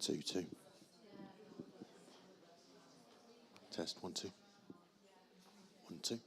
2 2. Test 1 2. 1 2.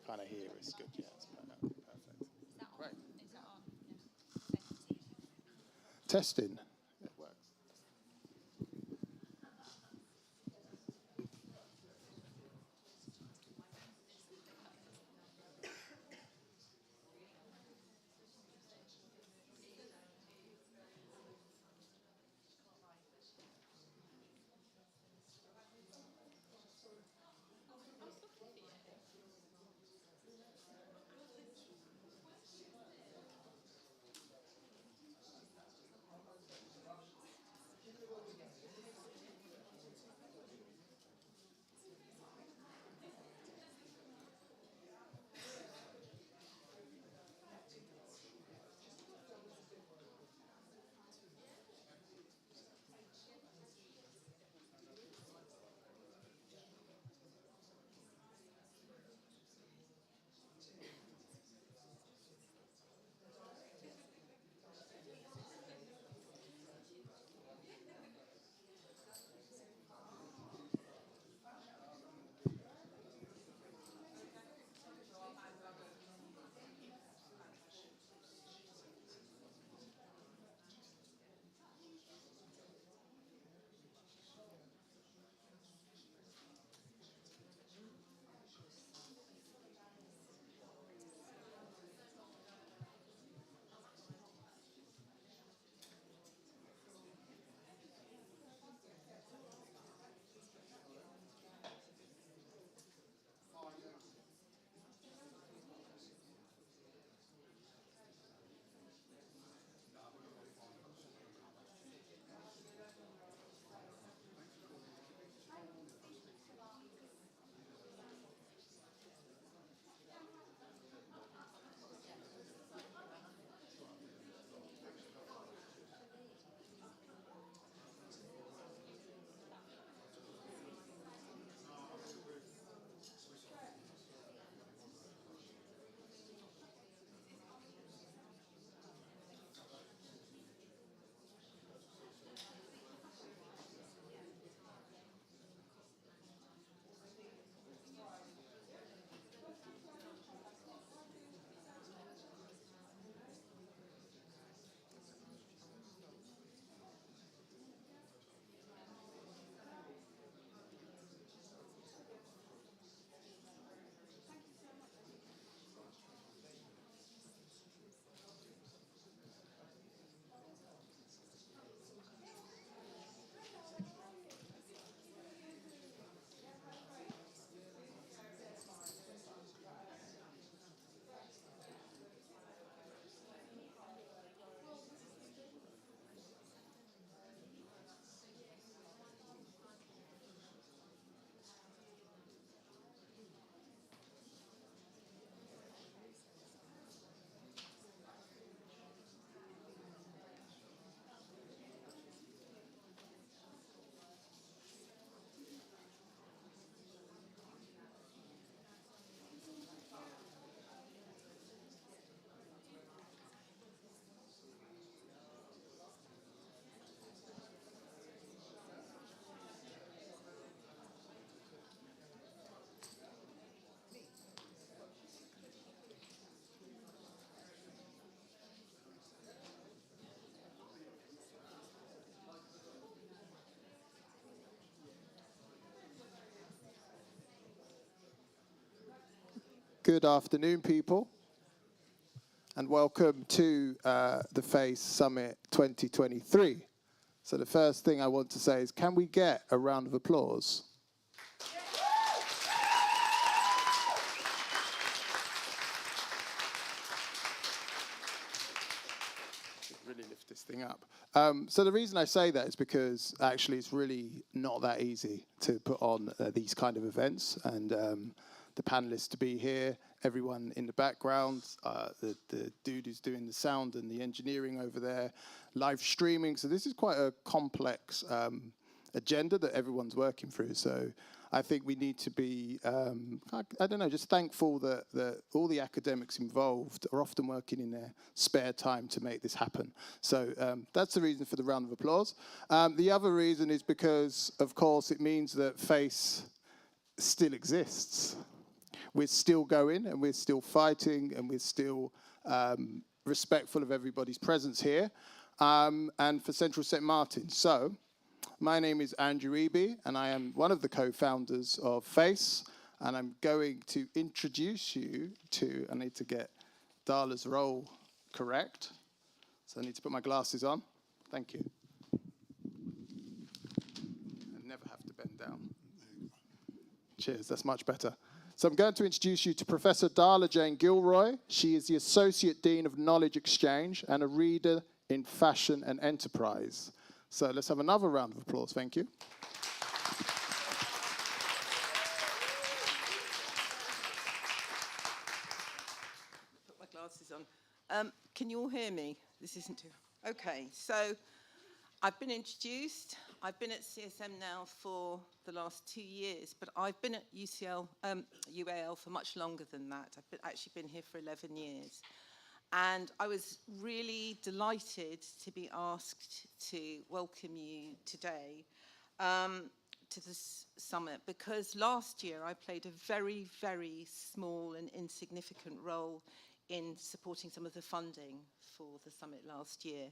kind of hear us good. Yeah, it's perfect. Great. Is that on? Yeah. Testing. It works. Good afternoon, people, and welcome to the FACE Summit 2023. So the first thing I want to say is, can we get a round of applause? Really lift this thing up. So the reason I say that is because actually it's really not that easy to put on these kind of events, and the panelists to be here, everyone in the background, the dude who's doing the sound and the engineering over there, live streaming. So this is quite a complex agenda that everyone's working through. So I think we need to be, I don't know, just thankful that all the academics involved are often working in their spare time to make this happen. So that's the reason for the round of applause. The other reason is because, of course, it means that FACE still exists. we're still going and we're still fighting and we're still respectful of everybody's presence here, and for Central St. Martin. So, my name is Andrew Eby, and I am one of the co-founders of FACE, and I'm going to introduce you to, I need to get Darla's role correct, so I need to put my glasses on. Thank you. I never have to bend down. Cheers, that's much better. So I'm going to introduce you to Professor Darla Jane Gilroy. She is the Associate Dean of Knowledge Exchange and a reader in Fashion and Enterprise. So let's have another round of applause, thank you. Put my glasses on. Can you all hear me? This isn't too... Okay, so I've been introduced. I've been at CSM now for the last 2 years, but I've been at UAL for much longer than that. I've actually been here for 11 years. And I was really delighted to be asked to welcome you today to this summit, because last year I played a very, very small and insignificant role in supporting some of the funding for the summit last year.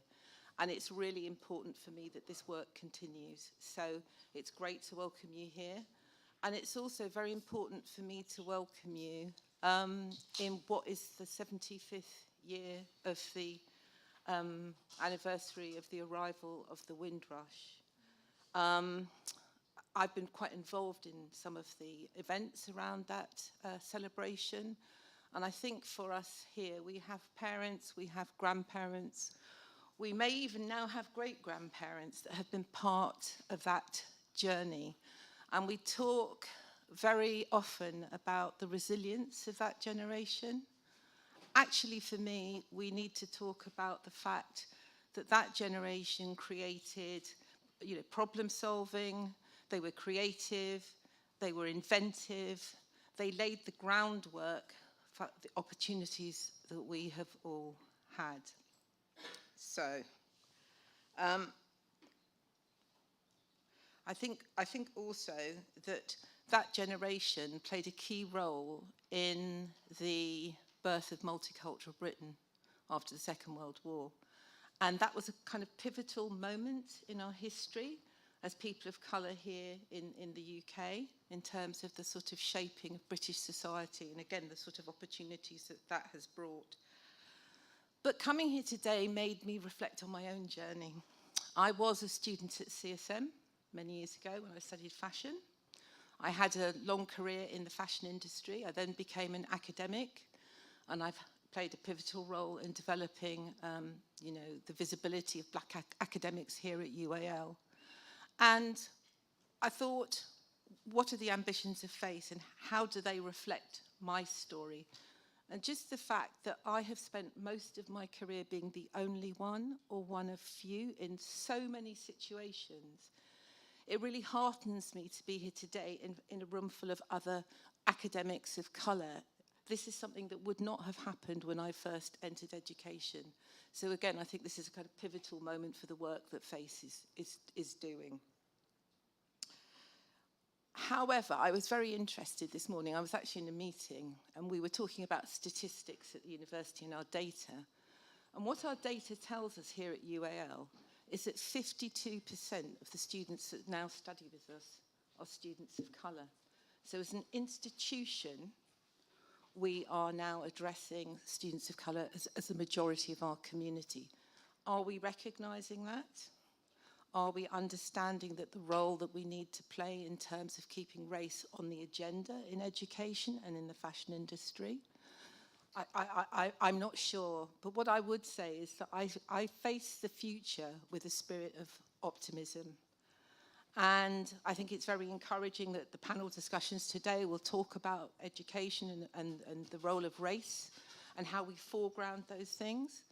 And it's really important for me that this work continues. So it's great to welcome you here. And it's also very important for me to welcome you in what is the 75th year of the anniversary of the arrival of the Windrush. I've been quite involved in some of the events around that celebration. And I think for us here, we have parents, we have grandparents, we may even now have great-grandparents that have been part of that journey. And we talk very often about the resilience of that generation. Actually, for me, we need to talk about the fact that that generation created, problem solving, they were creative, they were inventive, they laid the groundwork for the opportunities that we have all had. So, I think also that generation played a key role in the birth of multicultural Britain after the Second World War. And that was a kind of pivotal moment in our history as people of colour here in the UK, in terms of the sort of shaping of British society, and again, the sort of opportunities that has brought. But coming here today made me reflect on my own journey. I was a student at CSM many years ago when I studied fashion. I had a long career in the fashion industry. I then became an academic, and I've played a pivotal role in developing, the visibility of black academics here at UAL. And I thought, what are the ambitions of FACE and how do they reflect my story? And just the fact that I have spent most of my career being the only one or one of few in so many situations, it really heartens me to be here today in a room full of other academics of colour. This is something that would not have happened when I first entered education. So again, I think this is a kind of pivotal moment for the work that FACE is doing. However, I was very interested this morning. I was actually in a meeting and we were talking about statistics at the university and our data. And what our data tells us here at UAL is that 52% of the students that now study with us are students of colour. So as an institution, we are now addressing students of colour as the majority of our community. Are we recognising that? Are we understanding that the role that we need to play in terms of keeping race on the agenda in education and in the fashion industry? I'm not sure, but what I would say is that I face the future with a spirit of optimism. And I think it's very encouraging that the panel discussions today will talk about education and the role of race and how we foreground those things.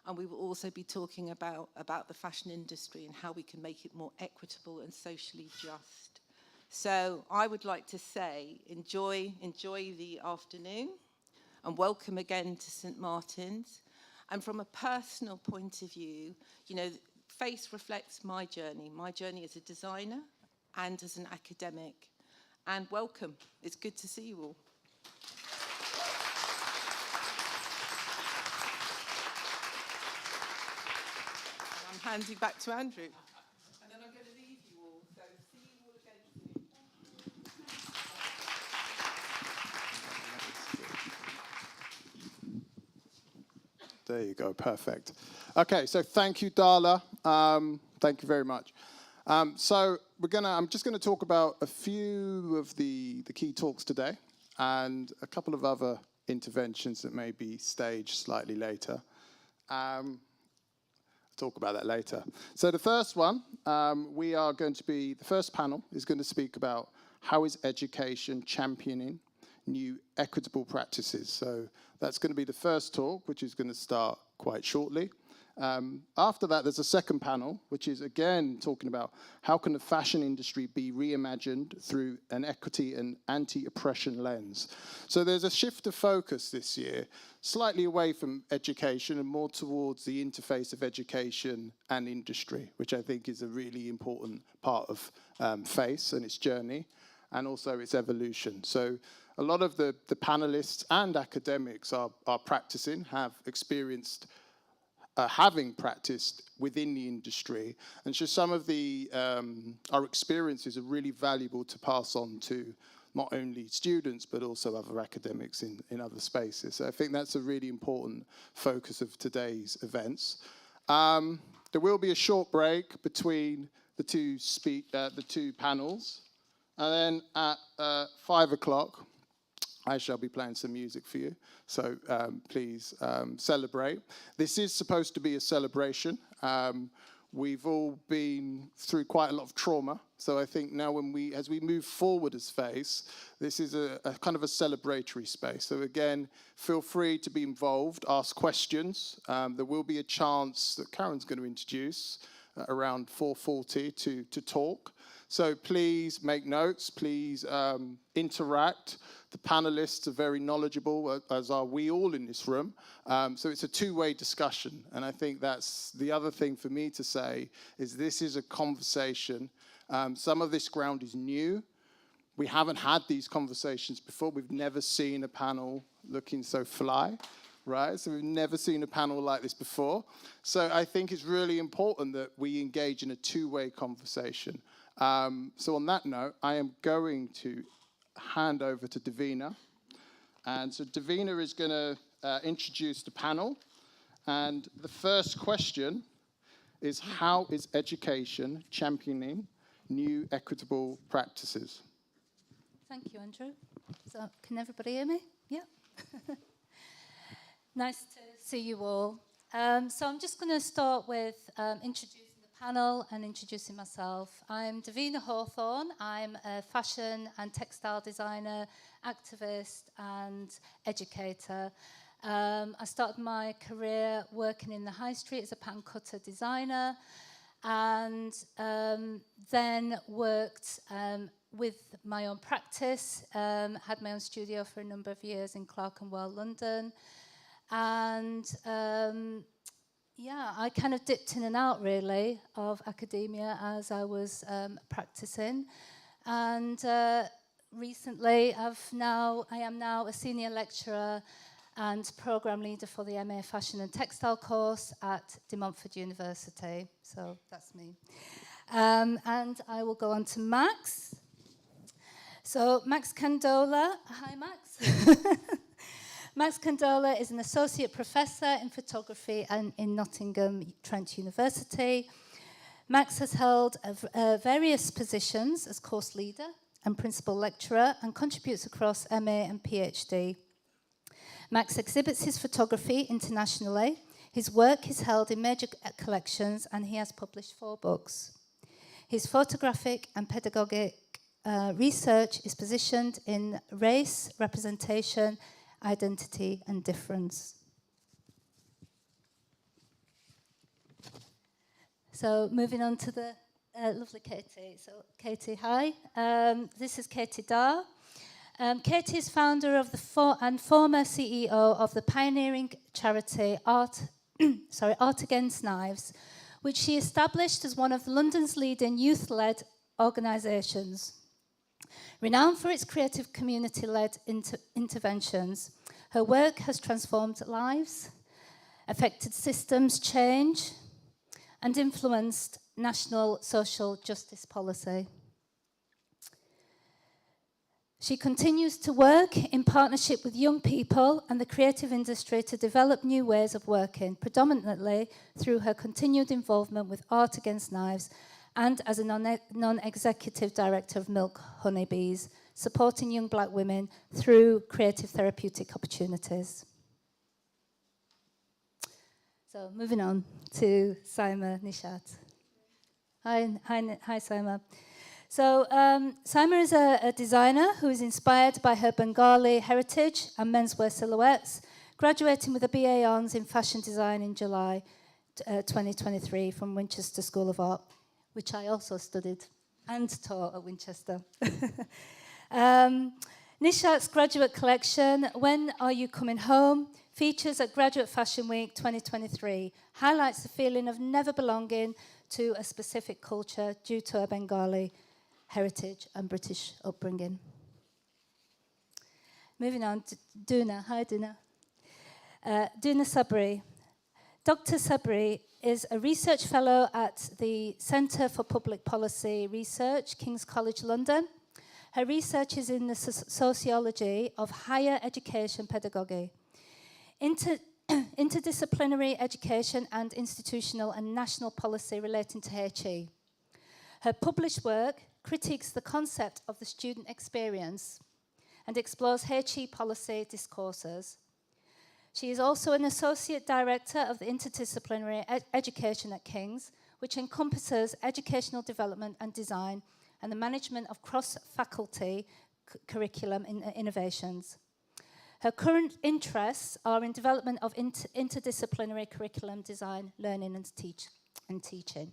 And we will also be talking about the fashion industry and how we can make it more equitable and socially just. So I would like to say, enjoy the afternoon and welcome again to St. Martin's. And from a personal point of view, FACE reflects my journey as a designer and as an academic. And welcome, it's good to see you all. And I'm handing back to Andrew. And then I'm going to leave you all. So see you all again soon. There you go, perfect. Okay, so thank you, Darla. Thank you very much. So I'm just gonna talk about a few of the key talks today and a couple of other interventions that may be staged slightly later. Talk about that later. So the first one, the first panel is going to speak about how is education championing new equitable practices. So that's going to be the first talk, which is going to start quite shortly. After that, there's a second panel, which is again talking about how can the fashion industry be reimagined through an equity and anti-oppression lens. So there's a shift of focus this year, slightly away from education and more towards the interface of education and industry, which I think is a really important part of FACE and its journey, and also its evolution. So a lot of the panelists and academics are practicing, have experienced having practiced within the industry, and so some of our experiences are really valuable to pass on to not only students but also other academics in other spaces. So I think that's a really important focus of today's events. There will be a short break between the two panels, and then at 5 o'clock I shall be playing some music for you, so please celebrate. This is supposed to be a celebration. We've all been through quite a lot of trauma, so I think now as we move forward as FACE, this is a kind of a celebratory space. So again, feel free to be involved, ask questions. There will be a chance that Karen's going to introduce around 4:40 to talk. So please make notes, please interact. The panelists are very knowledgeable, as are we all in this room. So it's a two-way discussion. And I think that's the other thing for me to say is this is a conversation. Some of this ground is new. We haven't had these conversations before. We've never seen a panel looking so fly, right? So we've never seen a panel like this before. So I think it's really important that we engage in a two-way conversation. So on that note, I am going to hand over to Davina. And so Davina is going to introduce the panel. And the first question is, how is education championing new equitable practices? Thank you, Andrew. So, can everybody hear me? Yeah. Nice to see you all. So I'm just going to start with introducing the panel and introducing myself. I'm Davina Hawthorne. I'm a fashion and textile designer, activist and educator. I started my career working in the high street as a pattern cutter designer, and then worked with my own practice, had my own studio for a number of years in Clerkenwell, London. And yeah, I kind of dipped in and out really of academia as I was practicing. And recently I am now a senior lecturer and programme leader for the MA Fashion and Textile course at De Montfort University. So that's me. And I will go on to Max. So Max Candola, hi Max. Max Candola is an associate professor in photography in Nottingham Trent University. Max has held various positions as course leader and principal lecturer and contributes across MA and PhD. Max exhibits his photography internationally. His work is held in major collections and he has published 4 books. His photographic and pedagogic research is positioned in race, representation, identity and difference. So moving on to the lovely Katie. So Katie, hi. This is Katie Dar. Katie is founder of and former CEO of the pioneering charity Art Against Knives, which she established as one of London's leading youth-led organisations. Renowned for its creative community-led interventions, her work has transformed lives, affected systems change, and influenced national social justice policy. She continues to work in partnership with young people and the creative industry to develop new ways of working, predominantly through her continued involvement with Art Against Knives and as a non-executive director of Milk Honeybees, supporting young black women through creative therapeutic opportunities. So moving on to Saima Nishat. Hi, Saima. So Saima is a designer who is inspired by her Bengali heritage and menswear silhouettes, graduating with a BA Hons in fashion design in July 2023 from Winchester School of Art, which I also studied and taught at Winchester. Nishat's graduate collection, When Are You Coming Home?, features at Graduate Fashion Week 2023, highlights the feeling of never belonging to a specific culture due to her Bengali heritage and British upbringing. Moving on to Duna. Hi, Duna. Duna Sabri. Dr. Sabri is a research fellow at the Centre for Public Policy Research, King's College London. Her research is in the sociology of higher education pedagogy, interdisciplinary education and institutional and national policy relating to HE. Her published work critiques the concept of the student experience and explores HE policy discourses. She is also an associate director of the interdisciplinary education at King's, which encompasses educational development and design and the management of cross-faculty curriculum innovations. Her current interests are in development of interdisciplinary curriculum design, learning and teaching.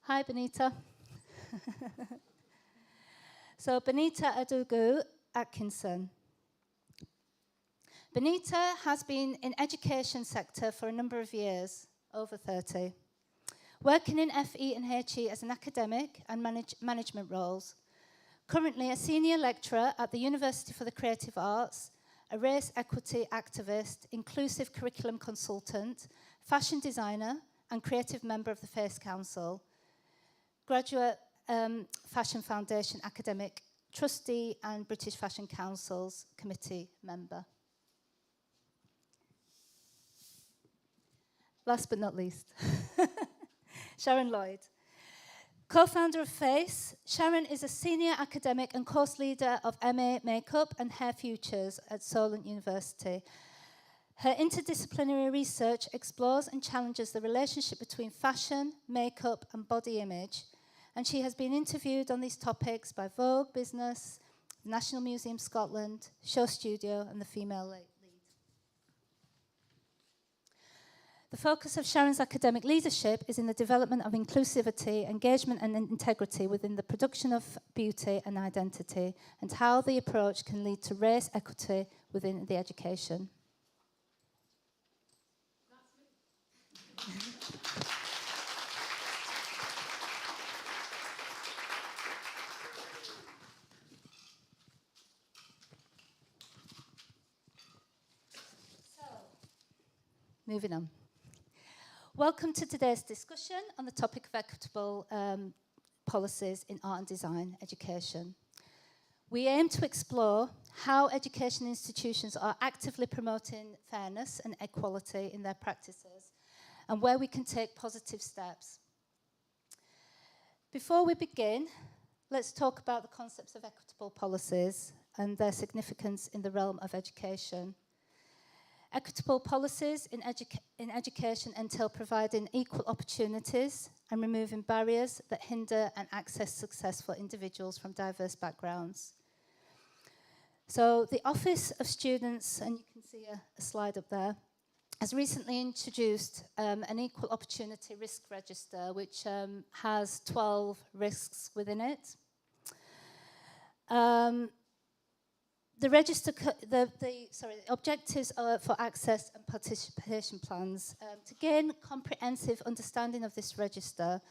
Hi, Benita. So, Benita Adugu Atkinson. Benita has been in education sector for a number of years, over 30, working in FE and HE as an academic and management roles. Currently a senior lecturer at the University for the Creative Arts, a race equity activist, inclusive curriculum consultant, fashion designer, and creative member of the FACE Council. Graduate Fashion Foundation academic, trustee, and British Fashion Council's committee member. Last but not least, Sharon Lloyd. Co-founder of FACE, Sharon is a senior academic and course leader of MA Makeup and Hair Futures at Solent University. Her interdisciplinary research explores and challenges the relationship between fashion, makeup, and body image, and she has been interviewed on these topics by Vogue Business, National Museum Scotland, Show Studio, and the Female Lead. The focus of Sharon's academic leadership is in the development of inclusivity, engagement, and integrity within the production of beauty and identity, and how the approach can lead to race equity within the education. Moving on. Welcome to today's discussion on the topic of equitable policies in art and design education. We aim to explore how education institutions are actively promoting fairness and equality in their practices and where we can take positive steps. Before we begin, let's talk about the concepts of equitable policies and their significance in the realm of education. Equitable policies in education entail providing equal opportunities and removing barriers that hinder and access success for individuals from diverse backgrounds. So the Office of Students, and you can see a slide up there, has recently introduced an equal opportunity risk register, which has 12 risks within it. the register, the objectives are for access and participation plans. To gain comprehensive understanding of this register,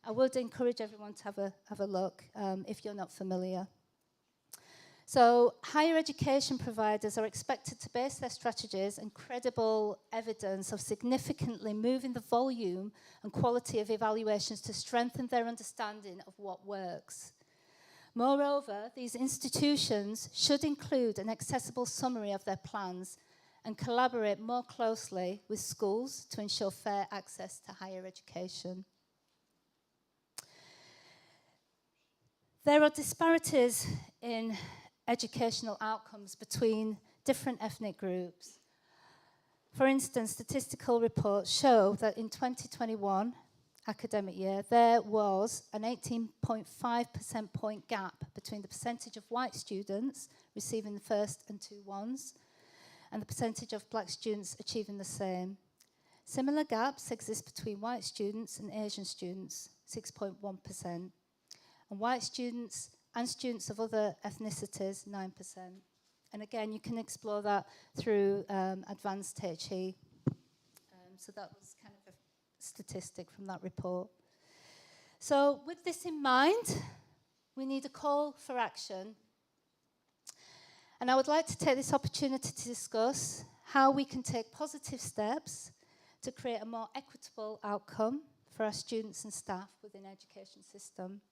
I would encourage everyone to have a look if you're not familiar. So higher education providers are expected to base their strategies on credible evidence of significantly moving the volume and quality of evaluations to strengthen their understanding of what works. Moreover, these institutions should include an accessible summary of their plans and collaborate more closely with schools to ensure fair access to higher education. There are disparities in educational outcomes between different ethnic groups. For instance, statistical reports show that in 2021 academic year, there was an 18.5% point gap between the percentage of white students receiving the first and 2 1s and the percentage of black students achieving the same. Similar gaps exist between white students and Asian students, 6.1%, and white students and students of other ethnicities, 9%. And again, you can explore that through advanced HE. So that was kind of a statistic from that report. So with this in mind, we need a call for action. And I would like to take this opportunity to discuss how we can take positive steps to create a more equitable outcome for our students and staff within the education system.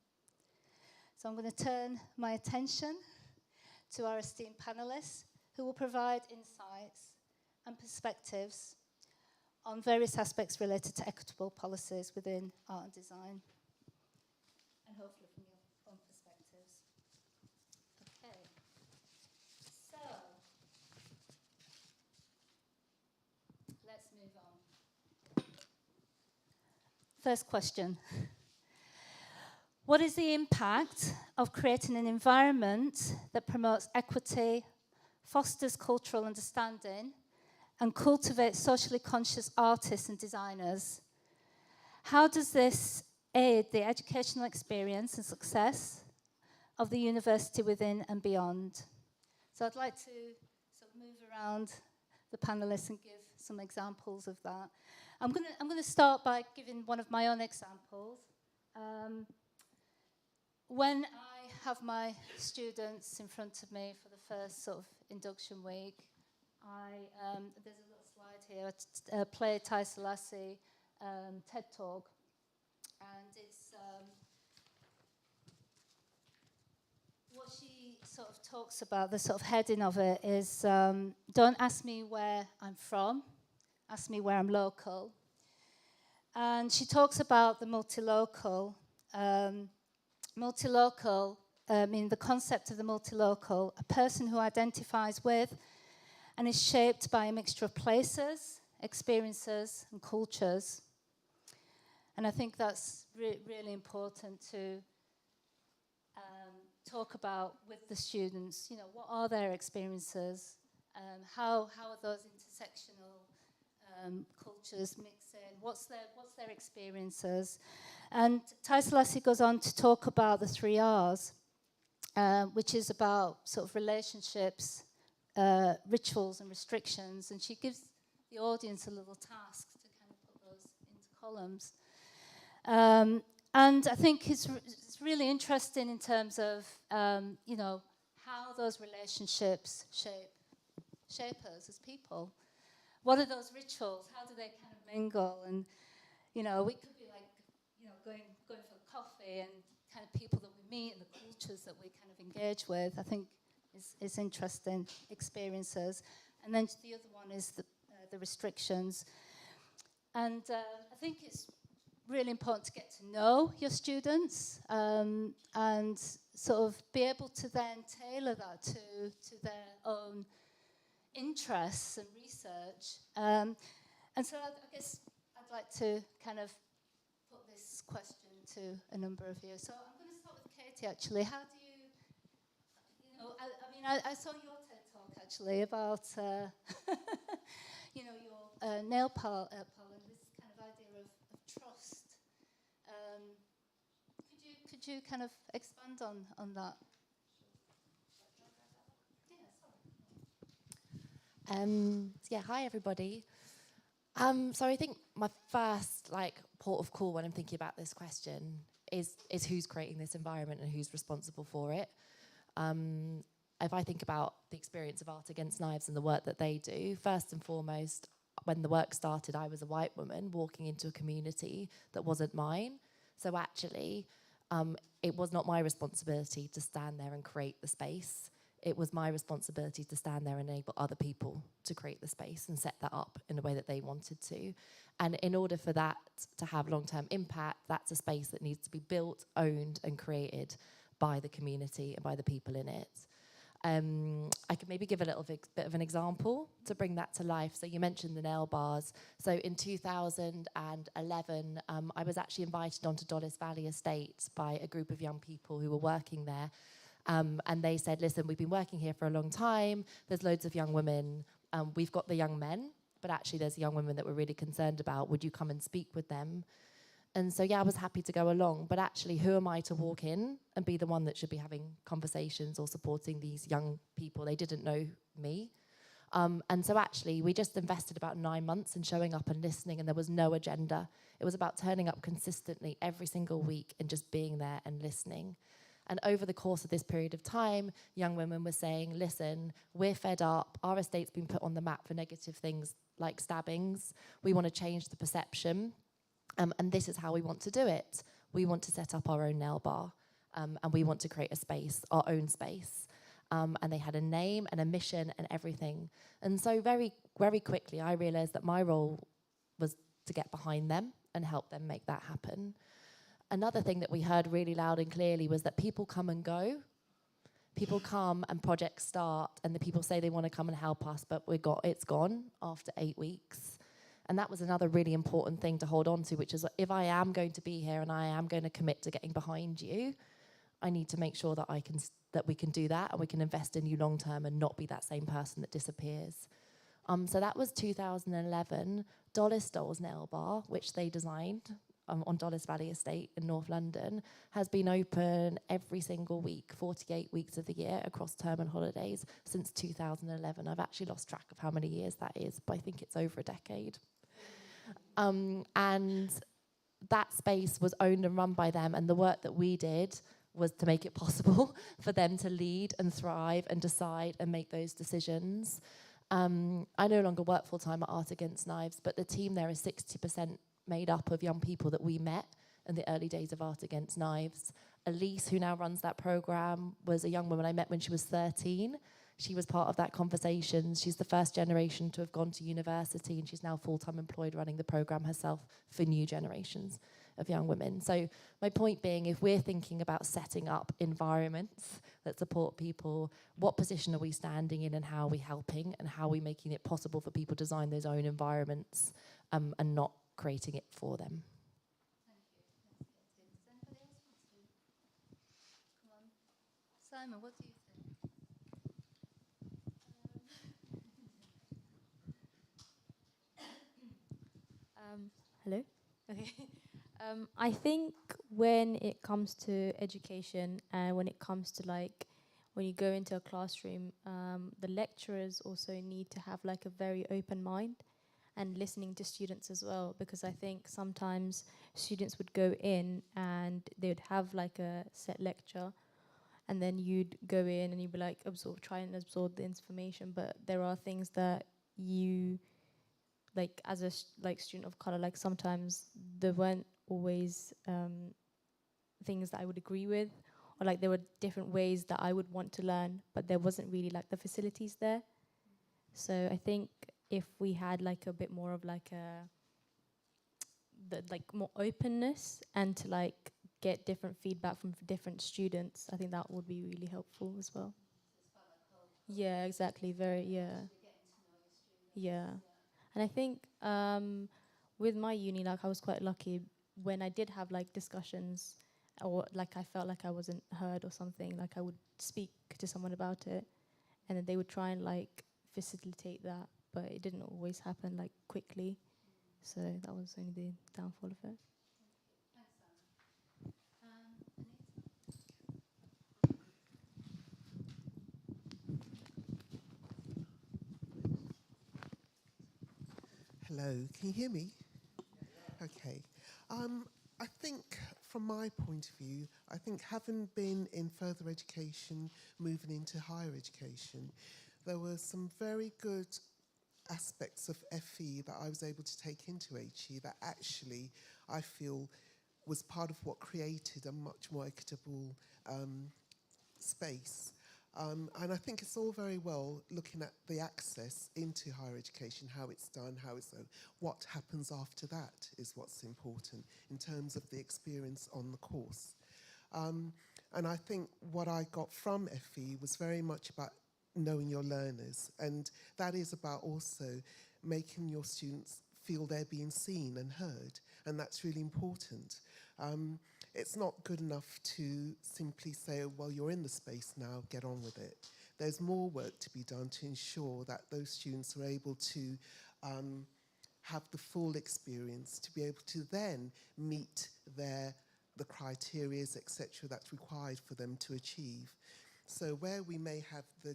So I'm going to turn my attention to our esteemed panelists who will provide insights and perspectives on various aspects related to equitable policies within art and design, and hopefully from your own perspectives. Okay, so let's move on. First question. What is the impact of creating an environment that promotes equity, fosters cultural understanding, and cultivates socially conscious artists and designers? How does this aid the educational experience and success of the university within and beyond? So I'd like to sort of move around the panelists and give some examples of that. I'm going to start by giving one of my own examples. When I have my students in front of me for the first sort of induction week, there's a little slide here, play Tai Selassie TED Talk, and it's what she sort of talks about, the sort of heading of it is, don't ask me where I'm from, ask me where I'm local. And she talks about the multilocal. Multilocal, the concept of the multilocal, a person who identifies with and is shaped by a mixture of places, experiences, and cultures. And I think that's really important to talk about with the students. You know, what are their experiences? How are those intersectional cultures mixing? What's their experiences? And Tai Selassie goes on to talk about the 3 R's, which is about sort of relationships, rituals and restrictions, and she gives the audience a little task to kind of put those into columns. And I think it's really interesting in terms of, you know, how those relationships shape us as people. What are those rituals? How do they kind of mingle? And, you know, we could be like, you know, going for coffee and kind of people that we meet and the cultures that we kind of engage with. I think is interesting experiences. And then the other one is the restrictions. And I think it's really important to get to know your students and sort of be able to then tailor that to their own interests and research. And so I guess I'd like to kind of put this question to a number of you. So I'm going to start with Katie, actually. How do you know, I saw your TED Talk, actually, about, you know, your nail polish, this kind of idea of trust. Could you kind of expand on that? Yeah, sorry. Yeah, hi everybody. So I think my first port of call when I'm thinking about this question is who's creating this environment and who's responsible for it. If I think about the experience of Art Against Knives and the work that they do, first and foremost, when the work started, I was a white woman walking into a community that wasn't mine. So actually, it was not my responsibility to stand there and create the space. It was my responsibility to stand there and enable other people to create the space and set that up in a way that they wanted to. And in order for that to have long-term impact, that's a space that needs to be built, owned, and created by the community and by the people in it. I could maybe give a little bit of an example to bring that to life. So you mentioned the nail bars. So in 2011, I was actually invited onto Dollis Valley Estate by a group of young people who were working there. And they said, listen, we've been working here for a long time. There's loads of young women. We've got the young men, but actually there's young women that we're really concerned about. Would you come and speak with them? And so, yeah, I was happy to go along. But actually, who am I to walk in and be the one that should be having conversations or supporting these young people? They didn't know me. And so actually, we just invested about 9 months in showing up and listening, and there was no agenda. It was about turning up consistently every single week and just being there and listening. And over the course of this period of time, young women were saying, listen, we're fed up. Our estate's been put on the map for negative things like stabbings. We want to change the perception. And this is how we want to do it. We want to set up our own nail bar. And we want to create a space, our own space. And they had a name and a mission and everything. And so very, very quickly, I realized that my role was to get behind them and help them make that happen. Another thing that we heard really loud and clearly was that people come and go. People come and projects start, and the people say they want to come and help us, but it's gone after 8 weeks. And that was another really important thing to hold on to, which is if I am going to be here and I am going to commit to getting behind you, I need to make sure that we can do that and we can invest in you long term and not be that same person that disappears. So that was 2011. Dollis Dolls Nail Bar, which they designed on Dollis Valley Estate in North London, has been open every single week, 48 weeks of the year across term and holidays since 2011. I've actually lost track of how many years that is, but I think it's over a decade. And that space was owned and run by them, and the work that we did was to make it possible for them to lead and thrive and decide and make those decisions. I no longer work full-time at Art Against Knives, but the team there is 60% made up of young people that we met in the early days of Art Against Knives. Elise, who now runs that program, was a young woman I met when she was 13. She was part of that conversation. She's the first generation to have gone to university, and she's now full-time employed running the program herself for new generations of young women. So my point being, if we're thinking about setting up environments that support people, what position are we standing in and how are we helping and how are we making it possible for people to design those own environments and not creating it for them? Simon, what do you think? Hello? Okay. I think when it comes to education and when it comes to when you go into a classroom, the lecturers also need to have a very open mind and listening to students as well, because I think sometimes students would go in and they would have a set lecture, and then you'd go in and you'd be try and absorb the information, but there are things that you as a student of color, sometimes there weren't always things that I would agree with, or there were different ways that I would want to learn, but there wasn't really the facilities there. So I think if we had a bit more of more openness and to get different feedback from different students, I think that would be really helpful as well. Yeah, exactly. Yeah. And I think with my uni, I was quite lucky when I did have discussions, or I felt I wasn't heard or something, I would speak to someone about it, and then they would try and facilitate that, but it didn't always happen quickly. So that was only the downfall of it. Hello, can you hear me? Okay. I think, from my point of view, I think having been in further education, moving into higher education, there were some very good aspects of FE that I was able to take into HE that actually I feel was part of what created a much more equitable space. And I think it's all very well looking at the access into higher education, how it's done, how it's done. What happens after that is what's important in terms of the experience on the course. And I think what I got from FE was very much about knowing your learners, and that is about also making your students feel they're being seen and heard, and that's really important. It's not good enough to simply say, well, you're in the space now, get on with it. There's more work to be done to ensure that those students are able to have the full experience, to be able to then meet the criteria, etc., that's required for them to achieve. So where we may have the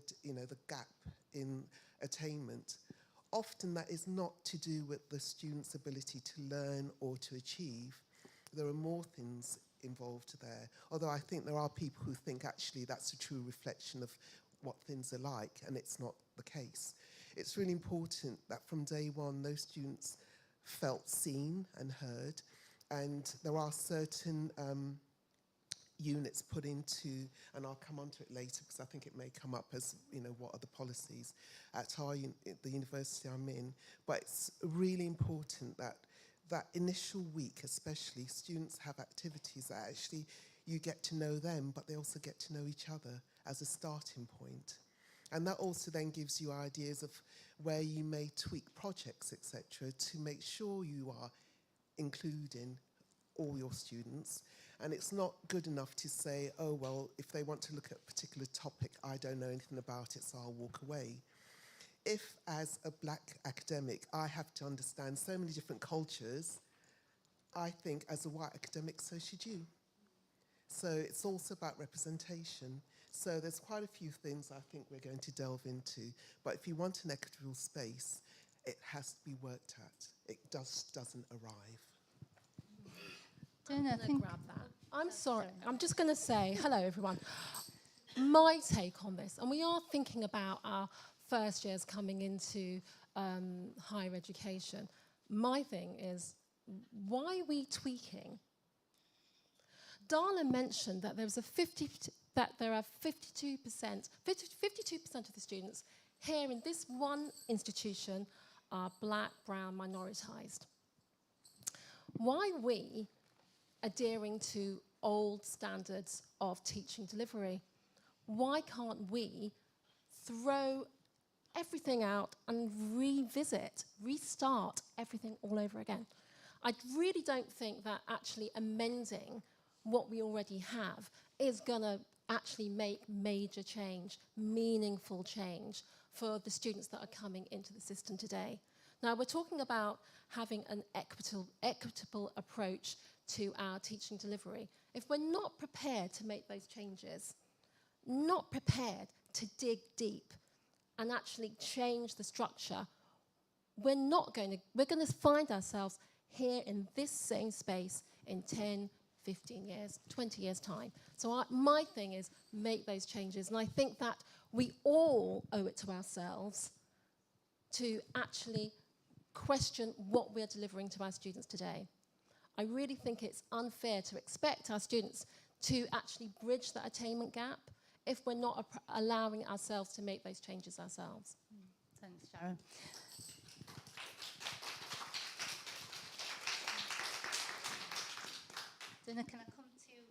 gap in attainment, often that is not to do with the student's ability to learn or to achieve. There are more things involved there, although I think there are people who think actually that's a true reflection of what things are like, and it's not the case. It's really important that from day one those students felt seen and heard, and there are certain units put into, and I'll come on to it later because I think it may come up as, what are the policies at the university I'm in, but it's really important that that initial week especially, students have activities that actually you get to know them, but they also get to know each other as a starting point. And that also then gives you ideas of where you may tweak projects, etc., to make sure you are including all your students. And it's not good enough to say, oh, well, if they want to look at a particular topic, I don't know anything about it, so I'll walk away. If, as a black academic, I have to understand so many different cultures, I think as a white academic, so should you. So it's also about representation. So there's quite a few things I think we're going to delve into. But if you want an equitable space, it has to be worked at. It just doesn't arrive. Dana, I think... grab that. I'm sorry. I'm just going to say, hello, everyone. My take on this, and we are thinking about our first years coming into higher education. My thing is, why are we tweaking? Darla mentioned that there are 52% of the students here in this one institution are black, brown, minoritized. Why are we adhering to old standards of teaching delivery? Why can't we throw everything out and restart everything all over again? I really don't think that actually amending what we already have is going to actually make major change, meaningful change for the students that are coming into the system today. Now, we're talking about having an equitable approach to our teaching delivery. If we're not prepared to make those changes, not prepared to dig deep and actually change the structure, we're going to find ourselves here in this same space in 10, 15 years, 20 years' time. So my thing is make those changes. And I think that we all owe it to ourselves to actually question what we're delivering to our students today. I really think it's unfair to expect our students to actually bridge that attainment gap if we're not allowing ourselves to make those changes ourselves. Thanks, Sharon. Dana, can I come to you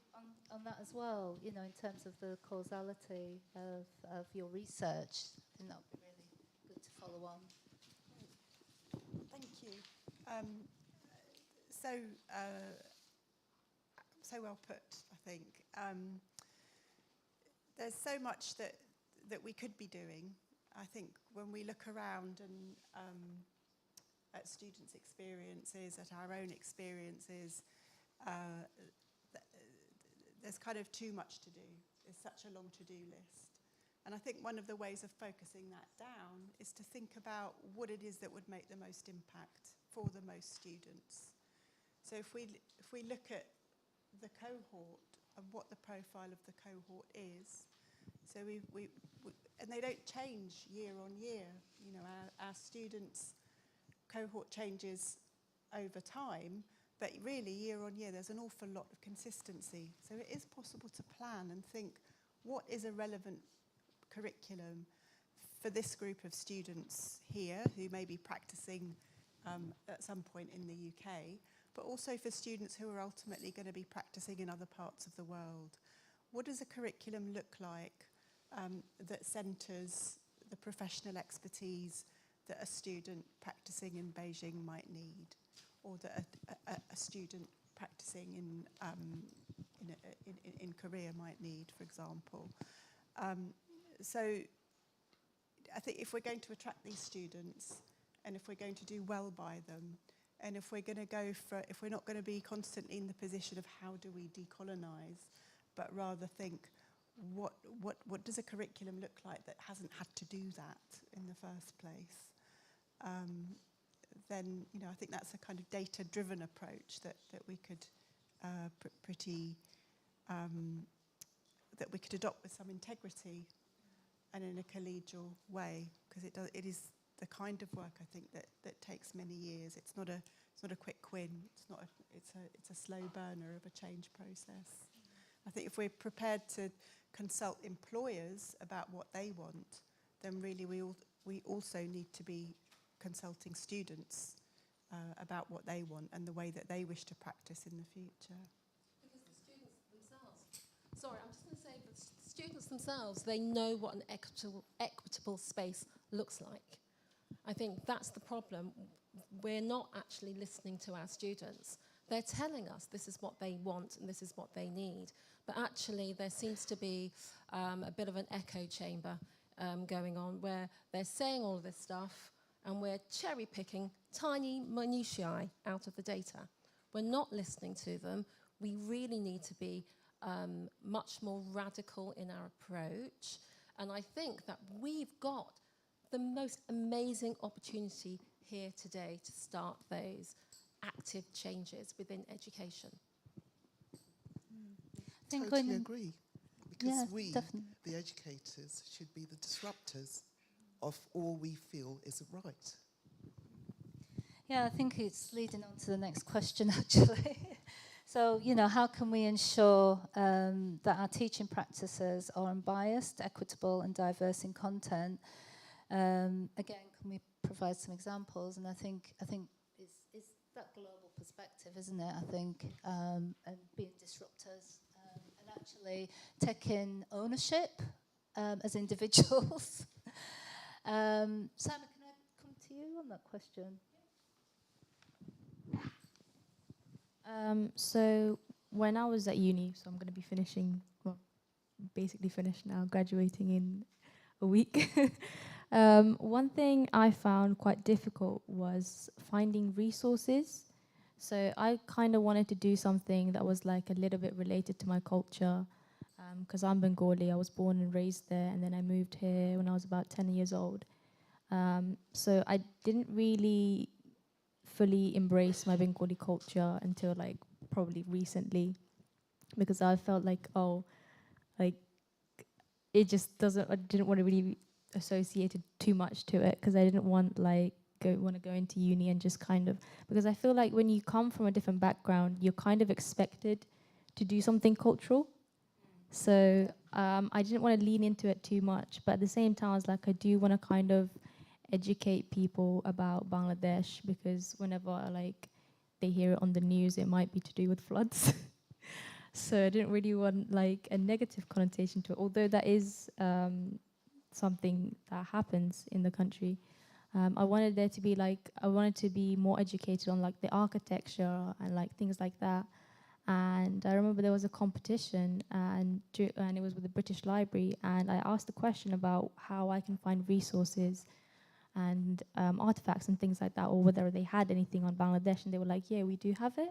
on that as well, in terms of the causality of your research? I think that would be really good to follow on. Thank you. So well put, I think. There's so much that we could be doing. I think when we look around and at students' experiences, at our own experiences, there's kind of too much to do. There's such a long to-do list. And I think one of the ways of focusing that down is to think about what it is that would make the most impact for the most students. So if we look at the cohort and what the profile of the cohort is, so and they don't change year on year. You know, our students' cohort changes over time, but really year on year there's an awful lot of consistency. So it is possible to plan and think, what is a relevant curriculum for this group of students here who may be practicing at some point in the UK, but also for students who are ultimately going to be practicing in other parts of the world. What does a curriculum look like that centres the professional expertise that a student practicing in Beijing might need, or that a student practicing in Korea might need, for example? So I think if we're going to attract these students, and if we're going to do well by them, and if we're going to if we're not going to be constantly in the position of how do we decolonise, but rather think, what does a curriculum look like that hasn't had to do that in the first place? Then, you know, I think that's a kind of data-driven approach that we could that we could adopt with some integrity and in a collegial way, because it is the kind of work, I think, that takes many years. It's not a quick win. It's a slow burner of a change process. I think if we're prepared to consult employers about what they want, then really we also need to be consulting students about what they want and the way that they wish to practice in the future. Because the students themselves, sorry, I'm just going to say that the students themselves, they know what an equitable space looks like. I think that's the problem. We're not actually listening to our students. They're telling us this is what they want and this is what they need. But actually there seems to be a bit of an echo chamber going on where they're saying all of this stuff and we're cherry picking tiny minutiae out of the data. We're not listening to them. We really need to be much more radical in our approach. And I think that we've got the most amazing opportunity here today to start those active changes within education. Totally agree. Because Yeah, we, definitely. the educators, should be the disruptors of all we feel isn't right. Yeah, I think it's leading on to the next question, actually. So, you know, how can we ensure that our teaching practices are unbiased, equitable and diverse in content? Again, can we provide some examples? And I think it's that global perspective, isn't it? I think, and being disruptors and actually taking ownership as individuals. Simon, can I come to you on that question? So when I was at uni, so I'm going to be finishing, well, basically finished now, graduating in a week. One thing I found quite difficult was finding resources. So I kind of wanted to do something that was like a little bit related to my culture, because I'm Bengali. I was born and raised there, and then I moved here when I was about 10 years old. So I didn't really fully embrace my Bengali culture until like probably recently, because I felt like, oh, like it just doesn't, I didn't want to really associate it too much to it, because I didn't want like want to go into uni and just kind of, because I feel like when you come from a different background, you're kind of expected to do something cultural. So I didn't want to lean into it too much, but at the same time I was like, I do want to kind of educate people about Bangladesh, because whenever like they hear it on the news, it might be to do with floods. So I didn't really want like a negative connotation to it, although that is something that happens in the country. I wanted there to be like, I wanted to be more educated on like the architecture and like things like that. And I remember there was a competition, and it was with the British Library, and I asked the question about how I can find resources and artifacts and things like that, or whether they had anything on Bangladesh, and they were like, yeah, we do have it.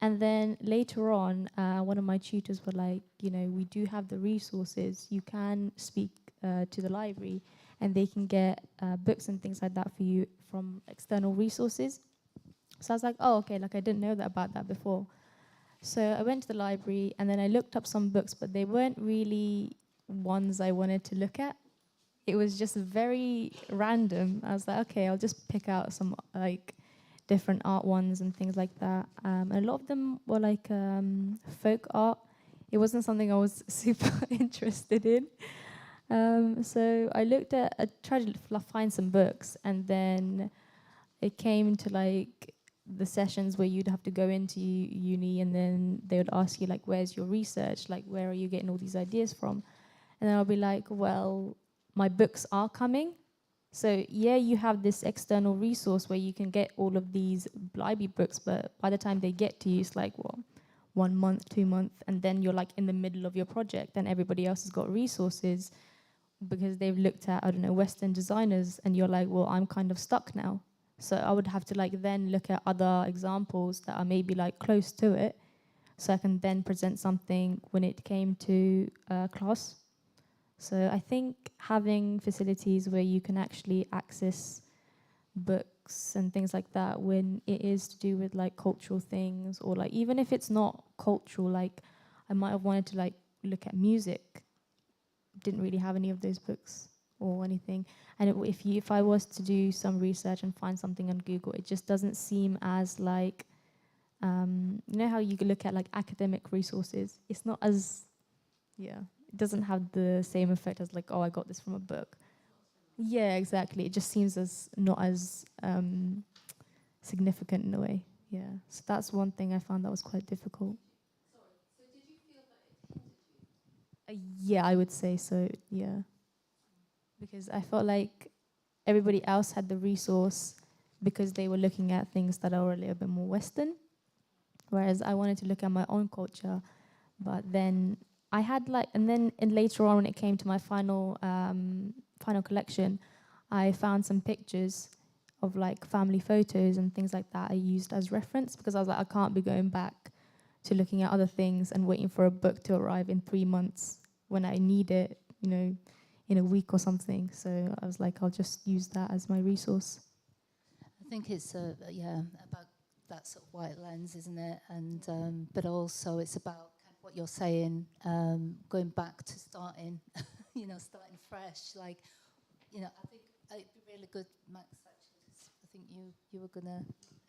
And then later on, one of my tutors were like, you know, we do have the resources. You can speak to the library, and they can get books and things like that for you from external resources. So I was like, oh, okay, like I didn't know that about that before. So I went to the library and then I looked up some books, but they weren't really ones I wanted to look at. It was just very random. I was like, okay, I'll just pick out some like different art ones and things like that. And a lot of them were like folk art. It wasn't something I was super interested in. So I tried to find some books, and then it came to like the sessions where you'd have to go into uni, and then they would ask you like, where's your research? Like, where are you getting all these ideas from? And then I'll be like, well, my books are coming. So yeah, you have this external resource where you can get all of these library books, but by the time they get to you, it's like, well, 1 month, 2 months, and then you're like in the middle of your project and everybody else has got resources because they've looked at, I don't know, Western designers, and you're like, well, I'm kind of stuck now. So I would have to like then look at other examples that are maybe like close to it, so I can then present something when it came to class. So I think having facilities where you can actually access books and things like that when it is to do with like cultural things, or like even if it's not cultural, like I might have wanted to like look at music, didn't really have any of those books or anything. And if I was to do some research and find something on Google, it just doesn't seem as like you know how you can look at like academic resources, it's not as it doesn't have the same effect as like, oh, I got this from a book. Yeah, exactly. It just seems as not as significant in a way. Yeah. So that's one thing I found that was quite difficult. Sorry. So did you feel that it hindered you? Yeah, I would say so. Yeah. Because I felt like everybody else had the resource because they were looking at things that are a little bit more Western, whereas I wanted to look at my own culture. But then I had like, and then later on when it came to my final collection, I found some pictures of like family photos and things like that I used as reference, because I was like, I can't be going back to looking at other things and waiting for a book to arrive in 3 months when I need it, you know, in a week or something. So I was like, I'll just use that as my resource. I think it's about that sort of white lens, isn't it? And but also it's about kind of what you're saying, going back to starting, starting fresh. Like, I think it'd be really good, Max. Actually, 'cause I think you were gonna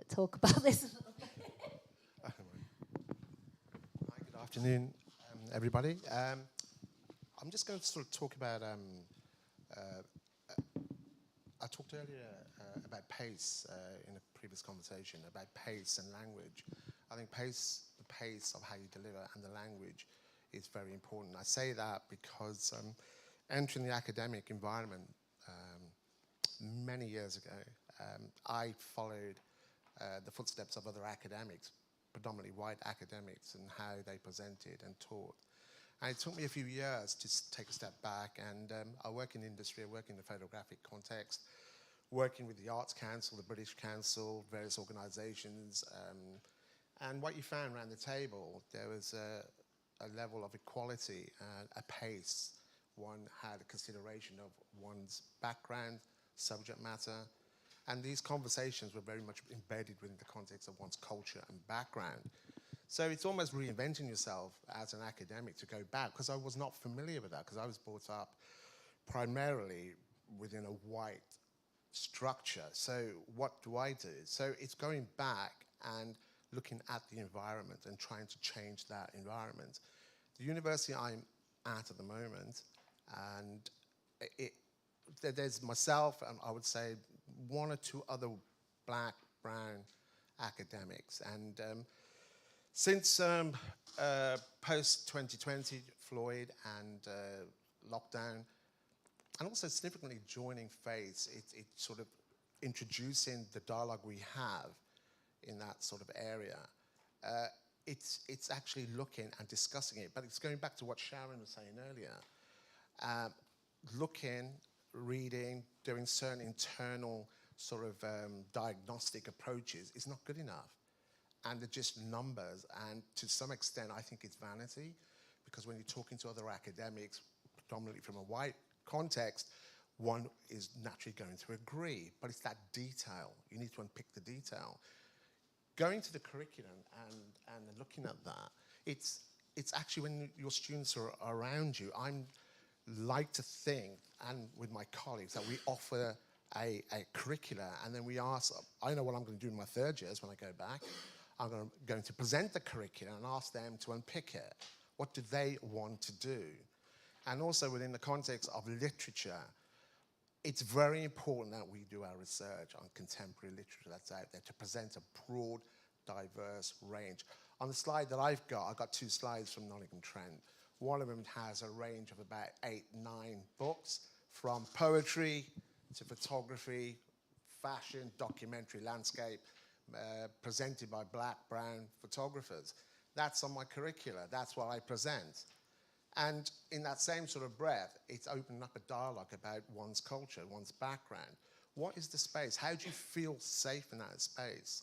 talk about this a little bit. Hi, good afternoon, everybody. I'm just going to sort of talk about. I talked earlier about pace in a previous conversation about pace and language. I think the pace of how you deliver and the language is very important. I say that because entering the academic environment many years ago, I followed the footsteps of other academics, predominantly white academics, and how they presented and taught. And it took me a few years to take a step back, and I work in industry, I work in the photographic context, working with the Arts Council, the British Council, various organisations, and what you found around the table, there was a level of equality and a pace. One had a consideration of one's background, subject matter, and these conversations were very much embedded within the context of one's culture and background. So it's almost reinventing yourself as an academic to go back, because I was not familiar with that, because I was brought up primarily within a white structure. So what do I do? So it's going back and looking at the environment and trying to change that environment. The university I'm at the moment, and there's myself and I would say 1 or 2 other black, brown academics. And since post-2020, Floyd and lockdown, and also significantly joining FACE, it's sort of introducing the dialogue we have in that sort of area. It's actually looking and discussing it, but it's going back to what Sharon was saying earlier. Looking, reading, doing certain internal sort of diagnostic approaches is not good enough. And they're just numbers, and to some extent I think it's vanity, because when you're talking to other academics, predominantly from a white context, one is naturally going to agree, but it's that detail. You need to unpick the detail. Going to the curriculum and looking at that, it's actually when your students are around you, I like to think, and with my colleagues, that we offer a curricula, and then we ask, I know what I'm going to do in my third years when I go back. I'm going to present the curriculum and ask them to unpick it. What do they want to do? And also within the context of literature, it's very important that we do our research on contemporary literature that's out there to present a broad, diverse range. On the slide that I've got 2 slides from Nottingham Trent. One of them has a range of about 8, 9 books, from poetry to photography, fashion, documentary, landscape, presented by black, brown photographers. That's on my curricula. That's what I present. And in that same sort of breath, it's opening up a dialogue about one's culture, one's background. What is the space? How do you feel safe in that space?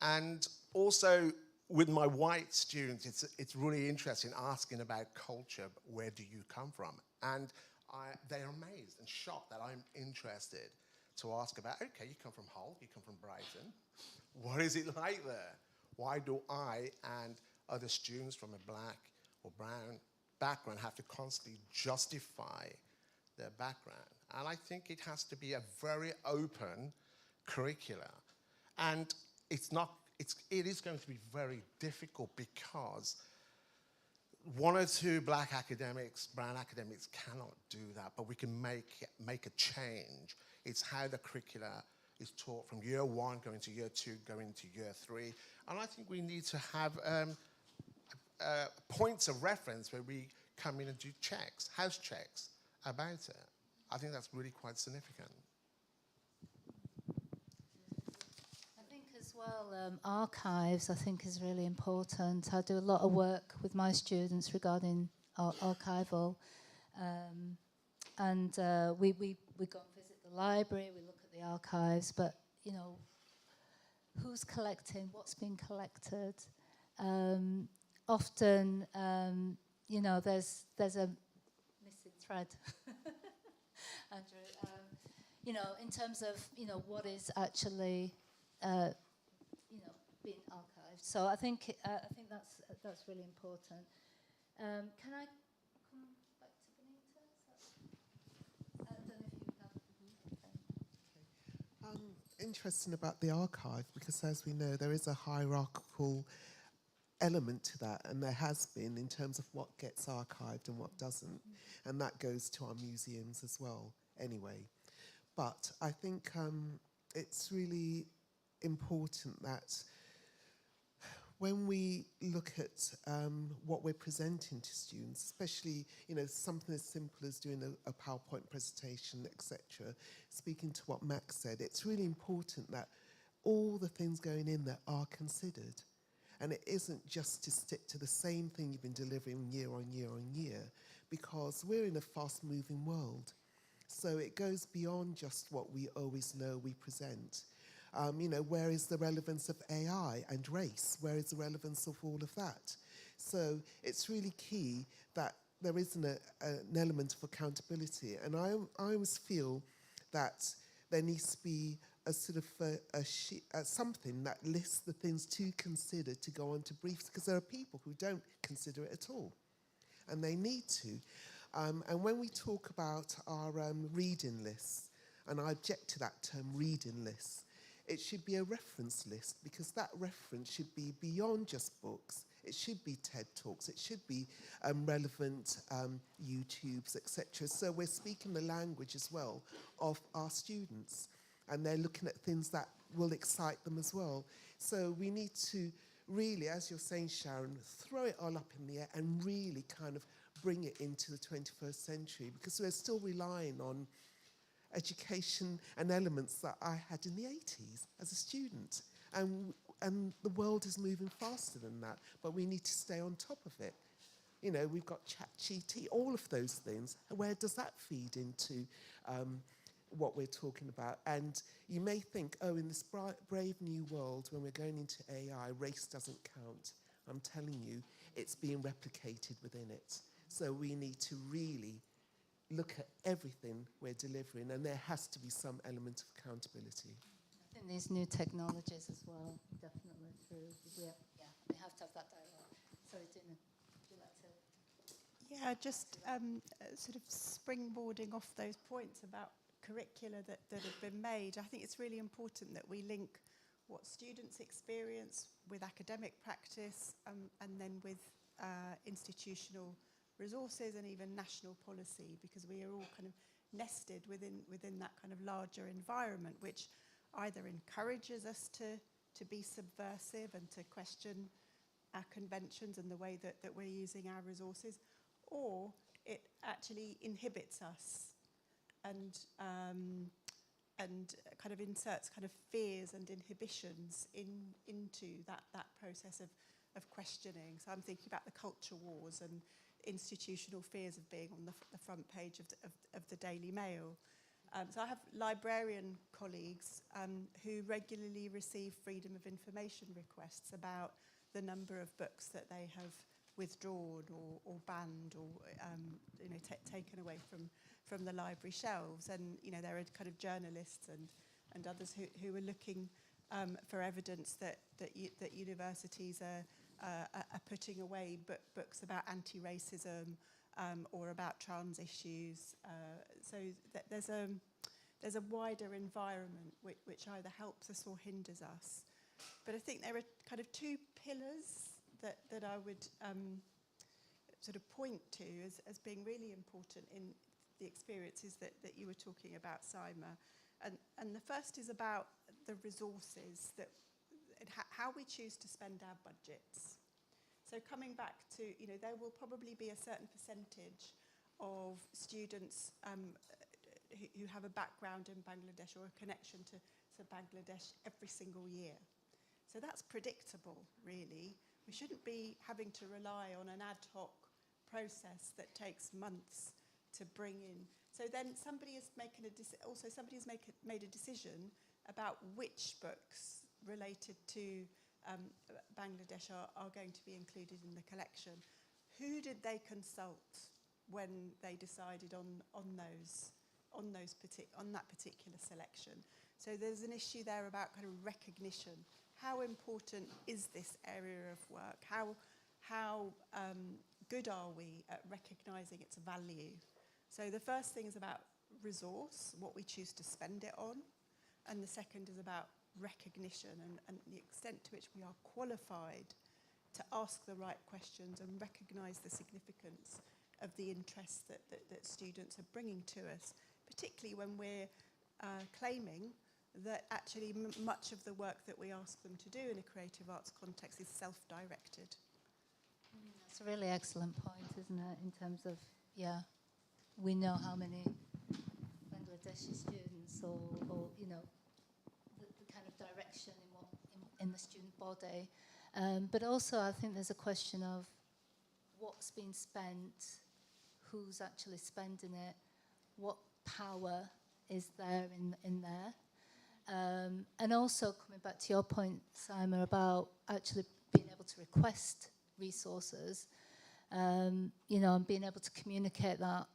And also, with my white students, it's really interesting asking about culture. Where do you come from? And they're amazed and shocked that I'm interested to ask about, okay, you come from Hull, you come from Brighton. What is it like there? Why do I and other students from a black or brown background have to constantly justify their background? And I think it has to be a very open curricula. And it is going to be very difficult because 1 or 2 black academics, brown academics cannot do that, but we can make a change. It's how the curricula is taught from year 1, going to year 2, going to year 3. And I think we need to have points of reference where we come in and do checks, house checks about it. I think that's really quite significant. I think as well, archives, I think, is really important. I do a lot of work with my students regarding archival. And we go and visit the library, we look at the archives, but, you know, who's collecting, what's being collected? Often, you know, there's a missing thread, Andrew. You know, in terms of, you know, what is actually, you know, being archived. So I think that's really important. Can I come back to Benita? I don't know if you have. Interesting about the archive, because as we know, there is a hierarchical element to that, and there has been, in terms of what gets archived and what doesn't, and that goes to our museums as well anyway. But I think it's really important that when we look at what we're presenting to students, especially, you know, something as simple as doing a PowerPoint presentation, etc., speaking to what Max said, it's really important that all the things going in there are considered. And it isn't just to stick to the same thing you've been delivering year on year on year, because we're in a fast-moving world. So it goes beyond just what we always know we present. You know, where is the relevance of AI and race? Where is the relevance of all of that? So it's really key that there isn't an element of accountability. And I always feel that there needs to be a sort of something that lists the things to consider to go on to briefs, because there are people who don't consider it at all, and they need to. And when we talk about our reading lists, and I object to that term reading lists, it should be a reference list, because that reference should be beyond just books. It should be TED Talks. It should be relevant YouTubes, etc. So we're speaking the language as well of our students, and they're looking at things that will excite them as well. So we need to really, as you're saying, Sharon, throw it all up in the air and really kind of bring it into the 21st century, because we're still relying on education and elements that I had in the 80s as a student. And the world is moving faster than that, but we need to stay on top of it. You know, we've got ChatGPT, all of those things. Where does that feed into what we're talking about? And you may think, oh, in this brave new world, when we're going into AI, race doesn't count. I'm telling you, it's being replicated within it. So we need to really look at everything we're delivering, and there has to be some element of accountability. I think these new technologies as well, definitely through. We have to have that dialogue. Sorry, Dina, would you like to? Yeah, just sort of springboarding off those points about curricula that have been made. I think it's really important that we link what students experience with academic practice and then with institutional resources and even national policy, because we are all kind of nested within that kind of larger environment, which either encourages us to be subversive and to question our conventions and the way that we're using our resources, or it actually inhibits us and kind of inserts kind of fears and inhibitions into that process of questioning. So I'm thinking about the culture wars and institutional fears of being on the front page of the Daily Mail. So I have librarian colleagues who regularly receive freedom of information requests about the number of books that they have withdrawn or banned or taken away from the library shelves. And there are kind of journalists and others who are looking for evidence that universities are putting away books about anti-racism or about trans issues. So there's a wider environment which either helps us or hinders us. But I think there are kind of two pillars that I would sort of point to as being really important in the experiences that you were talking about, Saima. And the first is about the resources and how we choose to spend our budgets. So coming back to, there will probably be a certain percentage of students who have a background in Bangladesh or a connection to Bangladesh every single year. So that's predictable, really. We shouldn't be having to rely on an ad hoc process that takes months to bring in. So then somebody has made a decision about which books related to Bangladesh are going to be included in the collection. Who did they consult when they decided on that particular selection? So there's an issue there about kind of recognition. How important is this area of work? How good are we at recognising its value? So the first thing is about resource, what we choose to spend it on, and the second is about recognition and the extent to which we are qualified to ask the right questions and recognise the significance of the interests that students are bringing to us, particularly when we're claiming that actually much of the work that we ask them to do in a creative arts context is self-directed. That's a really excellent point, isn't it, in terms of, we know how many Bangladeshi students or the kind of direction in the student body. But also I think there's a question of what's being spent, who's actually spending it, what power is there in there. And also coming back to your point, Saima, about actually being able to request resources, and being able to communicate that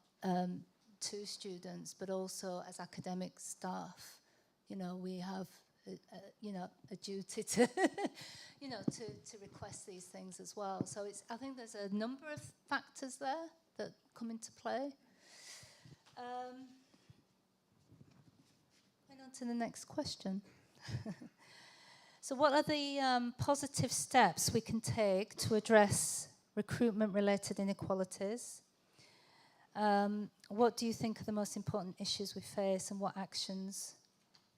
to students, but also as academic staff, we have a duty to, to request these things as well. So I think there's a number of factors there that come into play. Going on to the next question. So what are the positive steps we can take to address recruitment-related inequalities? What do you think are the most important issues we face and what actions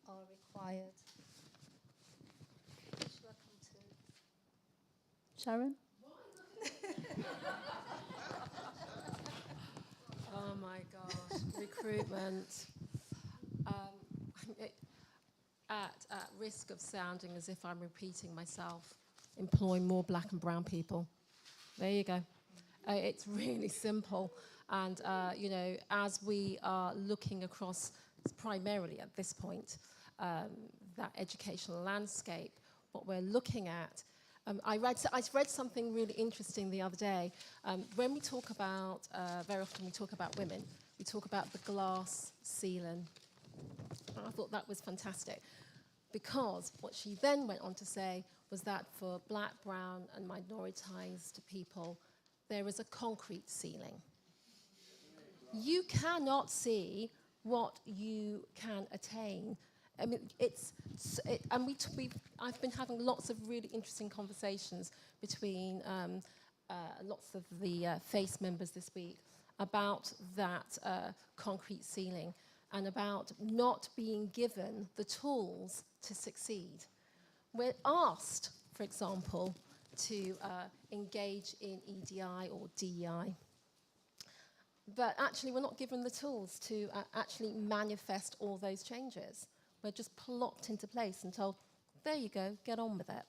are required? Shall I come to Sharon? Oh my gosh, recruitment. At risk of sounding as if I'm repeating myself, employ more black and brown people. There you go. It's really simple. And, as we are looking across, primarily at this point, that educational landscape, what we're looking at, I read something really interesting the other day. When we talk about, very often we talk about women, we talk about the glass ceiling. And I thought that was fantastic, because what she then went on to say was that for black, brown, and minoritized people, there is a concrete ceiling. You cannot see what you can attain. I mean, I've been having lots of really interesting conversations between lots of the FACE members this week about that concrete ceiling and about not being given the tools to succeed. We're asked, for example, to engage in EDI or DEI. But actually, we're not given the tools to actually manifest all those changes. We're just plopped into place and told, there you go, get on with it.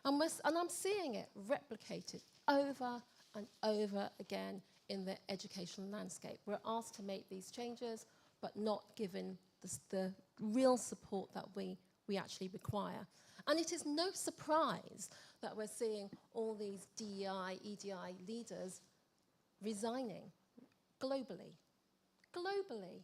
And I'm seeing it replicated over and over again in the educational landscape. We're asked to make these changes, but not given the real support that we actually require. And it is no surprise that we're seeing all these DEI, EDI leaders resigning globally. Globally.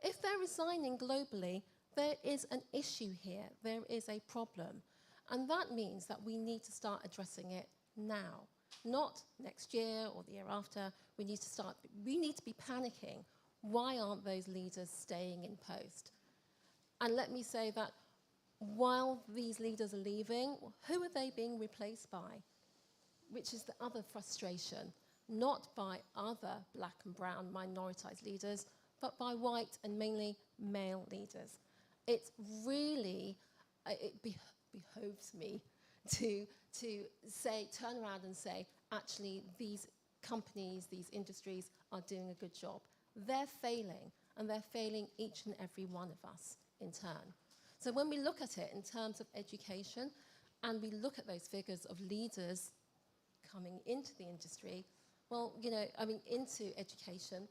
If they're resigning globally, there is an issue here. There is a problem. And that means that we need to start addressing it now, not next year or the year after. We need to be panicking. Why aren't those leaders staying in post? And let me say that while these leaders are leaving, who are they being replaced by? Which is the other frustration. Not by other black and brown minoritized leaders, but by white and mainly male leaders. It's really, it behoves me to turn around and say, actually, these companies, these industries are doing a good job. They're failing, and they're failing each and every one of us in turn. So when we look at it in terms of education, and we look at those figures of leaders coming into the industry, well, into education,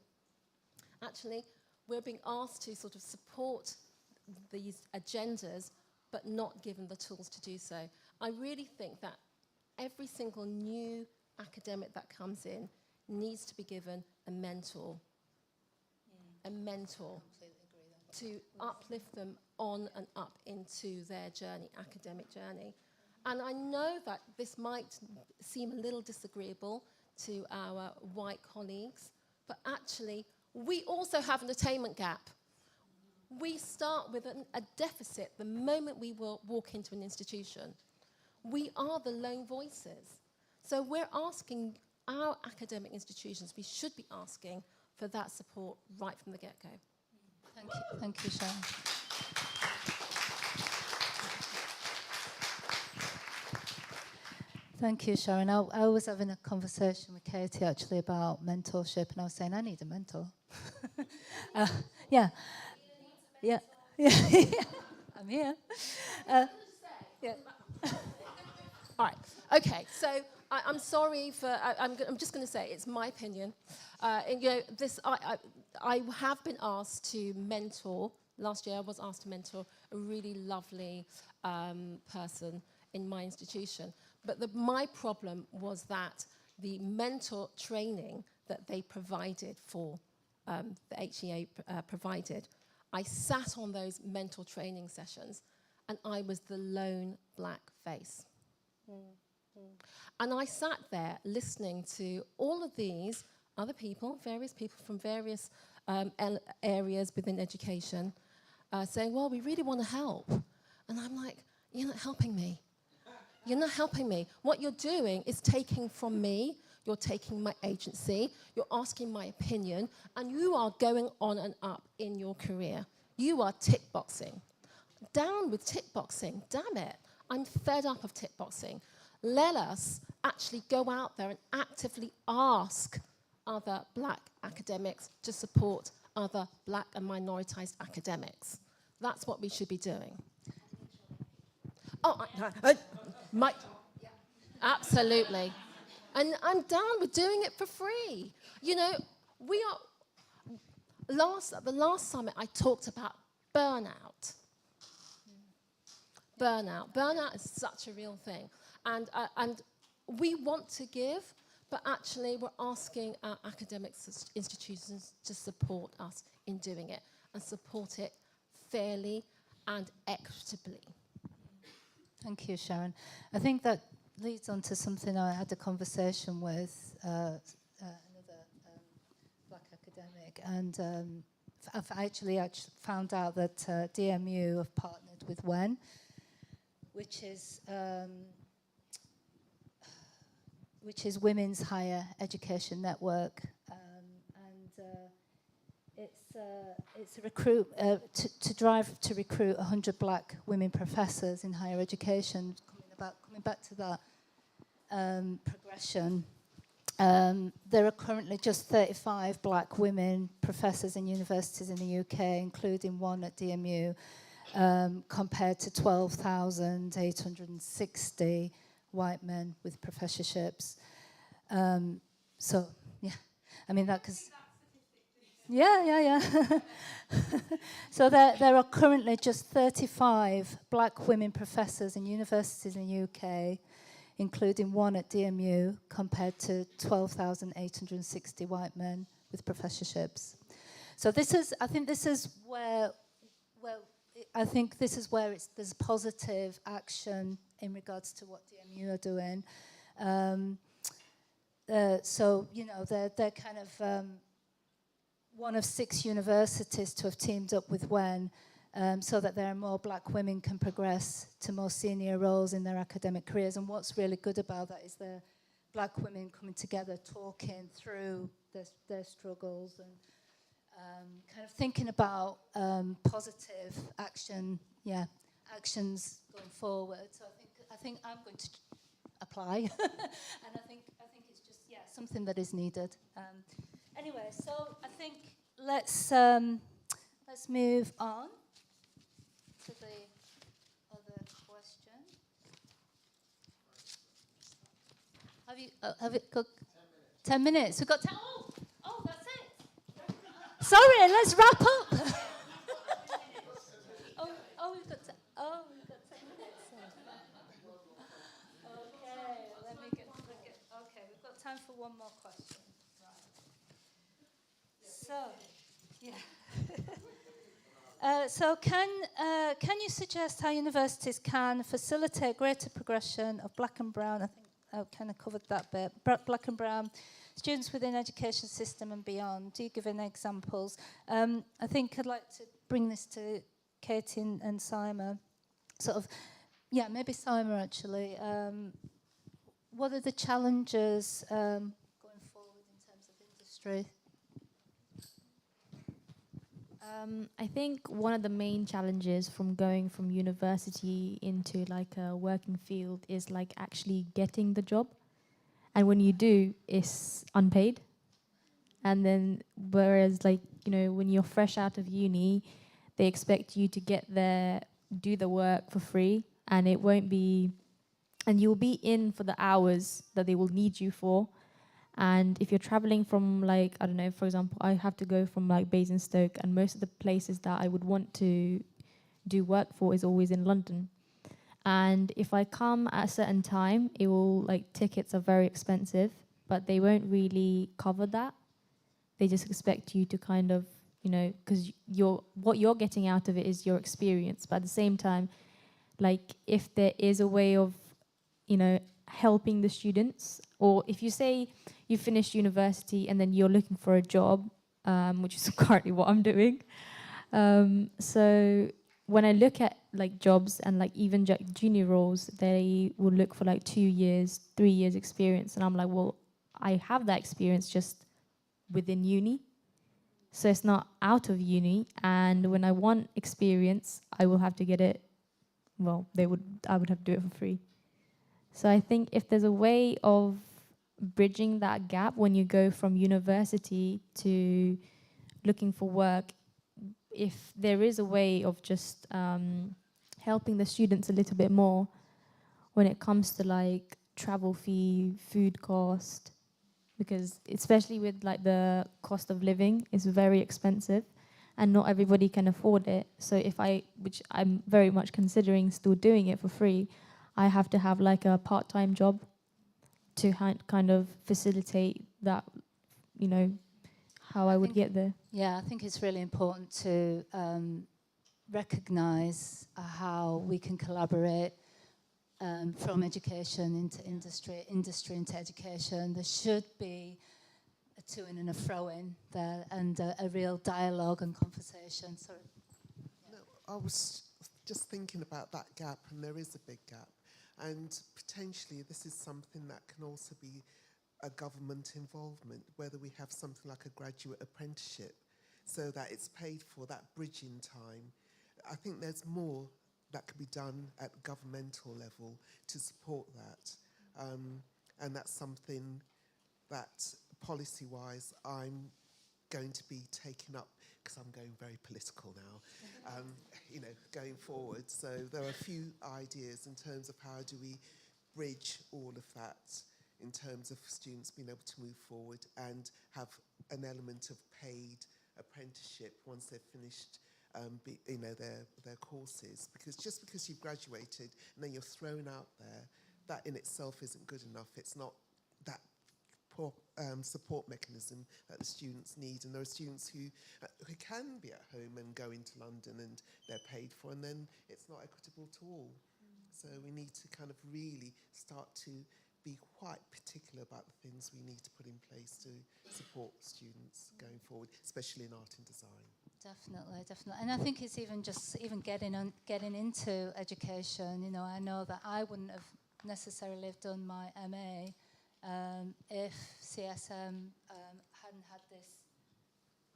actually, we're being asked to sort of support these agendas, but not given the tools to do so. I really think that every single new academic that comes in needs to be given a mentor. A mentor to uplift them on and up into their journey, academic journey. And I know that this might seem a little disagreeable to our white colleagues, but actually, we also have an attainment gap. We start with a deficit the moment we will walk into an institution. We are the lone voices. So we're asking our academic institutions, we should be asking for that support right from the get-go. Thank you, Sharon. Thank you, Sharon. I was having a conversation with Katie actually about mentorship, and I was saying I need a mentor. Yeah. I'm here. Yeah. All right. Okay. So I'm sorry for. I'm just going to say it's my opinion. I have been asked to mentor. Last year, I was asked to mentor a really lovely person in my institution. But my problem was that the mentor training that they provided for, the HEA provided, I sat on those mentor training sessions, and I was the lone black face. And I sat there listening to all of these other people, various people from various areas within education, saying, well, we really want to help. And I'm like, you're not helping me. You're not helping me. What you're doing is taking from me, you're taking my agency, you're asking my opinion, and you are going on and up in your career. You are tick boxing. Down with tick boxing, damn it. I'm fed up of tick boxing. Let us actually go out there and actively ask other black academics to support other black and minoritized academics. That's what we should be doing. Oh, absolutely. And I'm down with doing it for free. You know, the last summit I talked about burnout. Burnout is such a real thing. And we want to give, but actually we're asking our academic institutions to support us in doing it and support it fairly and equitably. Thank you, Sharon. I think that leads on to something I had a conversation with another black academic, and I've actually found out that DMU have partnered with WEN, which is Women's Higher Education Network, and it's a recruit to recruit 100 black women professors in higher education. Coming back to that progression, there are currently just 35 black women professors in universities in the UK, including one at DMU, compared to 12,860 white men with professorships. So, yeah, I mean that because... Yeah. So there are currently just 35 black women professors in universities in the UK, including one at DMU, compared to 12,860 white men with professorships. So I think this is where there's positive action in regards to what DMU are doing. So, you know, they're kind of one of 6 universities to have teamed up with WEN, so that there are more black women can progress to more senior roles in their academic careers. And what's really good about that is the black women coming together, talking through their struggles, and kind of thinking about positive actions going forward. So I think I'm going to apply, and I think it's just something that is needed. Anyway, so I think let's move on to the other question. Have it got 10 minutes? We've got 10. Oh, that's it. Sorry, let's wrap up. we've got 10 minutes. Okay, okay, we've got time for one more question. So can you suggest how universities can facilitate greater progression of black and brown? I think I kind of covered that bit. Black and brown students within education system and beyond. Do you give any examples? I think I'd like to bring this to Katie and Simon. Maybe Simon actually. What are the challenges going forward in terms of industry? I think one of the main challenges from going from university into like a working field is like actually getting the job. And when you do, it's unpaid. And then whereas like, you know, when you're fresh out of uni, they expect you to get there, do the work for free, and it won't be, and you'll be in for the hours that they will need you for. And if you're traveling from like, I don't know, for example, I have to go from like Basingstoke, and most of the places that I would want to do work for is always in London. And if I come at a certain time, it will like, tickets are very expensive, but they won't really cover that. They just expect you to kind of, you know, because what you're getting out of it is your experience. But at the same time, like if there is a way of, you know, helping the students, or if you say you finished university and then you're looking for a job, which is currently what I'm doing. So when I look at like jobs and like even junior roles, they will look for like 2 years, 3 years experience. And I'm like, well, I have that experience just within uni. So it's not out of uni. And when I want experience, I will have to get it. Well, I would have to do it for free. So I think if there's a way of bridging that gap when you go from university to looking for work, if there is a way of just helping the students a little bit more when it comes to like travel fee, food cost, because especially with like the cost of living is very expensive and not everybody can afford it. So which I'm very much considering still doing it for free, I have to have like a part-time job to kind of facilitate that, you know, how I would get there? Yeah, I think it's really important to recognise how we can collaborate from education into industry, industry into education. There should be a to-in and a throw-in there, and a real dialogue and conversation. Sorry. No, I was just thinking about that gap, and there is a big gap. And potentially this is something that can also be a government involvement, whether we have something like a graduate apprenticeship so that it's paid for, that bridging time. I think there's more that could be done at governmental level to support that. And that's something that policy-wise I'm going to be taking up, because I'm going very political now, you know, going forward. So there are a few ideas in terms of how do we bridge all of that in terms of students being able to move forward and have an element of paid apprenticeship once they've finished you know, their courses. Because just because you've graduated and then you're thrown out there, that in itself isn't good enough. It's not that support mechanism that the students need, and there are students who can be at home and go into London and they're paid for, and then it's not equitable to all. So we need to kind of really start to be quite particular about the things we need to put in place to support students going forward, especially in art and design. Definitely, definitely. And I think it's even just getting into education. You know, I know that I wouldn't have necessarily have done my MA if CSM hadn't had this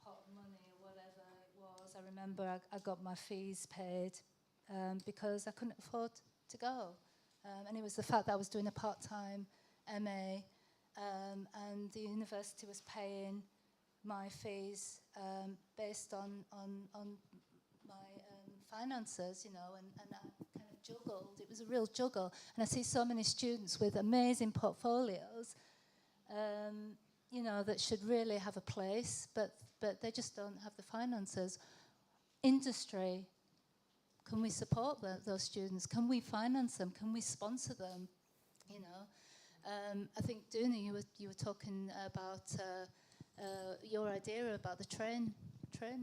pot of money or whatever it was. I remember I got my fees paid because I couldn't afford to go. And it was the fact that I was doing a part-time MA and the university was paying my fees based on my finances, you know, and I kind of juggled. It was a real juggle. And I see so many students with amazing portfolios, you know, that should really have a place, but they just don't have the finances. Industry, can we support those students? Can we finance them? Can we sponsor them? You know, I think, Duna, you were talking about your idea about the train. I've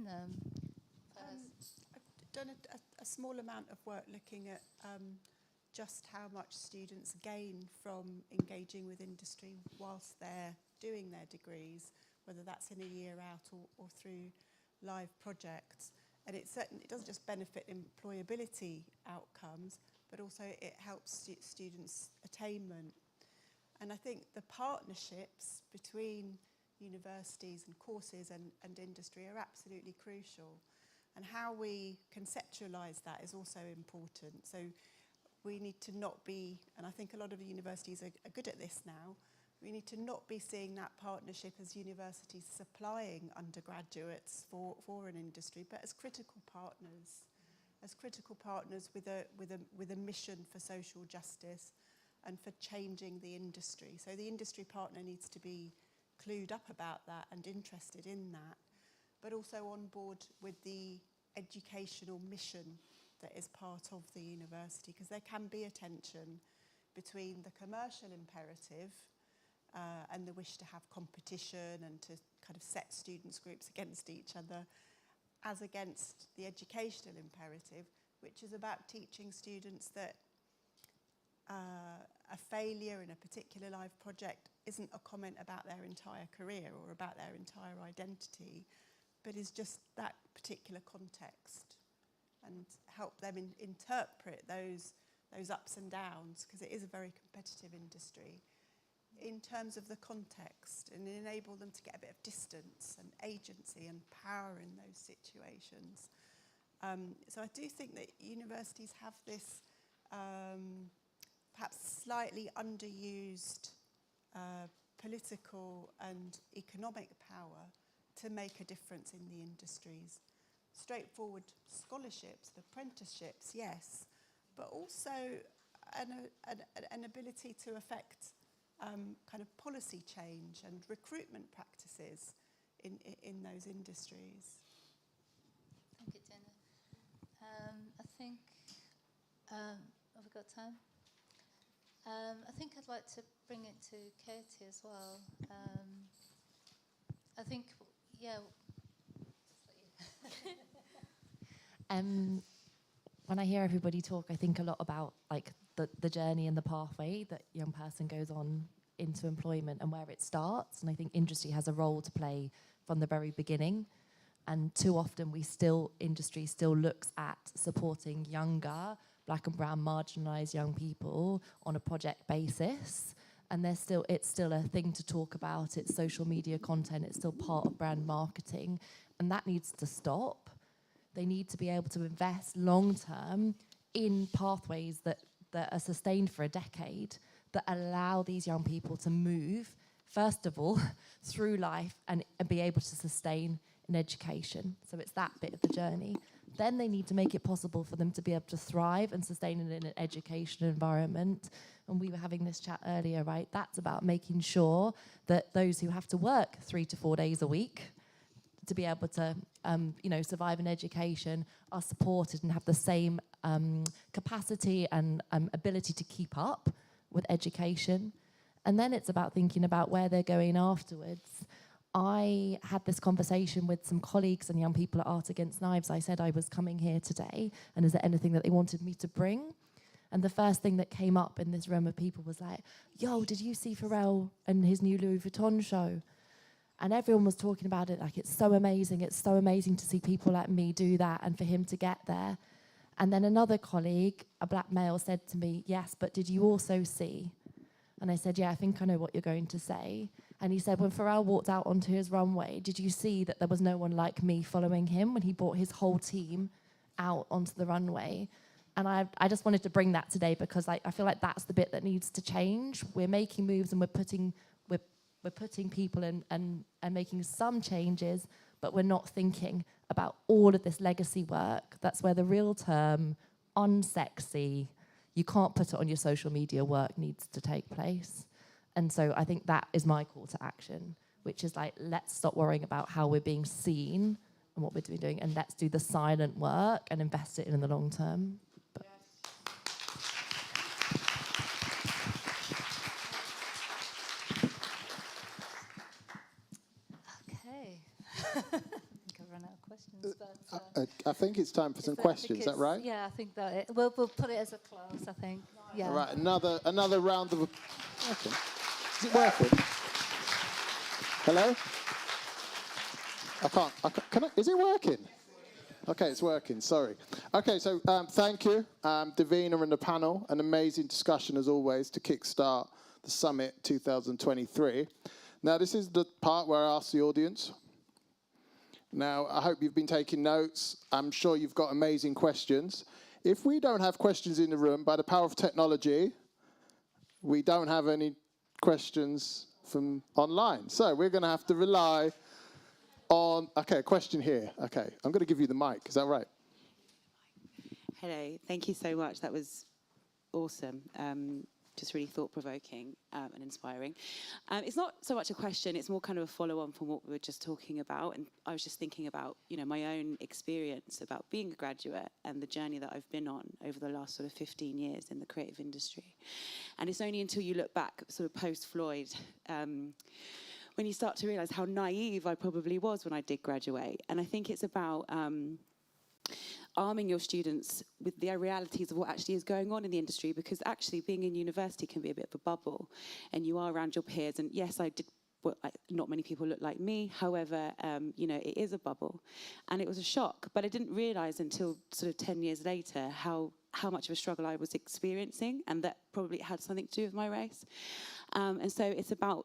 done a small amount of work looking at just how much students gain from engaging with industry whilst they're doing their degrees, whether that's in a year out or through live projects. And it doesn't just benefit employability outcomes, but also it helps students' attainment. And I think the partnerships between universities and courses and industry are absolutely crucial. And how we conceptualise that is also important. So we need to not be, and I think a lot of universities are good at this now, we need to not be seeing that partnership as universities supplying undergraduates for an industry, but as critical partners with a mission for social justice and for changing the industry. So the industry partner needs to be clued up about that and interested in that, but also on board with the educational mission that is part of the university, because there can be a tension between the commercial imperative and the wish to have competition and to kind of set students' groups against each other, as against the educational imperative, which is about teaching students that a failure in a particular live project isn't a comment about their entire career or about their entire identity, but is just that particular context, and help them interpret those ups and downs, because it is a very competitive industry, in terms of the context, and enable them to get a bit of distance and agency and power in those situations. So I do think that universities have this perhaps slightly underused political and economic power to make a difference in the industries. Straightforward scholarships, apprenticeships, yes, but also an ability to affect kind of policy change and recruitment practices in those industries. Thank you, Dana. I think, have we got time? I think I'd like to bring it to Katie as well. I think, yeah. When I hear everybody talk, I think a lot about like the journey and the pathway that a young person goes on into employment and where it starts. And I think industry has a role to play from the very beginning. And too often industry still looks at supporting younger, black and brown marginalised young people on a project basis. And it's still a thing to talk about. It's social media content. It's still part of brand marketing. And that needs to stop. They need to be able to invest long-term in pathways that are sustained for a decade, that allow these young people to move, first of all, through life and be able to sustain an education. So it's that bit of the journey. Then they need to make it possible for them to be able to thrive and sustain it in an education environment. And we were having this chat earlier, right? That's about making sure that those who have to work 3 to 4 days a week to be able to, survive in education are supported and have the same capacity and ability to keep up with education. And then it's about thinking about where they're going afterwards. I had this conversation with some colleagues and young people at Art Against Knives. I said I was coming here today, and is there anything that they wanted me to bring? And the first thing that came up in this room of people was like, yo, did you see Pharrell and his new Louis Vuitton show? And everyone was talking about it like, it's so amazing to see people like me do that and for him to get there. And then another colleague, a black male, said to me, yes, but did you also see? And I said, yeah, I think I know what you're going to say. And he said, when Pharrell walked out onto his runway, did you see that there was no one like me following him when he brought his whole team out onto the runway? And I just wanted to bring that today because I feel like that's the bit that needs to change. We're making moves and we're putting people in and making some changes, but we're not thinking about all of this legacy work. That's where the real term, unsexy, you can't put it on your social media work needs to take place. And so I think that is my call to action, which is like, let's stop worrying about how we're being seen and what we're doing, and let's do the silent work and invest it in the long term. But Okay. I think I've run out of questions. But, I think it's time for some questions. Is that right? Yeah, I think that we'll put it as a close, I think. Yeah. All right, another round of... Okay. Is it working? Hello? Can I, is it working? Okay, it's working, sorry. Okay, so thank you, Davina and the panel. An amazing discussion, as always, to kickstart the Summit 2023. Now, this is the part where I ask the audience. Now, I hope you've been taking notes. I'm sure you've got amazing questions. If we don't have questions in the room, by the power of technology, we don't have any questions from online. So we're going to have to rely on... Okay, a question here. Okay, I'm going to give you the mic. Is that right? Hello. Thank you so much. That was awesome. Just really thought-provoking and inspiring. It's not so much a question, it's more kind of a follow-on from what we were just talking about. And I was just thinking about, my own experience about being a graduate and the journey that I've been on over the last sort of 15 years in the creative industry. And it's only until you look back, sort of post-Floyd, when you start to realise how naive I probably was when I did graduate. And I think it's about... arming your students with the realities of what actually is going on in the industry, because actually being in university can be a bit of a bubble and you are around your peers. And yes, not many people look like me. However, it is a bubble. And it was a shock, but I didn't realise until sort of 10 years later how much of a struggle I was experiencing, and that probably had something to do with my race. And so it's about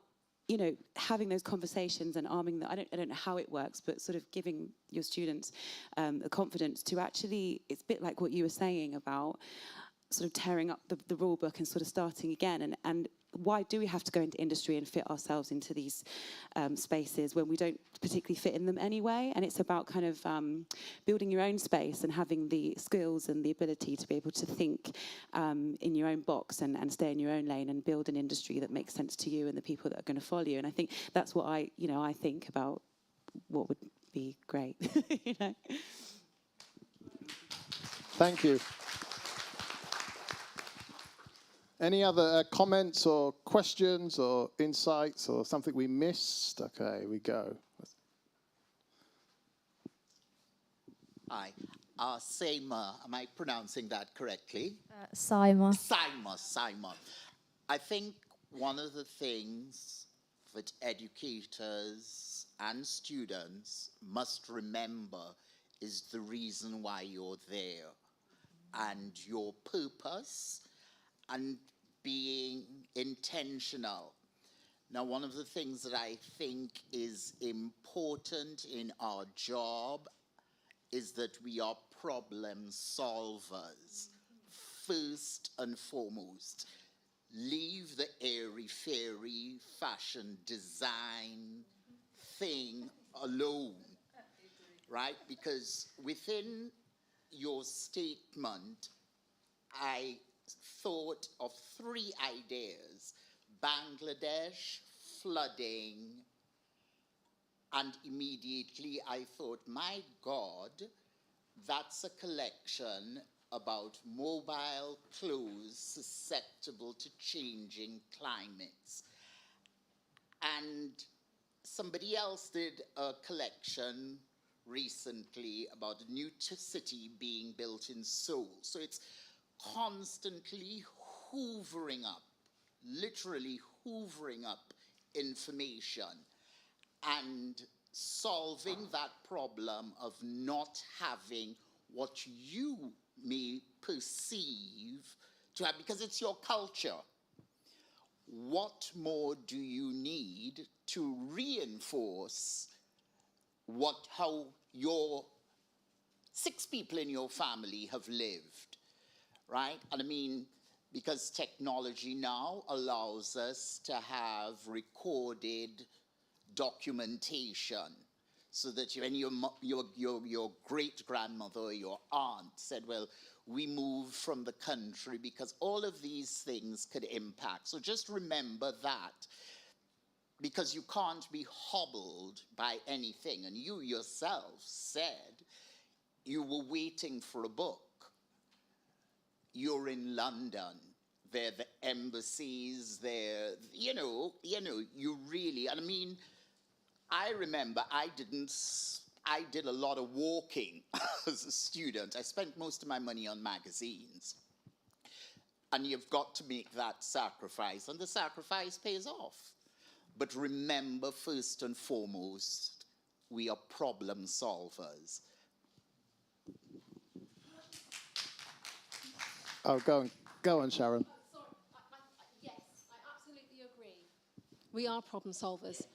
having those conversations and arming them. I don't know how it works, but sort of giving your students the confidence to actually, it's a bit like what you were saying about sort of tearing up the rule book and sort of starting again. And why do we have to go into industry and fit ourselves into these spaces when we don't particularly fit in them anyway? And it's about kind of building your own space and having the skills and the ability to be able to think in your own box and stay in your own lane and build an industry that makes sense to you and the people that are going to follow you. And I think that's what I think about what would be great. Thank you. Any other comments or questions or insights or something we missed? Okay, we go. Hi. Seima, am I pronouncing that correctly? Saima. Seima. I think one of the things that educators and students must remember is the reason why you're there and your purpose and being intentional. Now, one of the things that I think is important in our job is that we are problem solvers, first and foremost. Leave the airy-fairy fashion design thing alone, right? Because within your statement, I thought of 3 ideas: Bangladesh, flooding, and immediately I thought, my God, that's a collection about mobile clothes susceptible to changing climates. And somebody else did a collection recently about a new city being built in Seoul. So it's constantly hoovering up, literally hoovering up information and solving that problem of not having what you may perceive to have, because it's your culture. What more do you need to reinforce how your 6 people in your family have lived, right? And I mean, because technology now allows us to have recorded documentation, so that when your great-grandmother or your aunt said, well, we moved from the country, because all of these things could impact. So just remember that, because you can't be hobbled by anything. And you yourself said you were waiting for a book. You're in London. There are the embassies there. You really, and I mean, I remember I did a lot of walking as a student. I spent most of my money on magazines. And you've got to make that sacrifice, and the sacrifice pays off. But remember, first and foremost, we are problem solvers. Oh, go on, Sharon. Yes, I absolutely agree. We are problem solvers.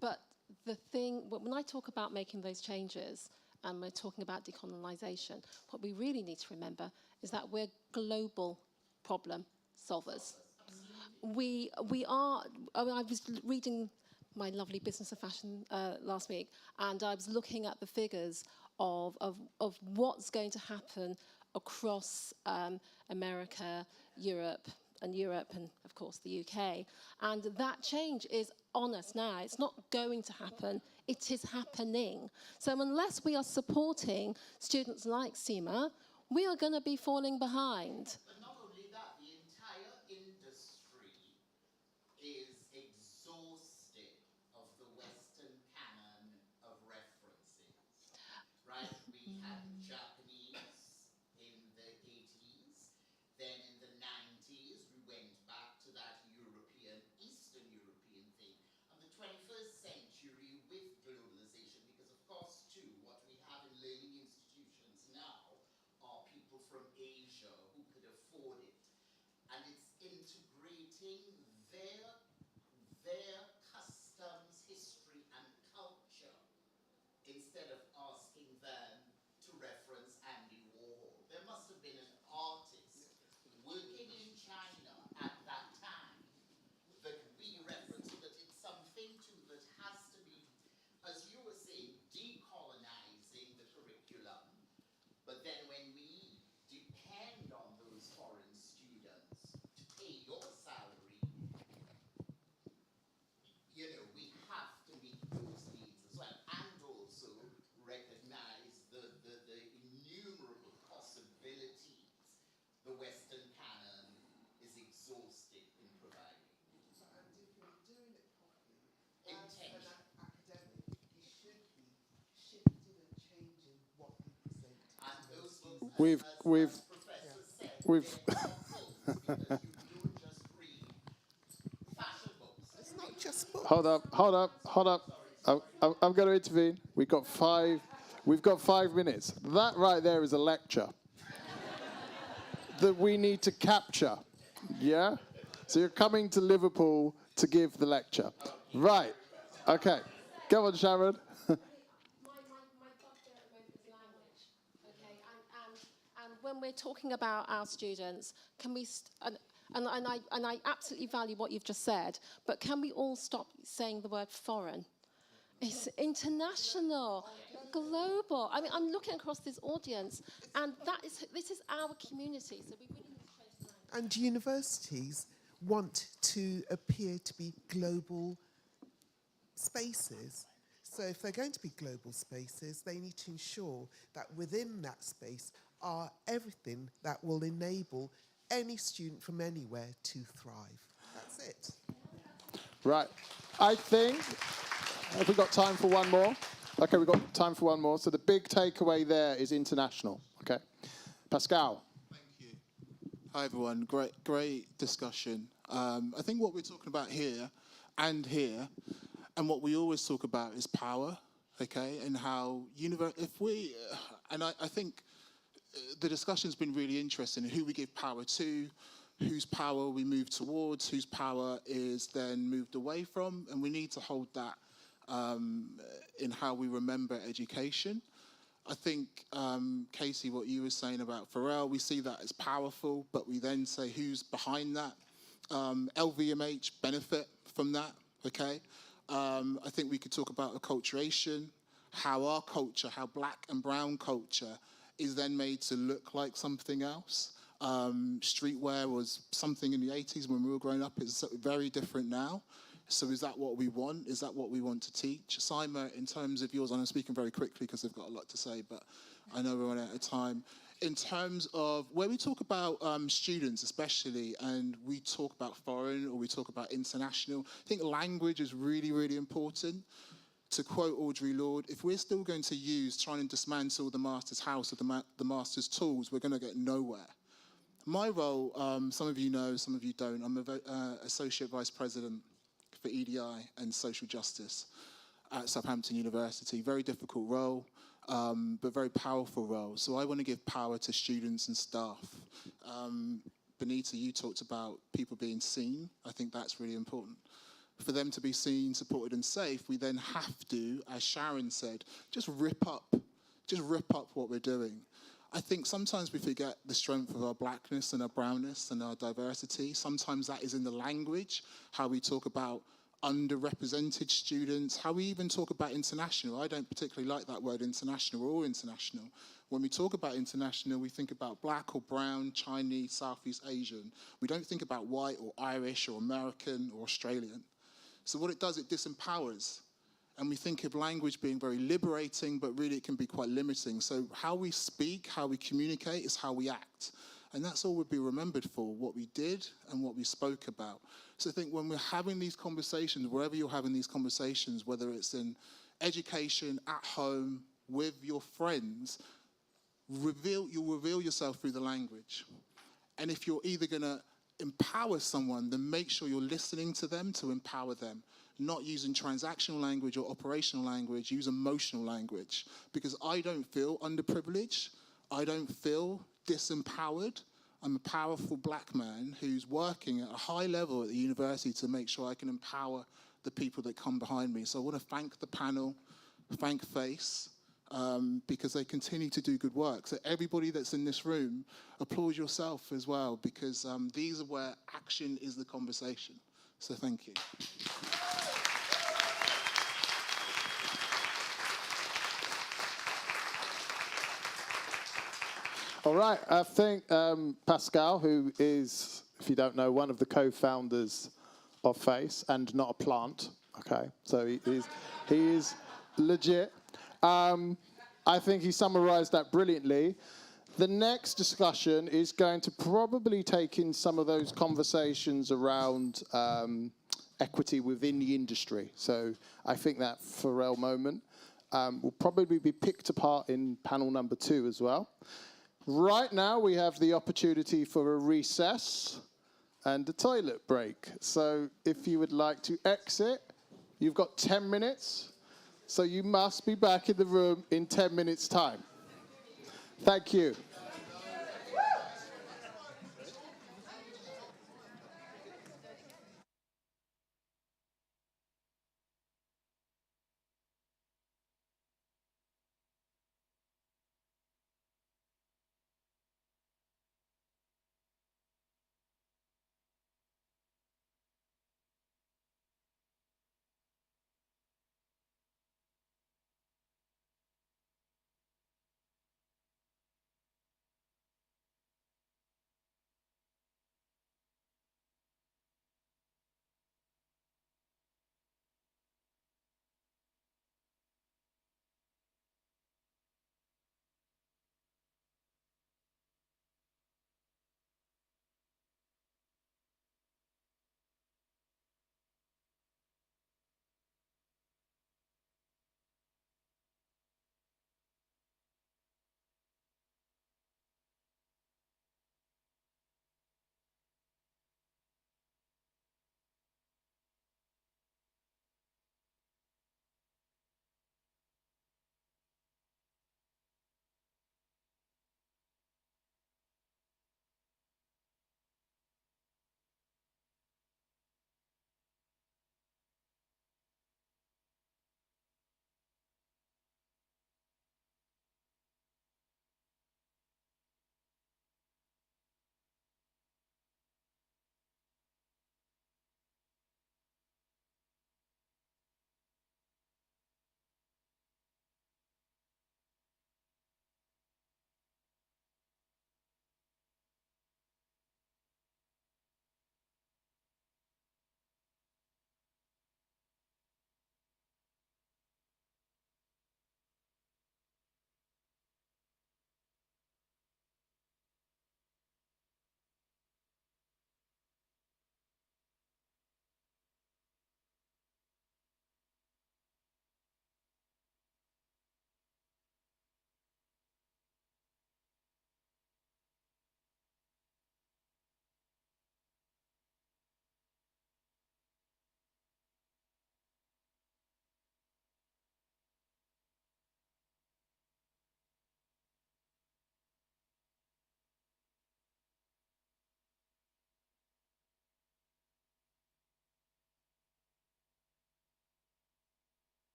But the thing, when I talk about making those changes, and we're talking about decolonization, what we really need to remember is that we're global problem solvers. We are, I was reading my lovely Business of Fashion last week, and I was looking at the figures of what's going to happen across America, Europe, and of course the UK. And that change is on us now. It's not going to happen, it is happening. So unless we are supporting students like Seema, we are going to be falling behind. But not only that, the entire industry is exhausted of the Western canon of references, right? We had Japanese in the 80s, then in the 90s we went back to that European, Eastern European thing. And the 21st century with globalization, because of course too, what we have in learning institutions now are people from Asia who could afford we've It's not just books. hold up. I'm going to intervene. We've got 5 minutes. That right there is a lecture that we need to capture. Yeah? So you're coming to Liverpool to give the lecture. Right. Okay. Go on, Sharon. My bugbear at the moment is language, okay? And when we're talking about our students, can we, and I absolutely value what you've just said, but can we all stop saying the word foreign? It's international, global. I mean, I'm looking across this audience, and this is our community, so we really need to change the language. And universities want to appear to be global spaces. So if they're going to be global spaces, they need to ensure that within that space are everything that will enable any student from anywhere to thrive. That's it. Right. I think, have we got time for one more? Okay, we've got time for one more. So the big takeaway there is international. Okay. Pascal. Thank you. Hi, everyone. Great discussion. I think what we're talking about here, and what we always talk about is power, okay, and how I think the discussion's been really interesting in who we give power to, whose power we move towards, whose power is then moved away from, and we need to hold that in how we remember education. I think, Casey, what you were saying about Pharrell, we see that as powerful, but we then say who's behind that. LVMH benefit from that, okay? I think we could talk about acculturation, how our culture, how black and brown culture is then made to look like something else. Streetwear was something in the 80s when we were growing up. It's very different now. So is that what we want? Is that what we want to teach? Simon, in terms of yours, and I'm speaking very quickly because I've got a lot to say, but I know we're running out of time. In terms of where we talk about students especially, and we talk about foreign or we talk about international, I think language is really, really important. To quote Audre Lorde, if we're still going to trying to dismantle the master's house or the master's tools, we're going to get nowhere. My role, some of you know, some of you don't, I'm an Associate Vice President for EDI and Social Justice at Southampton University. Very difficult role, but very powerful role. So I want to give power to students and staff. Benita, you talked about people being seen. I think that's really important. For them to be seen, supported, and safe, we then have to, as Sharon said, just rip up what we're doing. I think sometimes we forget the strength of our blackness and our brownness and our diversity. Sometimes that is in the language, how we talk about underrepresented students, how we even talk about international. I don't particularly like that word international or international. When we talk about international, we think about black or brown, Chinese, Southeast Asian. We don't think about white or Irish or American or Australian. So what it does, it disempowers. And we think of language being very liberating, but really it can be quite limiting. So how we speak, how we communicate is how we act. And that's all we'll be remembered for, what we did and what we spoke about. So I think when we're having these conversations, wherever you're having these conversations, whether it's in education, at home, with your friends, you'll reveal yourself through the language. And if you're either going to empower someone, then make sure you're listening to them to empower them. Not using transactional language or operational language, use emotional language. Because I don't feel underprivileged. I don't feel disempowered. I'm a powerful black man who's working at a high level at the university to make sure I can empower the people that come behind me. So I want to thank the panel, thank FACE, because they continue to do good work. So everybody that's in this room, applaud yourself as well, because these are where action is the conversation. So thank you. All right, I think Pascal, who is, if you don't know, one of the co-founders of FACE and not a plant, okay? So he is legit. I think he summarized that brilliantly. The next discussion is going to probably take in some of those conversations around equity within the industry. So I think that Pharrell moment will probably be picked apart in panel number 2 as well. Right now, we have the opportunity for a recess and a toilet break. So if you would like to exit, you've got 10 minutes. So you must be back in the room in 10 minutes' time. Thank you.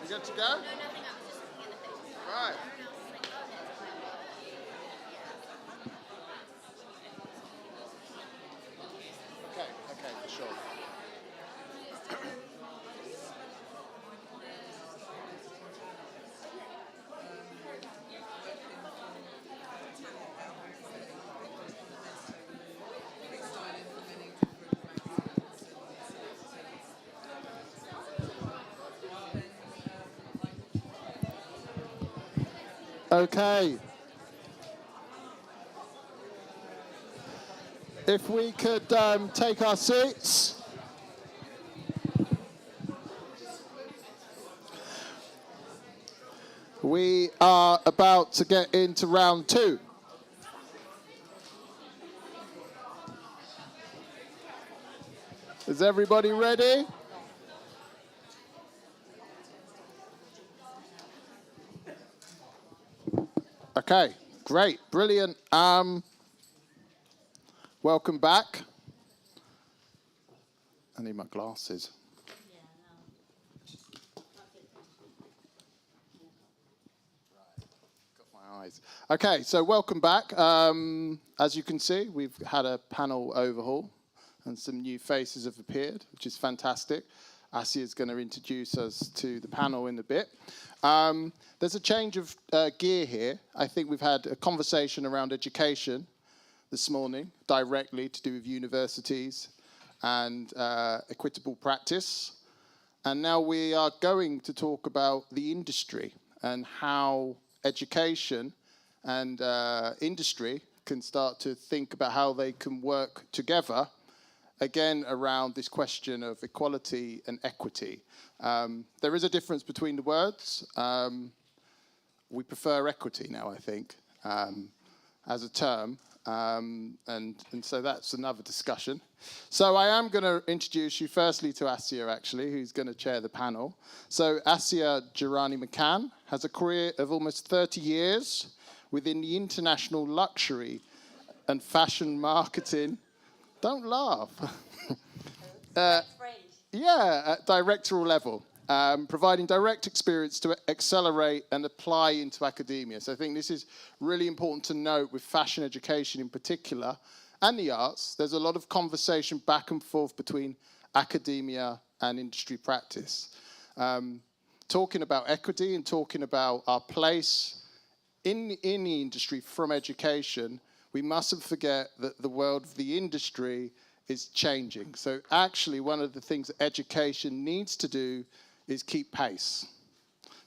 You good to go? No, nothing. I was just looking at the thing. Right. Okay, for sure. Okay. If we could take our seats. We are about to get into round 2. Is everybody ready? Okay, great, brilliant. Welcome back. I need my glasses. Okay, so welcome back. As you can see, we've had a panel overhaul and some new faces have appeared, which is fantastic. Assia is going to introduce us to the panel in a bit. There's a change of gear here. I think we've had a conversation around education this morning, directly to do with universities and equitable practice. And now we are going to talk about the industry and how education and industry can start to think about how they can work together, again, around this question of equality and equity. There is a difference between the words. We prefer equity now, I think, as a term. And so that's another discussion. So I am going to introduce you firstly to Assia, actually, who's going to chair the panel. So Assia Jirani McCann has a career of almost 30 years within the international luxury and fashion marketing. Don't laugh. At directorial level, providing direct experience to accelerate and apply into academia. So I think this is really important to note with fashion education in particular, and the arts. There's a lot of conversation back and forth between academia and industry practice. Talking about equity and talking about our place in the industry from education, we mustn't forget that the world of the industry is changing. So actually, one of the things that education needs to do is keep pace.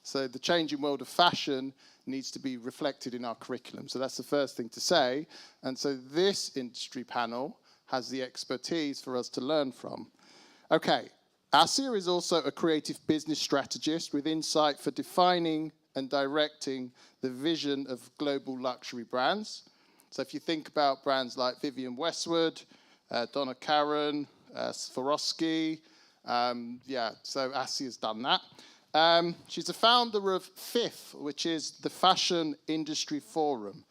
So the changing world of fashion needs to be reflected in our curriculum. So that's the first thing to say. And so this industry panel has the expertise for us to learn from. Okay, Assia is also a creative business strategist with insight for defining and directing the vision of global luxury brands. So if you think about brands like Vivienne Westwood, Donna Karan, Swarovski, so Assia's done that. She's a founder of FIF, which is the Fashion Industry Forum,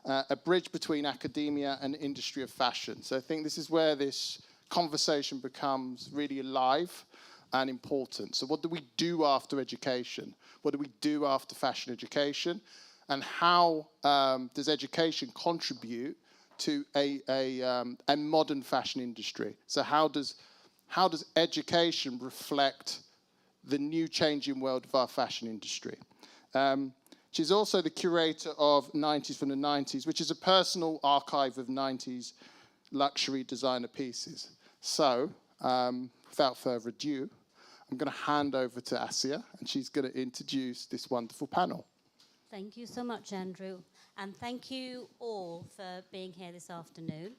a bridge between academia and industry of fashion. So I think this is where this conversation becomes really alive and important. So what do we do after education? What do we do after fashion education? And how does education contribute to a modern fashion industry? So how does education reflect the new changing world of our fashion industry? She's also the curator of 90s from the 90s, which is a personal archive of 90s luxury designer pieces. So without further ado, I'm going to hand over to Assia, and she's going to introduce this wonderful panel. Thank you so much, Andrew. And thank you all for being here this afternoon.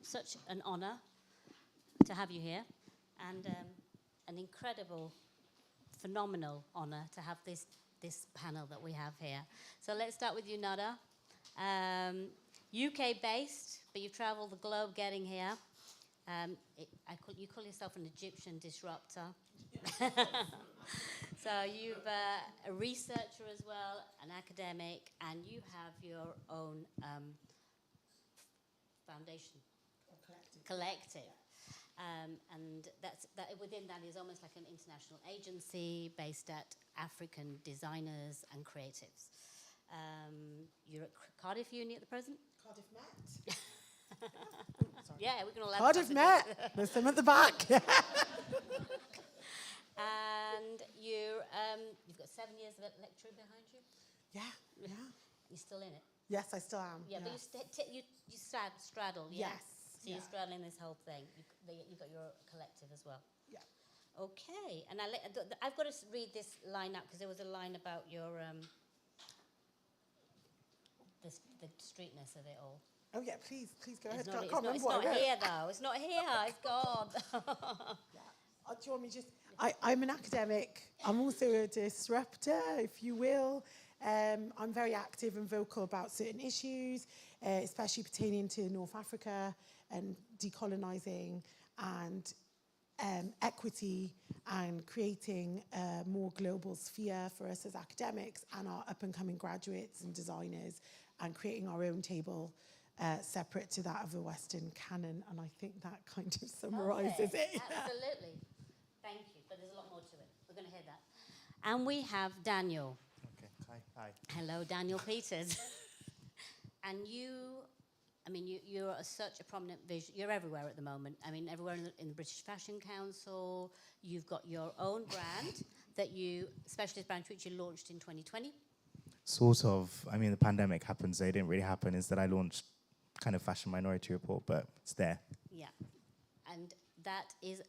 Such an honor to have you here, and an incredible, phenomenal honor to have this panel that we have here. So let's start with you, Nada. UK-based, but you've traveled the globe getting here. You call yourself an Egyptian disruptor. So you've a researcher as well, an academic, and you have your own foundation, collective. And within that is almost like an international agency based at African designers and creatives. You're at Cardiff Uni at the present? Cardiff Met. Yeah, we can all have Cardiff something. Met. There's them at the back. And you've got 7 years of lecturing behind you? Yeah. You're still in it? Yes, I still am. Yeah, yes. but you straddle, yeah? Yes. So you're straddling this whole thing. You've got your collective as well. Yeah. Okay, and I've got to read this line out because there was a line about your the streetness of it all. Oh yeah, please go ahead. It's I not, can't remember it's what I not wrote. here though. It's not here. It's gone. Do you want me just... I'm an academic. I'm also a disruptor, if you will. I'm very active and vocal about certain issues, especially pertaining to North Africa and decolonising and equity and creating a more global sphere for us as academics and our up-and-coming graduates and designers, and creating our own table separate to that of the Western canon. And I think that kind of summarises it. Absolutely. Thank you. But there's a lot more to it. We're going to hear that. And we have Daniel. Okay. Hi. Hello, Daniel Peters. And you're such a prominent vision. You're everywhere at the moment. I mean, everywhere in the British Fashion Council. You've got your own brand specialist brand, which you launched in 2020. Sort of. I mean, the pandemic happened, so it didn't really happen. Instead, I launched kind of Fashion Minority Report, but it's there. Yeah. And that is,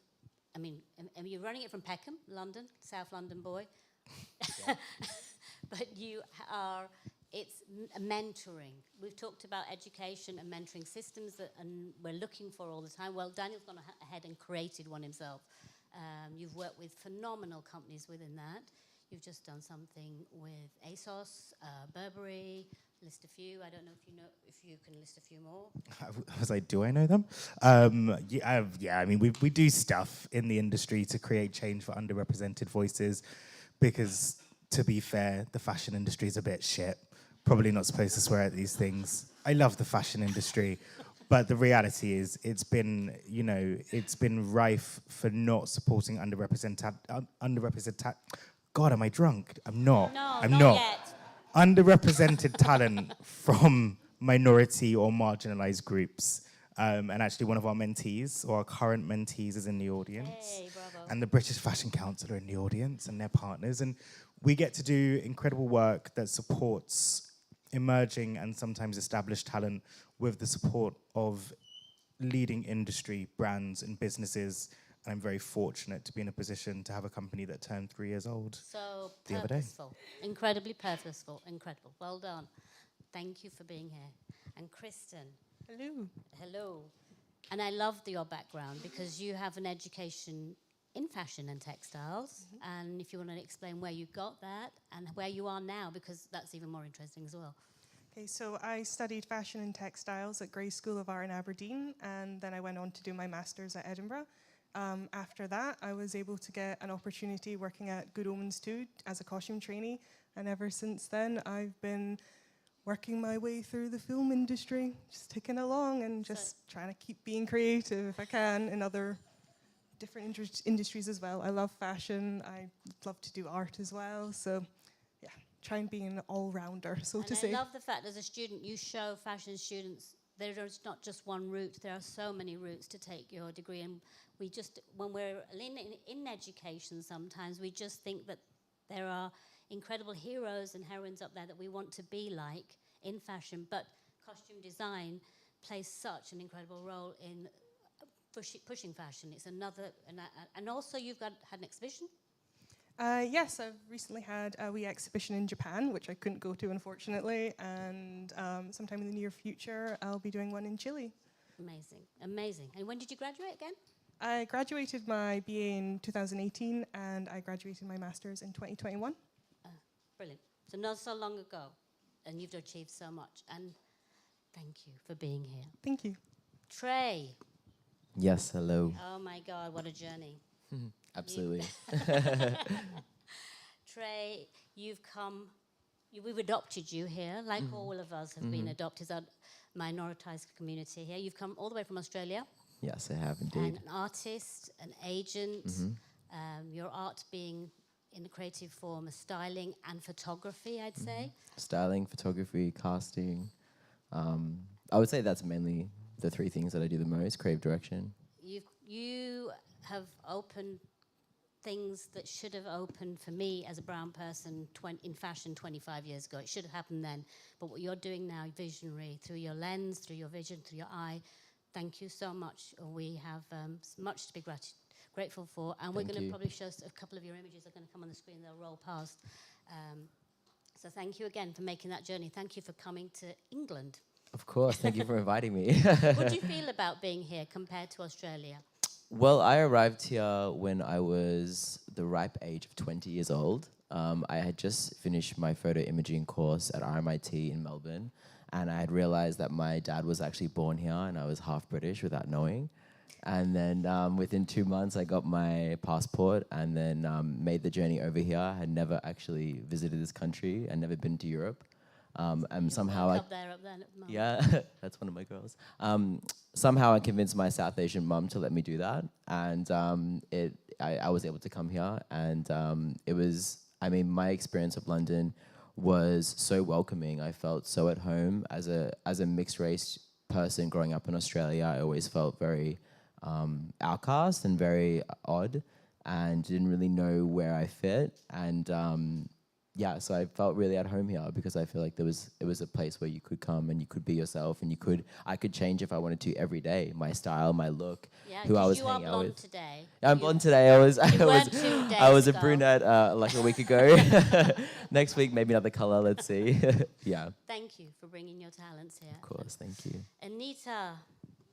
am you running it from Peckham, London, South London boy? Yeah. But it's mentoring. We've talked about education and mentoring systems and we're looking for all the time. Well, Daniel's gone ahead and created one himself. You've worked with phenomenal companies within that. You've just done something with ASOS, Burberry, list a few. I don't know if you can list a few more. I was like, do I know them? Yeah, I mean, we do stuff in the industry to create change for underrepresented voices because, to be fair, the fashion industry is a bit shit. Probably not supposed to swear at these things. I love the fashion industry, but the reality is it's been rife for not supporting underrepresented. God, am I drunk? I'm not. No, I'm not not. yet. Underrepresented talent from minority or marginalized groups. And actually one of our mentees, or our current mentees, is in the audience. Hey, bravo. And the British Fashion Council are in the audience and their partners. And we get to do incredible work that supports emerging and sometimes established talent with the support of leading industry brands and businesses. And I'm very fortunate to be in a position to have a company that turned 3 years old the other day. Purposeful, incredibly purposeful, incredible. Well done. Thank you for being here. And Kristen. Hello. Hello. And I love your background because you have an education in fashion and textiles. Mm-hmm. And if you want to explain where you got that and where you are now, because that's even more interesting as well. Okay, so I studied fashion and textiles at Grey School of Art in Aberdeen, and then I went on to do my master's at Edinburgh. After that, I was able to get an opportunity working at Good Omens 2 as a costume trainee, and ever since then, I've been working my way through the film industry, just ticking along and just trying to keep being creative if I can in other different industries as well. I love fashion, I love to do art as well, so yeah, try and be an all-rounder, so to say. And I love the fact as a student, you show fashion students there's not just one route, there are so many routes to take your degree, and we just, when we're in education sometimes, we just think that there are incredible heroes and heroines up there that we want to be like in fashion, but costume design plays such an incredible role in pushing fashion. It's another, and also you've had an exhibition? Yes, I've recently had a wee exhibition in Japan, which I couldn't go to, unfortunately, and sometime in the near future, I'll be doing one in Chile. Amazing, amazing. And when did you graduate again? I graduated my BA in 2018, and I graduated my master's in 2021. Brilliant. So not so long ago, and you've achieved so much, and thank you for being here. Thank you. Trey. Yes, hello. Oh my God, what a journey. Absolutely. Trey, we've adopted you here, like all of us have been adopted as a minoritized community here. You've come all the way from Australia. Yes, I have indeed. An artist, an agent, Mhm. Your art being in a creative form, a styling and photography, I'd say. Styling, photography, casting. I would say that's mainly the three things that I do the most, creative direction. You have opened things that should have opened for me as a brown person in fashion 25 years ago. It should have happened then. But what you're doing now, visionary, through your lens, through your vision, through your eye, thank you so much. We have much to be grateful for. And we're Thank going to you. probably show a couple of your images are going to come on the screen. They'll roll past. So thank you again for making that journey. Thank you for coming to England. Of course, thank you for inviting me. What do you feel about being here compared to Australia? Well, I arrived here when I was the ripe age of 20 years old. I had just finished my photo imaging course at RMIT in Melbourne, and I had realized that my dad was actually born here and I was half British without knowing. And then within 2 months, I got my passport and then made the journey over here. I had never actually visited this country and never been to Europe. And somehow Up there at the moment. yeah, that's one of my girls. Somehow I convinced my South Asian mum to let me do that, and I was able to come here, and it was, I mean, my experience of London was so welcoming. I felt so at home as a mixed race person growing up in Australia. I always felt very outcast and very odd, and didn't really know where I fit, and yeah, so I felt really at home here because I feel like it was a place where you could come and you could be yourself, and I could change if I wanted to every day, my style, my look, Yeah, who I was you are hanging out blonde with. today. I'm blonde today. I was a ago. brunette like a week ago. Next week maybe another color. Let's see. Yeah. Thank you for bringing your talents here. Of course, thank you. Anita,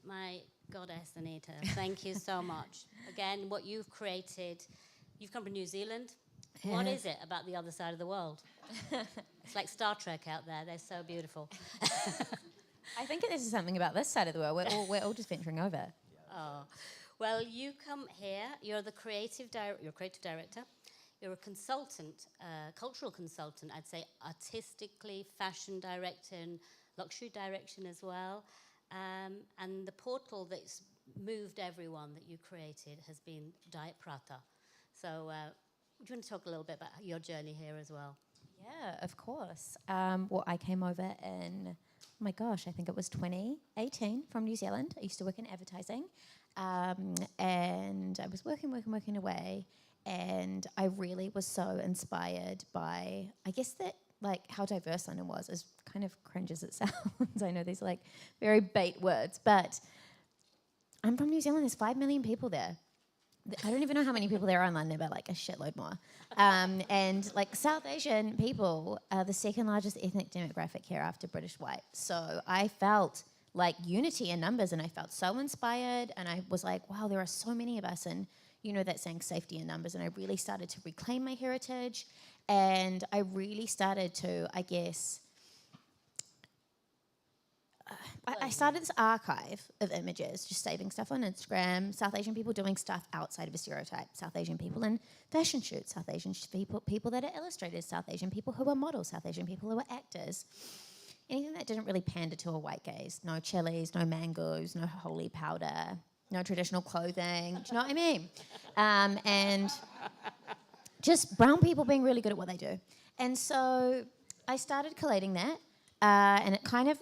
my goddess Anita, thank you so much. Again, what you've created, you've come from New Zealand. What Yeah. is it about the other side of the world? It's like Star Trek out there. They're so beautiful. I think this is something about this side of the world. We're all just venturing over. Oh, well, you come here. You're the creative director. You're a consultant, cultural consultant. I'd say artistically, fashion director, and luxury direction as well. And the portal that's moved everyone that you created has been Diet Prata. So. Do you want to talk a little bit about your journey here as well? Yeah, of course. Well, I came over in, oh my gosh, I think it was 2018 from New Zealand. I used to work in advertising, and I was working away, and I really was so inspired by, I guess that, like, how diverse London was, as kind of cringe as it sounds. I know these are, like, very bait words, but I'm from New Zealand. There's 5 million people there. I don't even know how many people there are in London, but like a shitload more. And like South Asian people are the second largest ethnic demographic here after British white. So I felt like unity in numbers, and I felt so inspired, and I was like, wow, there are so many of us, and you know that saying safety in numbers, and I really started to reclaim my heritage, and I really started to, I guess, I started this archive of images, just saving stuff on Instagram, South Asian people doing stuff outside of a stereotype, South Asian people in fashion shoots, South Asian people that are illustrators, South Asian people who are models, South Asian people who are actors. Anything that didn't really pander to a white gaze. No chilies, no mangoes, no holy powder, no traditional clothing. Do you know what I mean? And just brown people being really good at what they do. And so I started collating that, and it kind of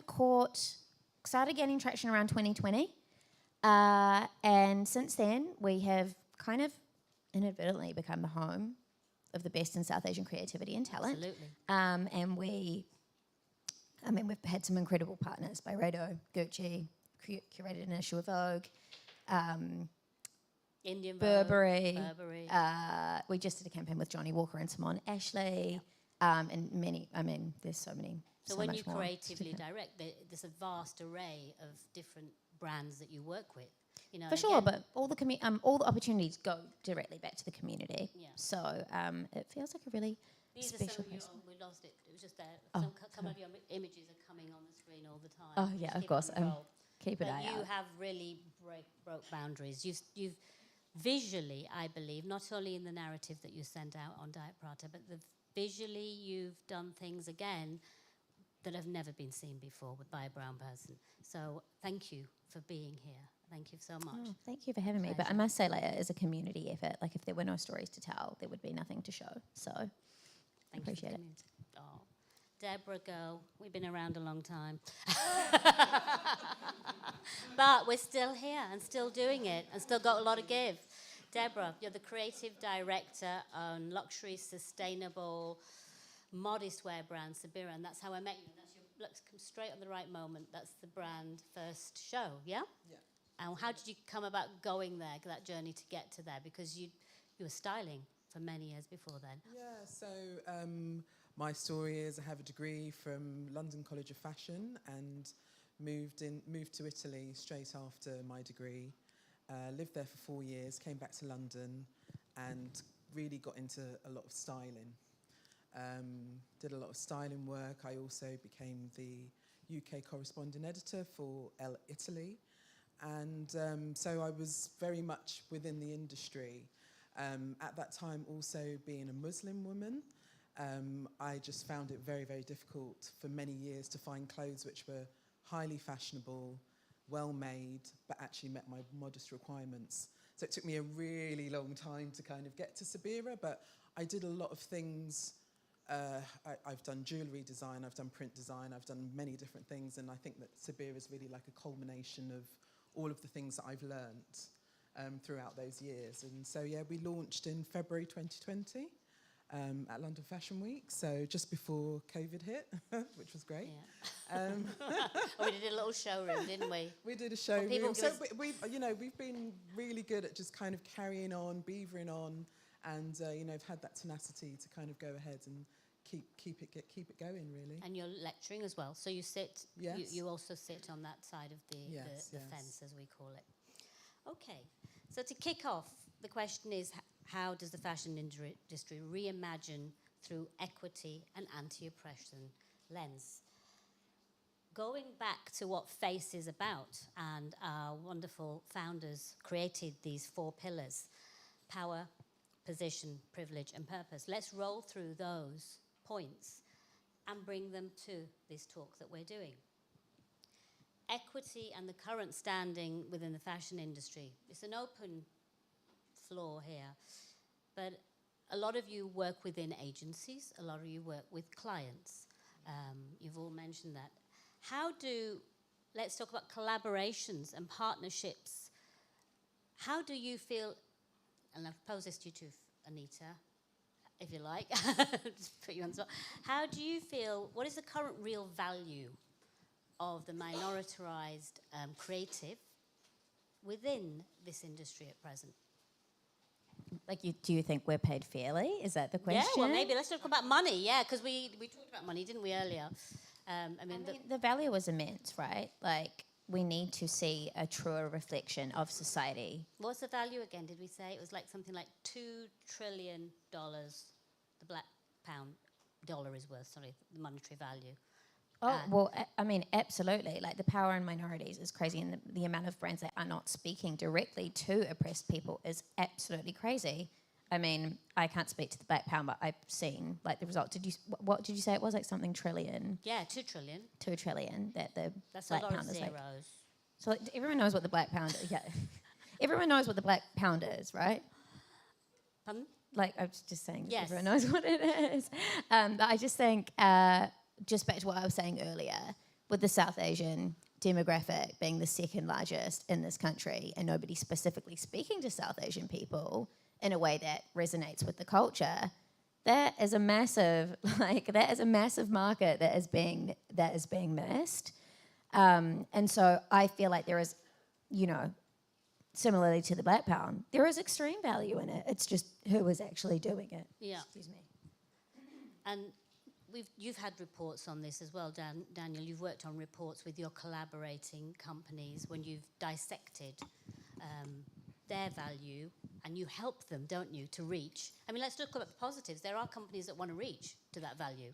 started getting traction around 2020. And since then, we have kind of inadvertently become the home of the best in South Asian creativity and talent. Absolutely. And we've had some incredible partners, Byredo, Gucci, curated an issue of Vogue, Indian Burberry. Burberry. We just did a campaign with Johnny Walker and Simone Ashley, and many. I mean, there's so many. So when you creatively direct, there's a vast array of different brands that you work with. You know, For sure, again, but all the opportunities go directly back to the community. Yeah. So it feels like a really these are special some of your, place. we lost it. It was just there. Oh, Some of your images are coming on the screen all the time. Oh, Just yeah, of keep course. on the roll. Keep an But eye you out. have really broke boundaries. You've visually, I believe, not only in the narrative that you sent out on Diet Prata, but visually you've done things again that have never been seen before by a brown person. So thank you for being here. Thank you so much. Oh, thank you for having me. But I must say, like, it is a community effort. Like, if there were no stories to tell, there would be nothing to show. So, Thank appreciate it. Oh, Deborah, girl, we've been around a long time. But we're still here and still doing it and still got a lot to give. Deborah, you're the creative director on luxury, sustainable, modest wear brand Sabira, and that's how I met you. That's your, let's come straight on the right moment. That's the brand first show, yeah? Yeah. And how did you come about going there, that journey to get to there? Because you were styling for many years before then. Yeah, so my story is I have a degree from London College of Fashion and moved to Italy straight after my degree. Lived there for 4 years, came back to London and really got into a lot of styling. Did a lot of styling work. I also became the UK corresponding editor for Elle Italy. And so I was very much within the industry. At that time, also being a Muslim woman, I just found it very, very difficult for many years to find clothes which were highly fashionable, well-made, but actually met my modest requirements. So it took me a really long time to kind of get to Sabira, but I did a lot of things. I've done jewellery design, I've done print design, I've done many different things, and I think that Sabira is really like a culmination of all of the things that I've learnt throughout those years. And so, yeah, we launched in February 2020 at London Fashion Week, so just before COVID hit, which was great. Yeah. We did a little showroom, didn't we? We did a showroom. Well, So we've been really good at just kind of carrying on, beavering on, and have had that tenacity to kind of go ahead and keep it going, really. And you're lecturing as well, so you sit. Yes. You also sit on that side of the Yes, yes. fence, as we call it. Okay, so to kick off, the question is: how does the fashion industry reimagine through equity and anti-oppression lens? Going back to what FACE is about, and our wonderful founders created these 4 pillars: power, position, privilege, and purpose. Let's roll through those points and bring them to this talk that we're doing. Equity and the current standing within the fashion industry. It's an open floor here, but a lot of you work within agencies, a lot of you work with clients. You've all mentioned that. Let's talk about collaborations and partnerships. How do you feel, and I'll pose this to you too, Anita, if you like, just put you on the spot. How do you feel, what is the current real value of the minoritized creative within this industry at present? Like, do you think we're paid fairly? Is that the question? Yeah, well, maybe let's talk about money. Yeah, because we talked about money, didn't we, earlier? The value is immense, right? Like, we need to see a truer reflection of society. What's the value again? Did we say it was like something like $2 trillion? The black pound dollar is worth. Sorry, the monetary value. Oh, well, I mean, absolutely. Like, the power in minorities is crazy, and the amount of brands that are not speaking directly to oppressed people is absolutely crazy. I mean, I can't speak to the black pound, but I've seen, like, the result. What did you say it was? Like, something trillion? Yeah, 2 trillion. 2 trillion that the That's black a lot pound of is zeros. like. So, like, everyone knows what the black pound is. Yeah. Everyone knows what the black pound is, right? Pardon? Like, I was just saying, Yes. everyone knows what it is. But I just think, just back to what I was saying earlier, with the South Asian demographic being the second largest in this country, and nobody specifically speaking to South Asian people in a way that resonates with the culture, that is a massive, market that is being missed. And so I feel like there is, similarly to the black pound, there is extreme value in it. It's just who is actually doing it. Yeah. Excuse me. And you've had reports on this as well, Daniel. You've worked on reports with your collaborating companies when you've dissected their value, and you help them, don't you, to reach. I mean, let's talk about the positives. There are companies that want to reach to that value.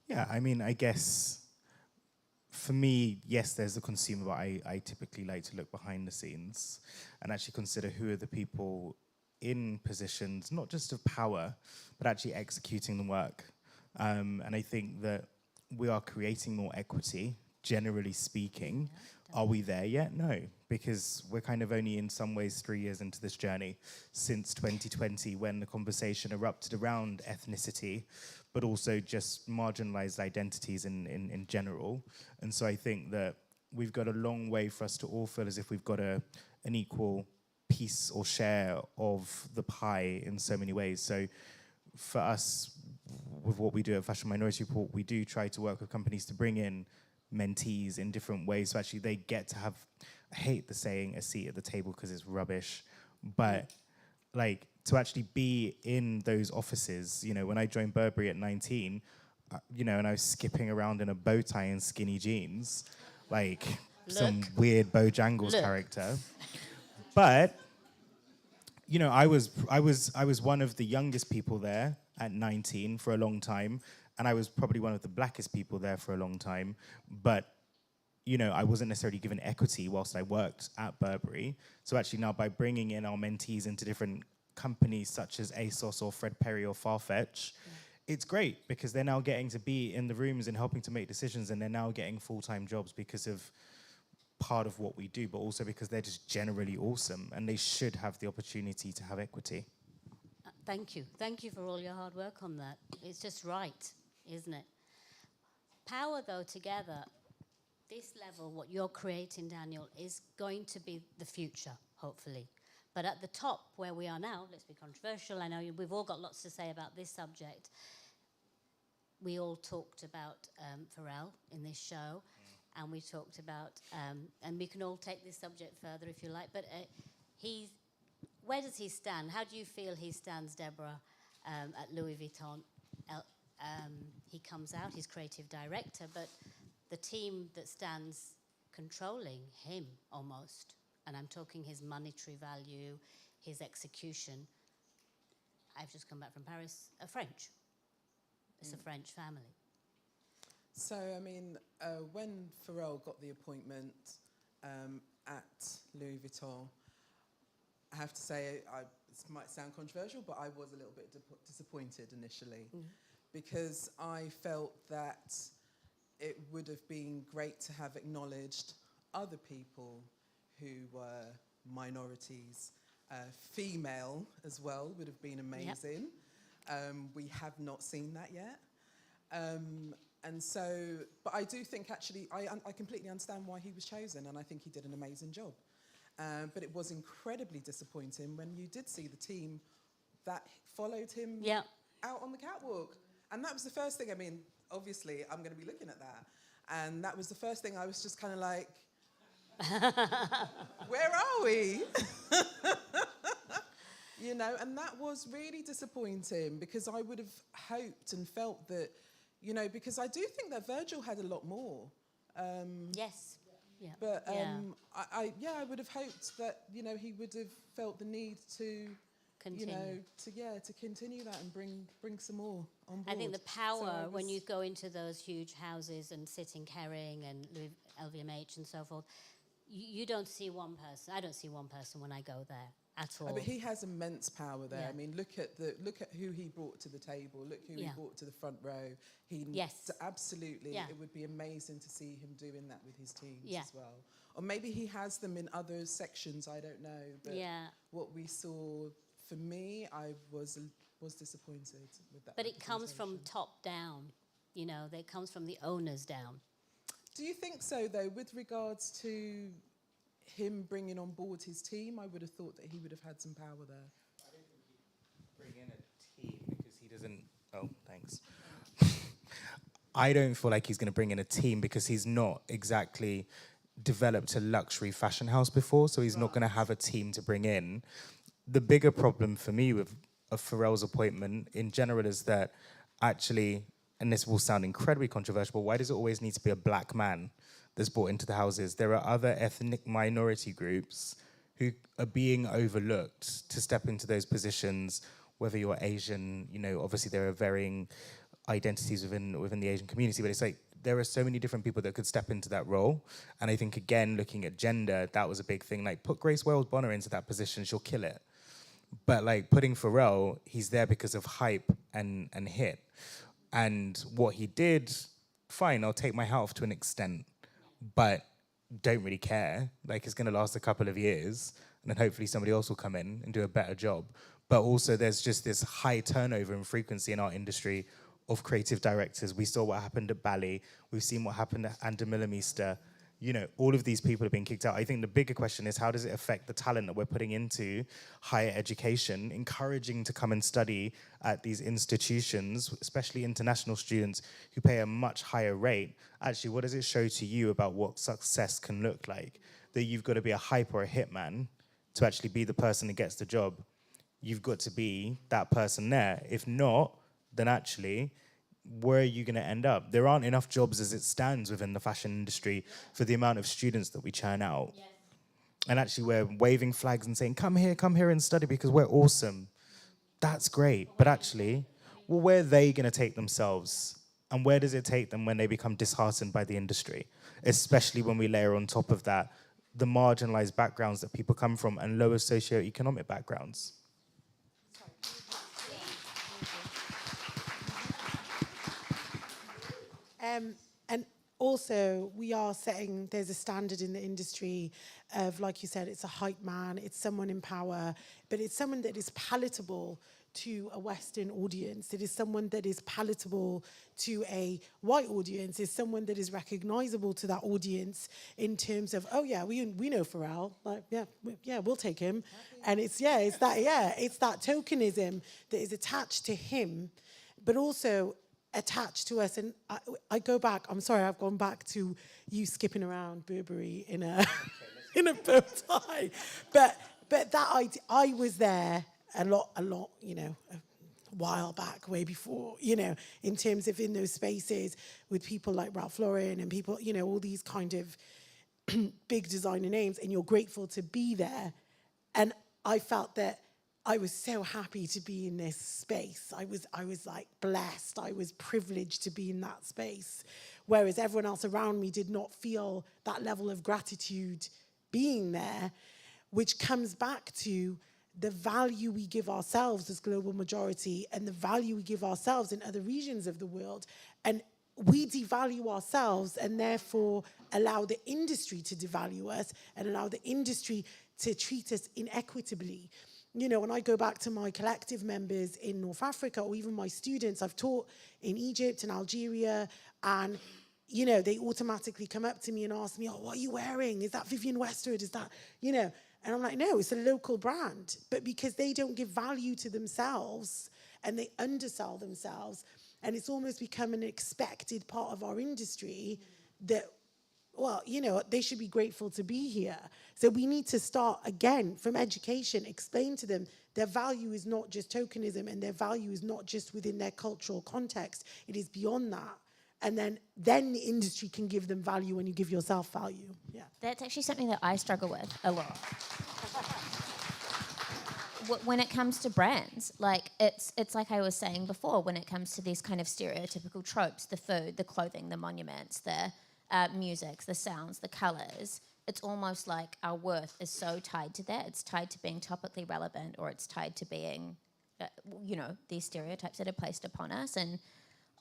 Yeah, I mean, I guess for me, yes, there's a consumer, but I typically like to look behind the scenes and actually consider who are the people in positions, not just of power, but actually executing the work. And I think that we are creating more equity, generally speaking. Are we there yet? No, because we're kind of only in some ways 3 years into this journey since 2020, when the conversation erupted around ethnicity, but also just marginalized identities in general. And so I think that we've got a long way for us to all feel as if we've got an equal piece or share of the pie in so many ways. So for us, with what we do at Fashion Minority Report, we do try to work with companies to bring in mentees in different ways, so actually they get to have, I hate the saying a seat at the table because it's rubbish, but like to actually be in those offices. You know, when I joined Burberry at 19, you know, and I was skipping around in a bow tie and skinny jeans, like some weird Bojangles character. But you know, I was one of the youngest people there at 19 for a long time, and I was probably one of the blackest people there for a long time. But you know, I wasn't necessarily given equity whilst I worked at Burberry. So actually now, by bringing in our mentees into different companies such as ASOS or Fred Perry or Farfetch, it's great because they're now getting to be in the rooms and helping to make decisions, and they're now getting full-time jobs because of part of what we do, but also because they're just generally awesome and they should have the opportunity to have equity. Thank you. Thank you for all your hard work on that. It's just right, isn't it? Power, though, together, this level, what you're creating, Daniel, is going to be the future, hopefully. But at the top, where we are now, let's be controversial, I know we've all got lots to say about this subject. We all talked about Pharrell in this show, and we talked about, and we can all take this subject further if you like, but where does he stand? How do you feel he stands, Deborah, at Louis Vuitton? He comes out, he's creative director, but the team that stands controlling him almost, and I'm talking his monetary value, his execution. I've just come back from Paris, French. It's a French family. So, I mean, when Pharrell got the appointment at Louis Vuitton, I have to say, this might sound controversial, but I was a little bit disappointed initially because I felt that it would have been great to have acknowledged other people who were minorities. Female as well would have been amazing. Yep. We have not seen that yet. And so, but I do think actually, I completely understand why he was chosen, and I think he did an amazing job. But it was incredibly disappointing when you did see the team that followed him out on the catwalk. And that was the first thing, I mean, obviously, I'm going to be looking at that. And that was the first thing I was just kind of like, where are we? You know, and that was really disappointing because I would have hoped and felt that, you know, because I do think that Virgil had a lot more. Yes. Yeah. But I would have hoped that, you know, he would have felt the need to continue. You know, to continue that and bring some more on board. I think the power when you go into those huge houses and sit in Kering and LVMH and so forth, you don't see one person. I don't see one person when I go there at all. But he has immense power there. Yeah. I mean, look at who he brought to the table. Look who he brought to the front row. Absolutely. It would be amazing to see him doing that with his teams as well. Or maybe he has them in other sections. I don't know. But what we saw, for me, I was disappointed with that. But it comes from top down. You know, it comes from the owners down. Do you think so, though, with regards to him bringing on board his team? I would have thought that he would have had some power there. I don't think he bring in a team because he doesn't... Oh, thanks. I don't feel like he's going to bring in a team because he's not exactly developed a luxury fashion house before, so he's not going to have a team to bring in. The bigger problem for me with Pharrell's appointment in general is that actually, and this will sound incredibly controversial, but why does it always need to be a black man that's brought into the houses? There are other ethnic minority groups who are being overlooked to step into those positions, whether you're Asian, you know, obviously there are varying identities within the Asian community, but it's like there are so many different people that could step into that role. And I think, again, looking at gender, that was a big thing. Like, put Grace Wales Bonner into that position, she'll kill it. But like putting Pharrell, he's there because of hype and hit. And what he did fine, I'll take my hat off to an extent, but don't really care. Like, it's going to last a couple of years, and then hopefully somebody else will come in and do a better job. But also there's just this high turnover and frequency in our industry of creative directors. We saw what happened at Bally. We've seen what happened at Ander Millermeister. You know, all of these people have been kicked out. I think the bigger question is, how does it affect the talent that we're putting into higher education, encouraging to come and study at these institutions, especially international students who pay a much higher rate? Actually, what does it show to you about what success can look like? That you've got to be a hype or a hitman to actually be the person that gets the job. You've got to be that person there. If not, then actually, where are you going to end up? There aren't enough jobs as it stands within the fashion industry for the amount of students that we churn out. Yes. And actually, we're waving flags and saying, come here and study because we're awesome. That's great. But actually, well, where are they going to take themselves? And where does it take them when they become disheartened by the industry? Especially when we layer on top of that the marginalized backgrounds that people come from and lower socioeconomic backgrounds. And also, we are setting, there's a standard in the industry of, like you said, it's a hype man, it's someone in power, but it's someone that is palatable to a Western audience. It is someone that is palatable to a white audience. It's someone that is recognizable to that audience in terms of, oh yeah, we know Pharrell. Like, yeah, we'll take him. And it's that tokenism that is attached to him, but also attached to us. And I go back, I'm sorry, I've gone back to you skipping around Burberry in a in a bow tie. But that idea, I was there a lot, you know, a while back, way before, you know, in terms of in those spaces with people like Ralph Lauren and people, you know, all these kind of big designer names, and you're grateful to be there. And I felt that I was so happy to be in this space. I was like blessed. I was privileged to be in that space. Whereas everyone else around me did not feel that level of gratitude being there, which comes back to the value we give ourselves as global majority and the value we give ourselves in other regions of the world. And we devalue ourselves and therefore allow the industry to devalue us and allow the industry to treat us inequitably. You know, when I go back to my collective members in North Africa, or even my students, I've taught in Egypt and Algeria, and, you know, they automatically come up to me and ask me, oh, what are you wearing? Is that Vivienne Westwood? Is that, you know? And I'm like, no, it's a local brand. But because they don't give value to themselves and they undersell themselves, and it's almost become an expected part of our industry that, well, you know, they should be grateful to be here. So we need to start, again, from education, explain to them their value is not just tokenism and their value is not just within their cultural context. It is beyond that. And then the industry can give them value when you give yourself value. Yeah. That's actually something that I struggle with a lot. When it comes to brands, like it's like I was saying before, when it comes to these kind of stereotypical tropes, the food, the clothing, the monuments, the music, the sounds, the colours, it's almost like our worth is so tied to that. It's tied to being topically relevant, or it's tied to being, you know, these stereotypes that are placed upon us. And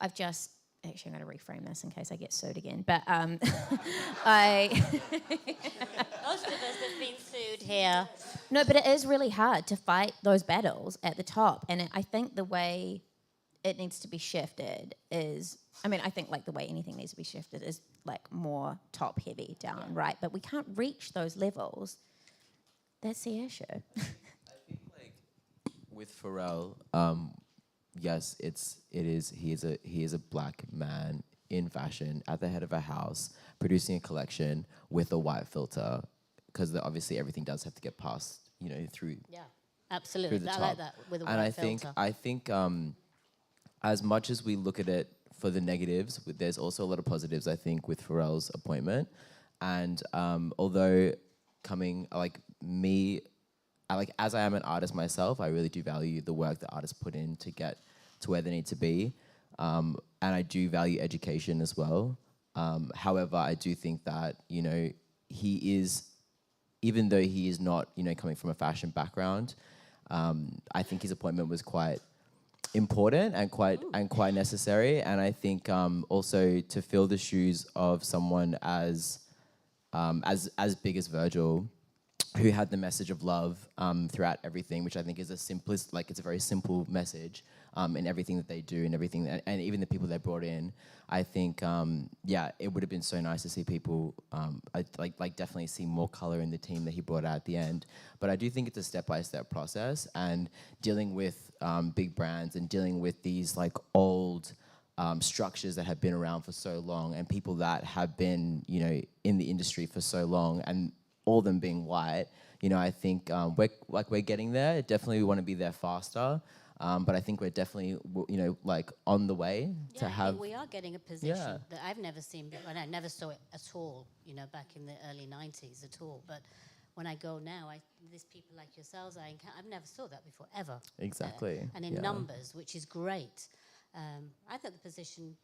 I've just, actually I'm going to reframe this in case I get sued again, but Most of us have been sued here. No, but it is really hard to fight those battles at the top. And I think the way it needs to be shifted is, I mean, I think like the way anything needs to be shifted is like more top heavy down, right? But we can't reach those levels. That's the issue. I think like with Pharrell, yes, he is a black man in fashion at the head of a house producing a collection with a white filter, because obviously everything does have to get passed, you know, through. Yeah, absolutely. Through the I top. like that with a white filter. I think as much as we look at it for the negatives, there's also a lot of positives, I think, with Pharrell's appointment. And although coming, like me, as I am an artist myself, I really do value the work that artists put in to get to where they need to be. And I do value education as well. However, I do think that, you know, he is, even though he is not, you know, coming from a fashion background, I think his appointment was quite important and quite necessary. And I think also to fill the shoes of someone as big as Virgil, who had the message of love throughout everything, which I think is it's a very simple message in everything that they do and everything, and even the people they brought in. I think, it would have been so nice to see people, definitely see more color in the team that he brought out at the end. But I do think it's a step-by-step process, and dealing with big brands and dealing with these old structures that have been around for so long, and people that have been, in the industry for so long, and all of them being white, I think we're getting there. Definitely we want to be there faster, but I think we're definitely, on the way to I have. think we are getting a position that I've never seen before, and I never saw it at all, back in the early 90s at all. But when I go now, there's people like yourselves I've never saw that before, ever. Exactly. And in numbers, which is great. I think the position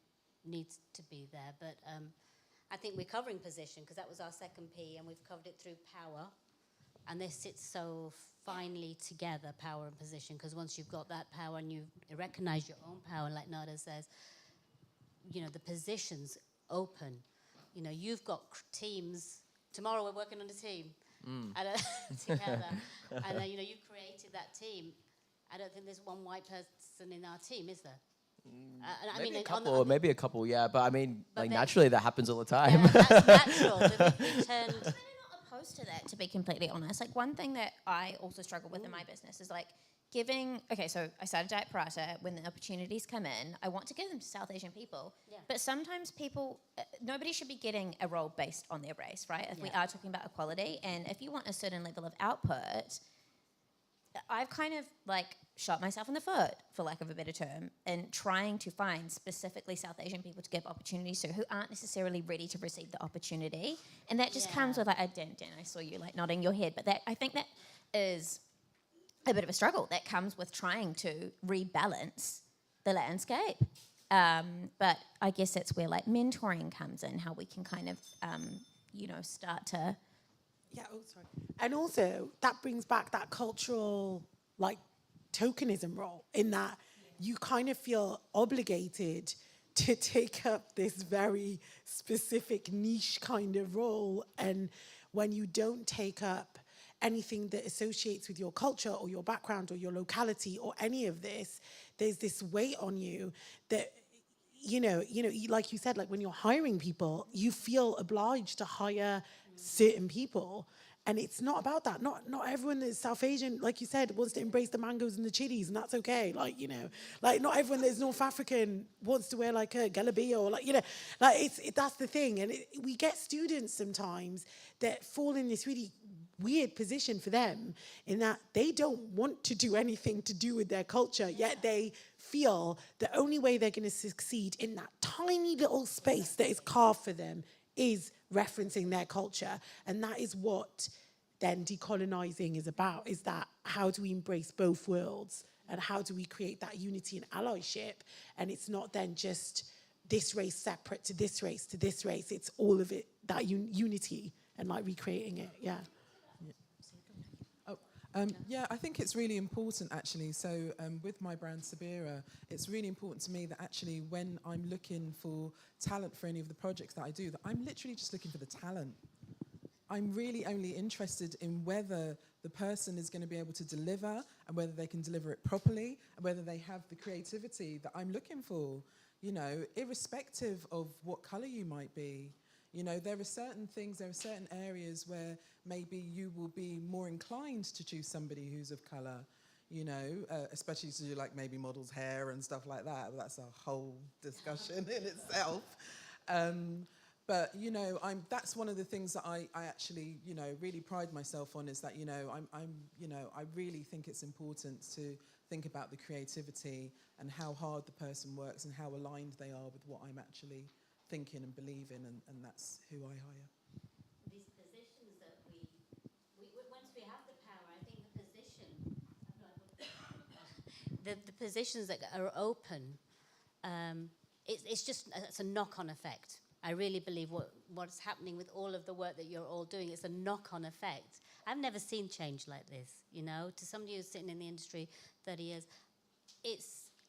needs to be there, but I think we're covering position because that was our second P, and we've covered it through power. And this sits so finely together, power and position, because once you've got that power and you recognize your own power, like Nada says, the position's open. You've got teams. Tomorrow we're working on a team together. And, you've created that team. I don't think there's one white person in our team, is there? Maybe a couple, yeah. But I mean, naturally that happens all the time. Yeah, that's natural. I'm not opposed to that, to be completely honest. One thing that I also struggle with in my business is giving. Okay, so I started Diet Prata. When the opportunities come in, I want to give them to South Asian people. Yeah. But sometimes people, nobody should be getting a role based on their race, right? If we are talking about equality, and if you want a certain level of output, I've kind of shot myself in the foot, for lack of a better term, in trying to find specifically South Asian people to give opportunities to who aren't necessarily ready to receive the opportunity. And that just comes with, I saw you nodding your head, but I think that is a bit of a struggle that comes with trying to rebalance the landscape. But I guess that's where mentoring comes in, how we can kind of, start to... Yeah, sorry. And also, that brings back that cultural, tokenism role, in that you kind of feel obligated to take up this very specific niche kind of role. And when you don't take up anything that associates with your culture or your background or your locality or any of this, there's this weight on you that, like you said, when you're hiring people, you feel obliged to hire certain people. And it's not about that. Not everyone that's South Asian, like you said, wants to embrace the mangoes and the chilies, and that's okay. Not everyone that's North African wants to wear a galabiya or that's the thing. And we get students sometimes that fall in this really weird position for them, in that they don't want to do anything to do with their culture, yet they feel the only way they're going to succeed in that tiny little space that is carved for them is referencing their culture. And that is what then decolonizing is about, is that how do we embrace both worlds, and how do we create that unity and allyship? And it's not then just this race separate to this race to this race, it's all of it, that unity, and recreating it. I think it's really important, actually. So with my brand Sabira, it's really important to me that actually when I'm looking for talent for any of the projects that I do, that I'm literally just looking for the talent. I'm really only interested in whether the person is going to be able to deliver, and whether they can deliver it properly, and whether they have the creativity that I'm looking for, irrespective of what colour you might be. There are certain things, there are certain areas where maybe you will be more inclined to choose somebody who's of colour, especially to do maybe models' hair and stuff like that. That's a whole discussion in itself. But, that's one of the things that I actually, really pride myself on, is that, I really think it's important to think about the creativity and how hard the person works and how aligned they are with what I'm actually thinking and believing, and that's who I hire. These positions that once we have the power, I think the positions that are open, it's a knock-on effect. I really believe what's happening with all of the work that you're all doing, it's a knock-on effect. I've never seen change like this, to somebody who's sitting in the industry 30 years.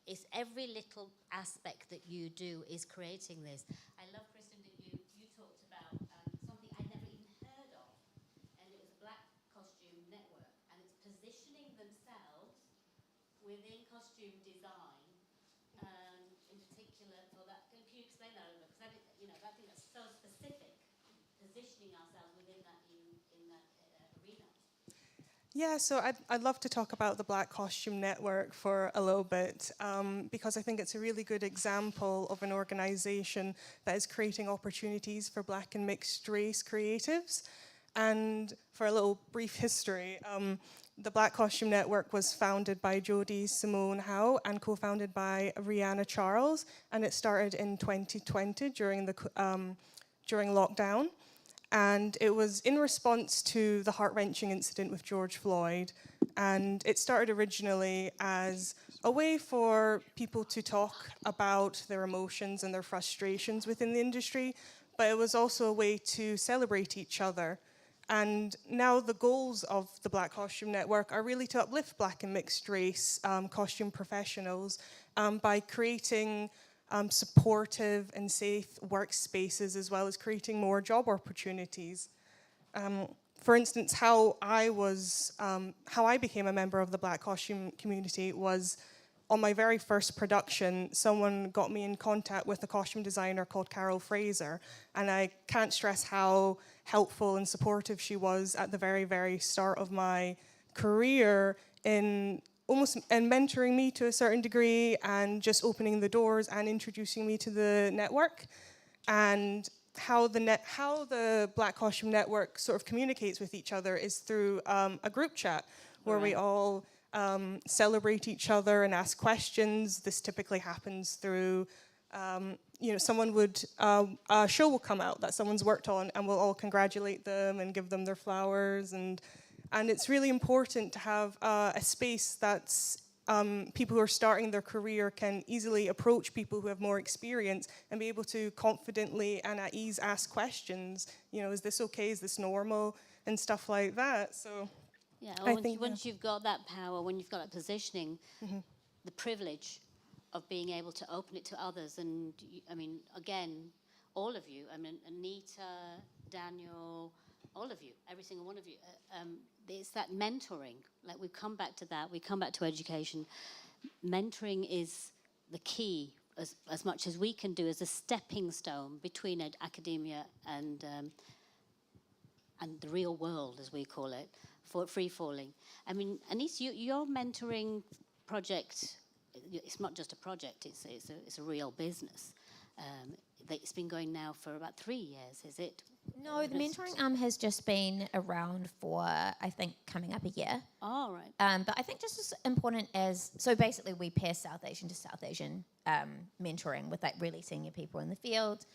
It's every little aspect that you do is creating this. I love, Kristen, that you talked about something I'd never even heard of, and it was a Black Costume Network, and it's positioning themselves within costume design, in particular for that. Can you explain that a little bit? Because I think that's so specific, positioning ourselves within that arena. Yeah, so I'd love to talk about the Black Costume Network for a little bit, because I think it's a really good example of an organisation that is creating opportunities for Black and mixed race creatives. And for a little brief history, the Black Costume Network was founded by Jodie Simone Howe and co-founded by Rihanna Charles, and it started in 2020 during lockdown. And it was in response to the heart-wrenching incident with George Floyd. And it started originally as a way for people to talk about their emotions and their frustrations within the industry, but it was also a way to celebrate each other. And now the goals of the Black Costume Network are really to uplift Black and mixed race costume professionals by creating supportive and safe workspaces, as well as creating more job opportunities. For instance, how I became a member of the Black costume community was on my very first production. Someone got me in contact with a costume designer called Carol Fraser, and I can't stress how helpful and supportive she was at the very, very start of my career in mentoring me to a certain degree, and just opening the doors and introducing me to the network. And how the Black Costume Network sort of communicates with each other is through a group chat where we all celebrate each other and ask questions. This typically happens through, someone would, a show will come out that someone's worked on, and we'll all congratulate them and give them their flowers. And it's really important to have a space that's people who are starting their career can easily approach people who have more experience and be able to confidently and at ease ask questions. Is this okay? Is this normal? And stuff like that. So yeah, I think once you've got that power, when you've got that positioning, the privilege of being able to open it to others. And again, all of you, Anita, Daniel, all of you, every single one of you, it's that mentoring. Like, we come back to that, we come back to education. Mentoring is the key, as much as we can do as a stepping stone between academia and the real world, as we call it, for free-falling. Anis, your mentoring project, it's not just a project, it's a real business. It's been going now for about 3 years, is it? No, the mentoring has just been around for, I think, coming up a year. Oh, right. But I think just as important as, so basically we pair South Asian to South Asian mentoring with like really senior people in the field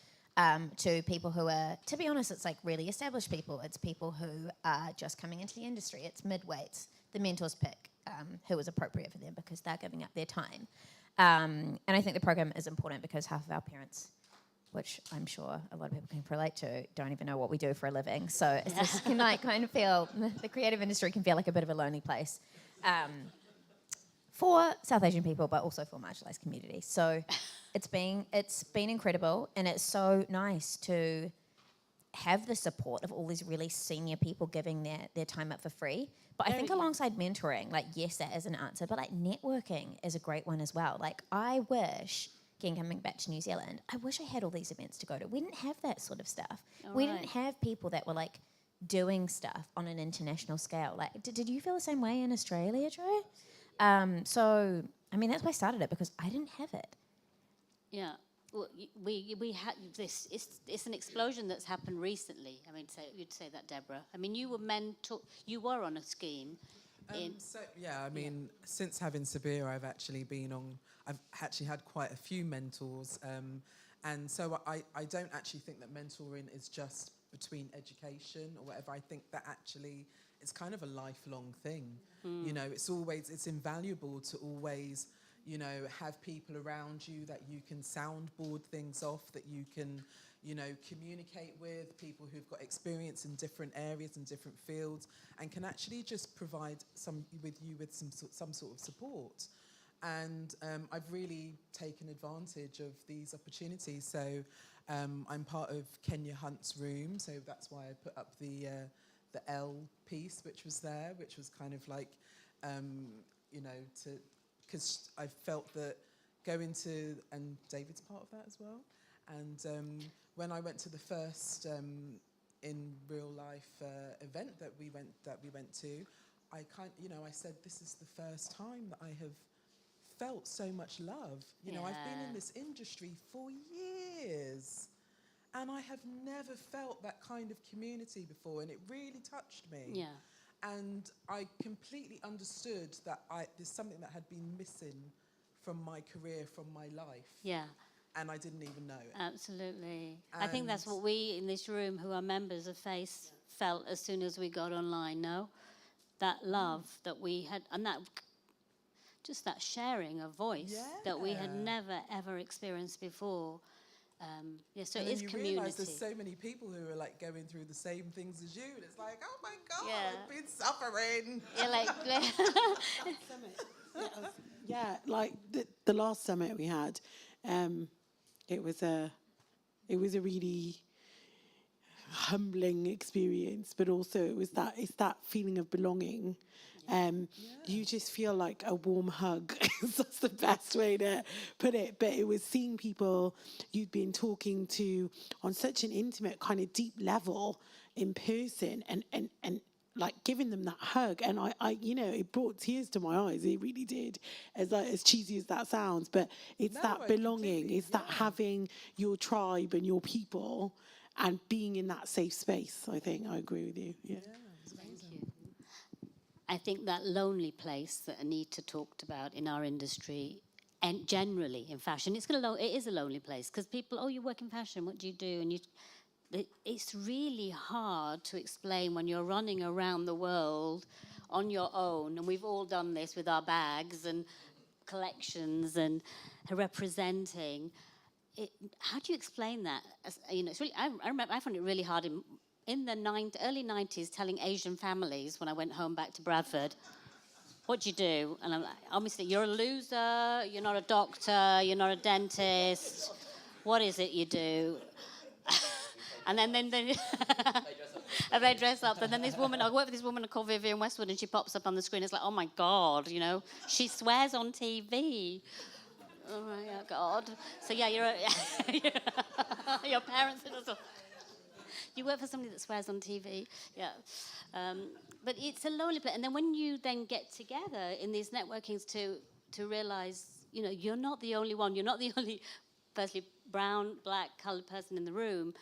to people who are, to be honest, it's like really established people. It's people who are just coming into the industry. It's midweights. The mentors pick who is appropriate for them because they're giving up their time. And I think the program is important because half of our parents, which I'm sure a lot of people can relate to, don't even know what we do for a living. So it's just can like kind of feel, the creative industry can feel like a bit of a lonely place for South Asian people, but also for marginalised communities. So it's been incredible, and it's so nice to have the support of all these really senior people giving their time up for free. But I think alongside mentoring, like, yes, that is an answer, but like networking is a great one as well. Like, I wish, again, coming back to New Zealand, I wish I had all these events to go to. We didn't have that sort of stuff. We didn't have people that were like doing stuff on an international scale. Like, did you feel the same way in Australia, Joe? So, that's why I started it, because I didn't have it. Yeah. Well, we had this. It's an explosion that's happened recently. You'd say that, Deborah. You were on a scheme. Since having Sabir, I've actually had quite a few mentors, and so I don't actually think that mentoring is just between education or whatever. I think that actually it's kind of a lifelong thing. It's invaluable to always, have people around you that you can soundboard things off, that you can, communicate with, people who've got experience in different areas and different fields, and can actually just provide some sort of support. And I've really taken advantage of these opportunities. So I'm part of Kenya Hunt's room, so that's why I put up the L piece, which was there, which was kind of like, you know, because I felt that going to, and David's part of that as well. And when I went to the first in real life event that we went to, I said, this is the first time that I have felt so much love. You know, I've been in this industry for years, and I have never felt that kind of community before, and it really touched me. Yeah. And I completely understood that there's something that had been missing from my career, from my life. Yeah. And I didn't even know it. Absolutely. I think that's what we in this room who are members of FACE felt as soon as we got online, no? That love that we had, and that just that sharing of voice that we had never, ever experienced before. So and it is you community. realise there's so many people who are like going through the same things as you, and it's like, oh my God, I've been suffering. Yeah, like yeah, like the last summit we had, it was a really humbling experience, but also it's that feeling of belonging. You just feel like a warm hug. That's the best way to put it. But it was seeing people you'd been talking to on such an intimate, kind of deep level in person, and like giving them that hug. And I it brought tears to my eyes. It really did. As cheesy as that sounds, but it's that belonging. It's that having your tribe and your people and being in that safe space. I think I agree with you. Yeah. I think that lonely place that Anita talked about in our industry, and generally in fashion, it is a lonely place because people, you work in fashion, what do you do? And it's really hard to explain when you're running around the world on your own, and we've all done this with our bags and collections and representing. How do you explain that? It's really, I remember I found it really hard in the early 90s, telling Asian families when I went home back to Bradford, what do you do? And I'm like, obviously, you're a loser, you're not a doctor, you're not a dentist. What is it you do? And then and they dress up. And then this woman, I work with this woman called Vivienne Westwood, and she pops up on the screen. It's like, oh my God, she swears on TV. Oh my God. So yeah, your parents are also. You work for somebody that swears on TV, yeah. But it's a lonely place. And then when you then get together in these networkings to realise, you're not the only one. You're not the only, firstly, brown, black, coloured person in the room,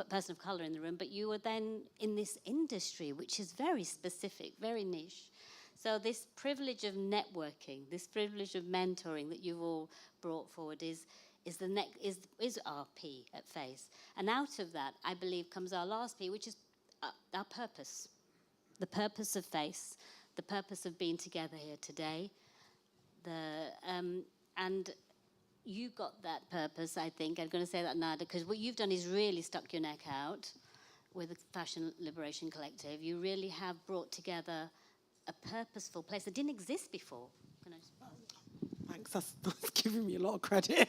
person of colour in the room. But you are then in this industry, which is very specific, very niche. So this privilege of networking, this privilege of mentoring that you've all brought forward is our P at FACE. And out of that, I believe, comes our last P, which is our purpose. The purpose of FACE, the purpose of being together here today. And you got that purpose, I think. I'm going to say that, Nada, because what you've done is really stuck your neck out with the Fashion Liberation Collective. You really have brought together a purposeful place that didn't exist before. Can I just... Thanks, that's giving me a lot of credit.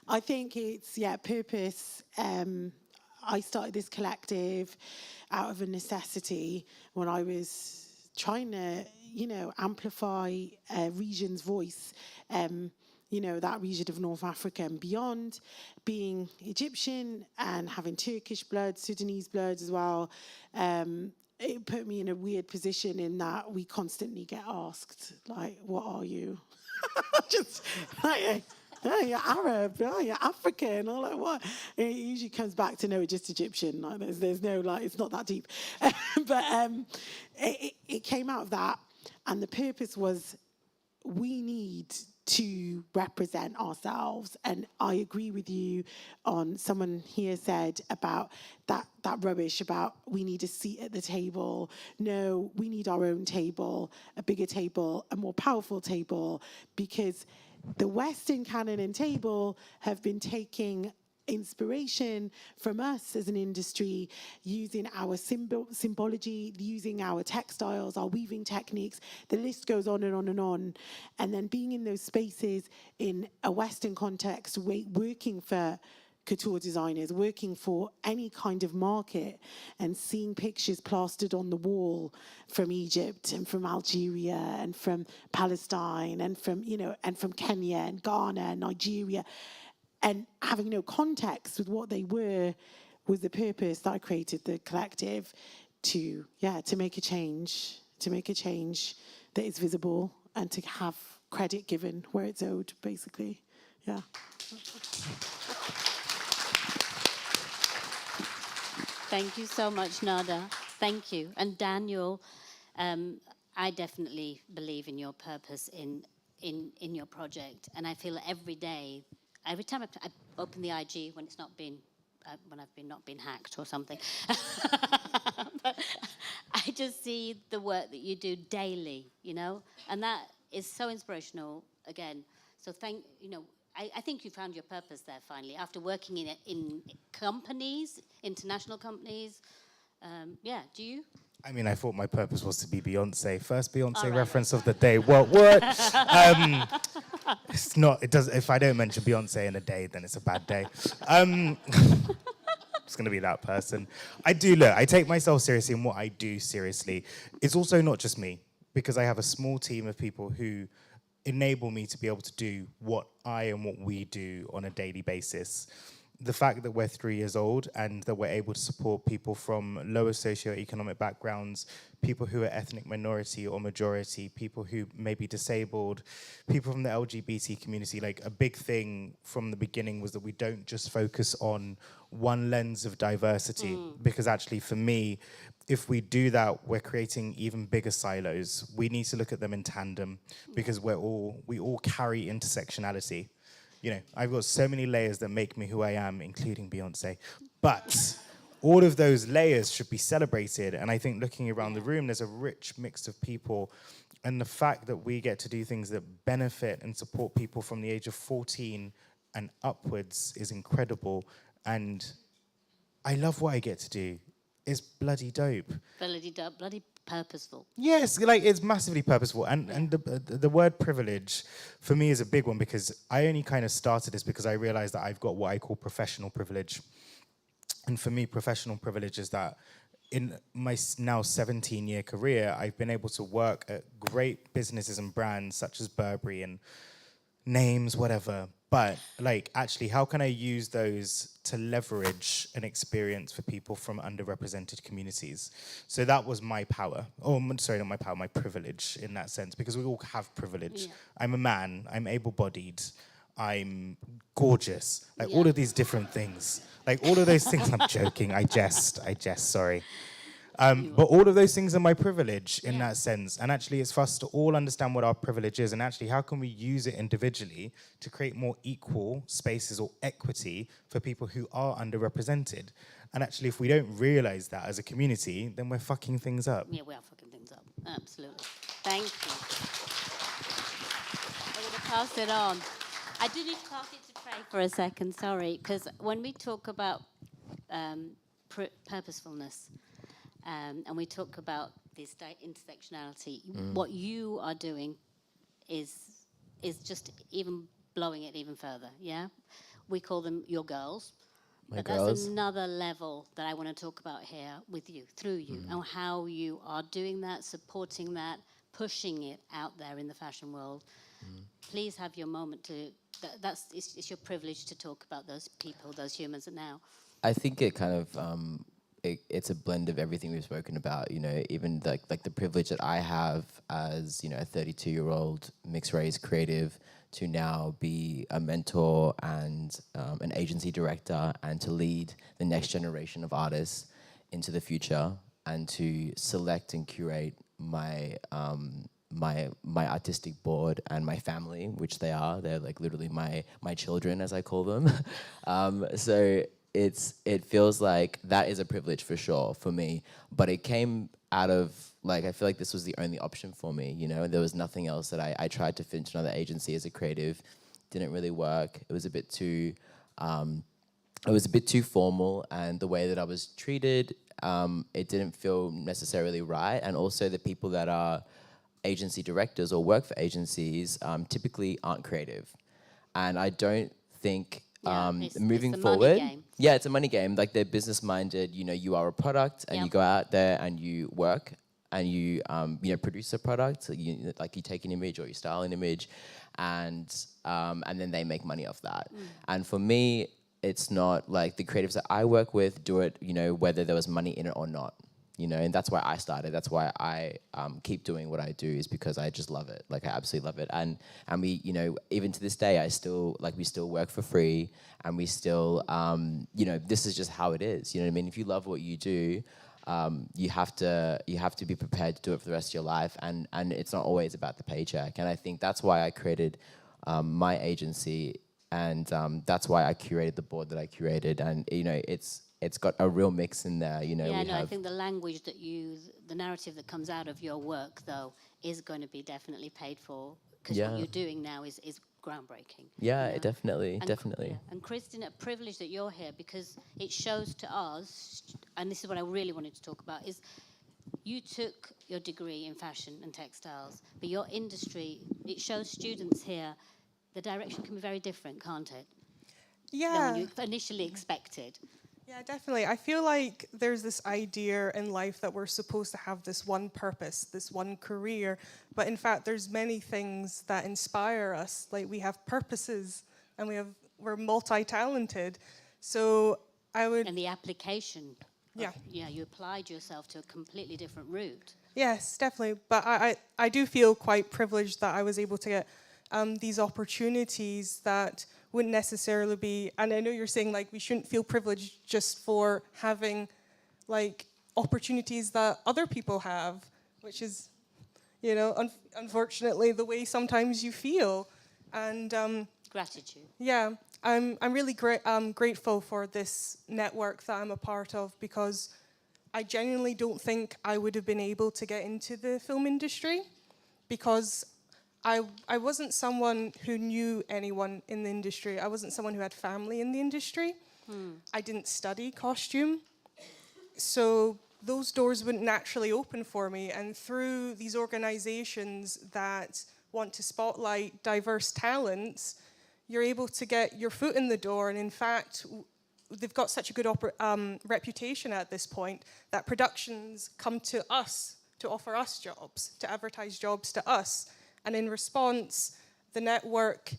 I think it's, purpose. I started this collective out of a necessity when I was trying to, amplify a region's voice, that region of North Africa and beyond, being Egyptian and having Turkish blood, Sudanese blood as well. It put me in a weird position in that we constantly get asked, like, what are you? Just like, you're Arab, you're African. I'm like, what? It usually comes back to, no, just Egyptian. Like, there's no, like, it's not that deep. But it came out of that. And the purpose was, we need to represent ourselves. And I agree with you on someone here said about that rubbish about we need a seat at the table. No, we need our own table, a bigger table, a more powerful table, because the Western canon and table have been taking inspiration from us as an industry, using our symbology, using our textiles, our weaving techniques. The list goes on and on and on. And then being in those spaces in a Western context, working for couture designers, working for any kind of market, and seeing pictures plastered on the wall from Egypt and from Algeria and from Palestine and from, and from Kenya and Ghana and Nigeria, and having no context with what they were, was the purpose that I created the collective to make a change that is visible and to have credit given where it's owed, basically. Yeah. Thank you so much, Nada. Thank you. And Daniel, I definitely believe in your purpose in your project, and I feel every day, every time I open the IG when it's not been, when I've not been hacked or something, but I just see the work that you do daily, and that is so inspirational. Again, so I think you found your purpose there finally after working in companies, international companies. Do you? I mean, I thought my purpose was to be Beyonce. First Beyonce right. reference of the day. What? It's not. It does. If I don't mention Beyonce in a day, then it's a bad day. It's going to be that person. I take myself seriously, and what I do seriously. It's also not just me, because I have a small team of people who enable me to be able to do what I and what we do on a daily basis. The fact that we're 3 years old and that we're able to support people from lower socioeconomic backgrounds, people who are ethnic minority or majority, people who may be disabled, people from the LGBT community, like a big thing from the beginning was that we don't just focus on one lens of diversity, because actually for me, if we do that, we're creating even bigger silos. We need to look at them in tandem, because we all carry intersectionality. I've got so many layers that make me who I am, including Beyonce. But all of those layers should be celebrated. And I think looking around the room, there's a rich mix of people. And the fact that we get to do things that benefit and support people from the age of 14 and upwards is incredible. And I love what I get to do. It's bloody dope. Bloody purposeful. Yes, it's massively purposeful. And the word privilege for me is a big one, because I only kind of started this because I realized that I've got what I call professional privilege. And for me, professional privilege is that in my now 17-year career, I've been able to work at great businesses and brands such as Burberry and names, whatever. But actually, how can I use those to leverage an experience for people from underrepresented communities? So that was my power. Oh, sorry, not my power, my privilege in that sense, because we all have privilege. Yeah. I'm a man, I'm able-bodied, I'm gorgeous, all of these different things. All of those things, I'm joking, I jest, sorry. But all of those things are my privilege in that sense. And actually, it's for us to all understand what our privilege is, and actually how can we use it individually to create more equal spaces or equity for people who are underrepresented. And actually, if we don't realize that as a community, then we're fucking things up. Yeah, we are fucking things up. Absolutely. Thank you. I'm going to pass it on. I do need to pass it to Trey for a second, sorry, because when we talk about purposefulness, and we talk about this intersectionality, what you are doing is just even blowing it even further, yeah? We call them your girls. But that's another level that I want to talk about here with you, through you, and how you are doing that, supporting that, pushing it out there in the fashion world. Please have your moment to, it's your privilege to talk about those people, those humans now. I think it kind of, it's a blend of everything we've spoken about, even like the privilege that I have as, a 32-year-old mixed race creative to now be a mentor and an agency director and to lead the next generation of artists into the future and to select and curate my artistic board and my family, which they're literally my children, as I call them. So it feels like that is a privilege for sure for me, but it came out of I feel like this was the only option for me, there was nothing else that I tried to fit into another agency as a creative, didn't really work. It was a bit too it was a bit too formal, and the way that I was treated, it didn't feel necessarily right. And also the people that are agency directors or work for agencies typically aren't creative. And I don't think moving it's a money forward, game. yeah, it's a money game. Like, they're business minded. You know, you are a product, and you go out there and you work, and you produce a product. So you take an image or you style an image, and then they make money off that. And for me, it's not like the creatives that I work with do it, whether there was money in it or not. And that's why I started. That's why I keep doing what I do, is because I just love it. Like, I absolutely love it. And we, even to this day, we still work for free, and we still, this is just how it is. You know what I mean? If you love what you do, you have to be prepared to do it for the rest of your life. And it's not always about the paycheck. And I think that's why I created my agency, and that's why I curated the board that I curated. And it's got a real mix in there. I think the language that the narrative that comes out of your work, though, is going to be definitely paid for, because what you're doing now is groundbreaking. Yeah, definitely. And Kristin, a privilege that you're here, because it shows to us, and this is what I really wanted to talk about, is you took your degree in fashion and textiles, but your industry, it shows students here the direction can be very different, can't it? Yeah. Than you initially expected. Yeah, definitely. I feel like there's this idea in life that we're supposed to have this one purpose, this one career, but in fact there's many things that inspire us. Like, we have purposes, and we're multi-talented. So And the application. Yeah. You applied yourself to a completely different route. Yes, definitely. But I do feel quite privileged that I was able to get these opportunities that wouldn't necessarily be, and I know you're saying, like, we shouldn't feel privileged just for having, like, opportunities that other people have, which is, unfortunately the way sometimes you feel. And gratitude. Yeah, I'm really grateful for this network that I'm a part of, because I genuinely don't think I would have been able to get into the film industry, because I wasn't someone who knew anyone in the industry. I wasn't someone who had family in the industry. I didn't study costume. So those doors wouldn't naturally open for me. And through these organizations that want to spotlight diverse talents, you're able to get your foot in the door. And in fact, they've got such a good reputation at this point that productions come to us to offer us jobs, to advertise jobs to us. And in response, the network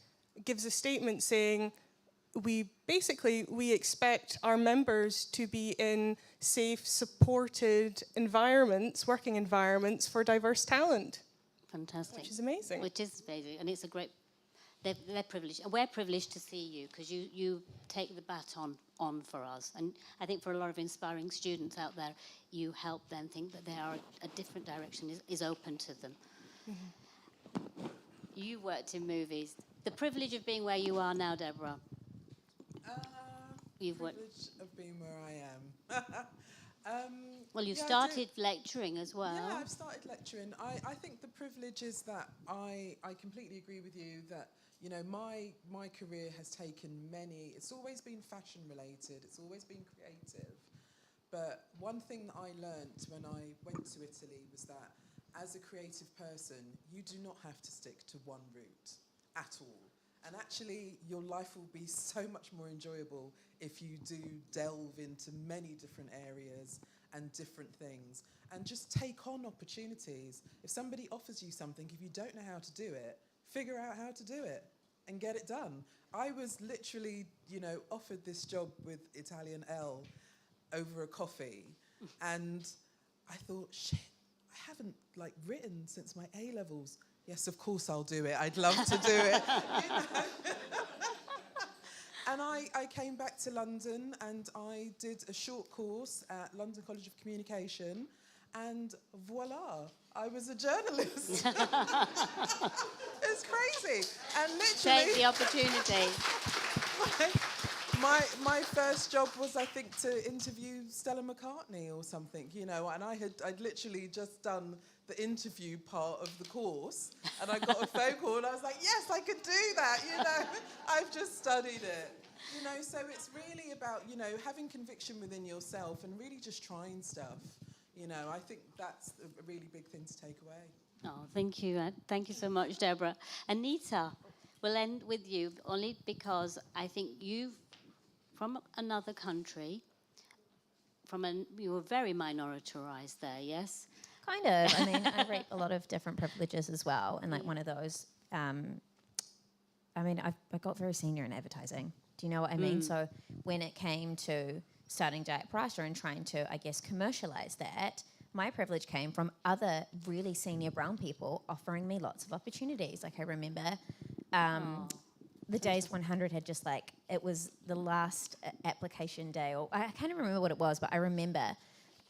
gives a statement saying, we expect our members to be in safe, supported environments, working environments for diverse talent. Fantastic. Which is amazing. Which is amazing, and it's a great, they're privileged. And we're privileged to see you, because you take the baton on for us. And I think for a lot of inspiring students out there, you help them think that a different direction is open to them. Mm-hmm. You worked in movies. The privilege of being where you are now, Deborah. Privilege of being where I am. Well, you started lecturing as well. Yeah, I've started lecturing. I think the privilege is that I completely agree with you that, my career has taken it's always been fashion related, it's always been creative. But one thing that I learnt when I went to Italy was that as a creative person, you do not have to stick to one route at all. And actually, your life will be so much more enjoyable if you do delve into many different areas and different things. And just take on opportunities. If somebody offers you something, if you don't know how to do it, figure out how to do it and get it done. I was literally, offered this job with Italian Elle over a coffee. And I thought, shit, I haven't written since my A-levels. Yes, of course I'll do it. I'd love to do it. And I came back to London and I did a short course at London College of Communication, and voila, I was a journalist. It's crazy. And literally... Take the opportunity. My first job was, I think, to interview Stella McCartney or something, and I'd literally just done the interview part of the course, and I got a phone call, and I was like, yes, I could do that, I've just studied it. You know, so it's really about, you know, having conviction within yourself and really just trying stuff. You know, I think that's a really big thing to take away. Oh, thank you. Thank you so much, Deborah. Anita, we'll end with you only because I think you've, from another country, you were very minoritarized there, yes? Kind of. I mean, I reap a lot of different privileges as well. And like one of those, I mean, I got very senior in advertising. Do you know what I mean? So when it came to starting Diet Prata and trying to, I guess, commercialize that, my privilege came from other really senior brown people offering me lots of opportunities. Like I remember the Days 100 had just like, it was the last application day, or I can't even remember what it was, but I remember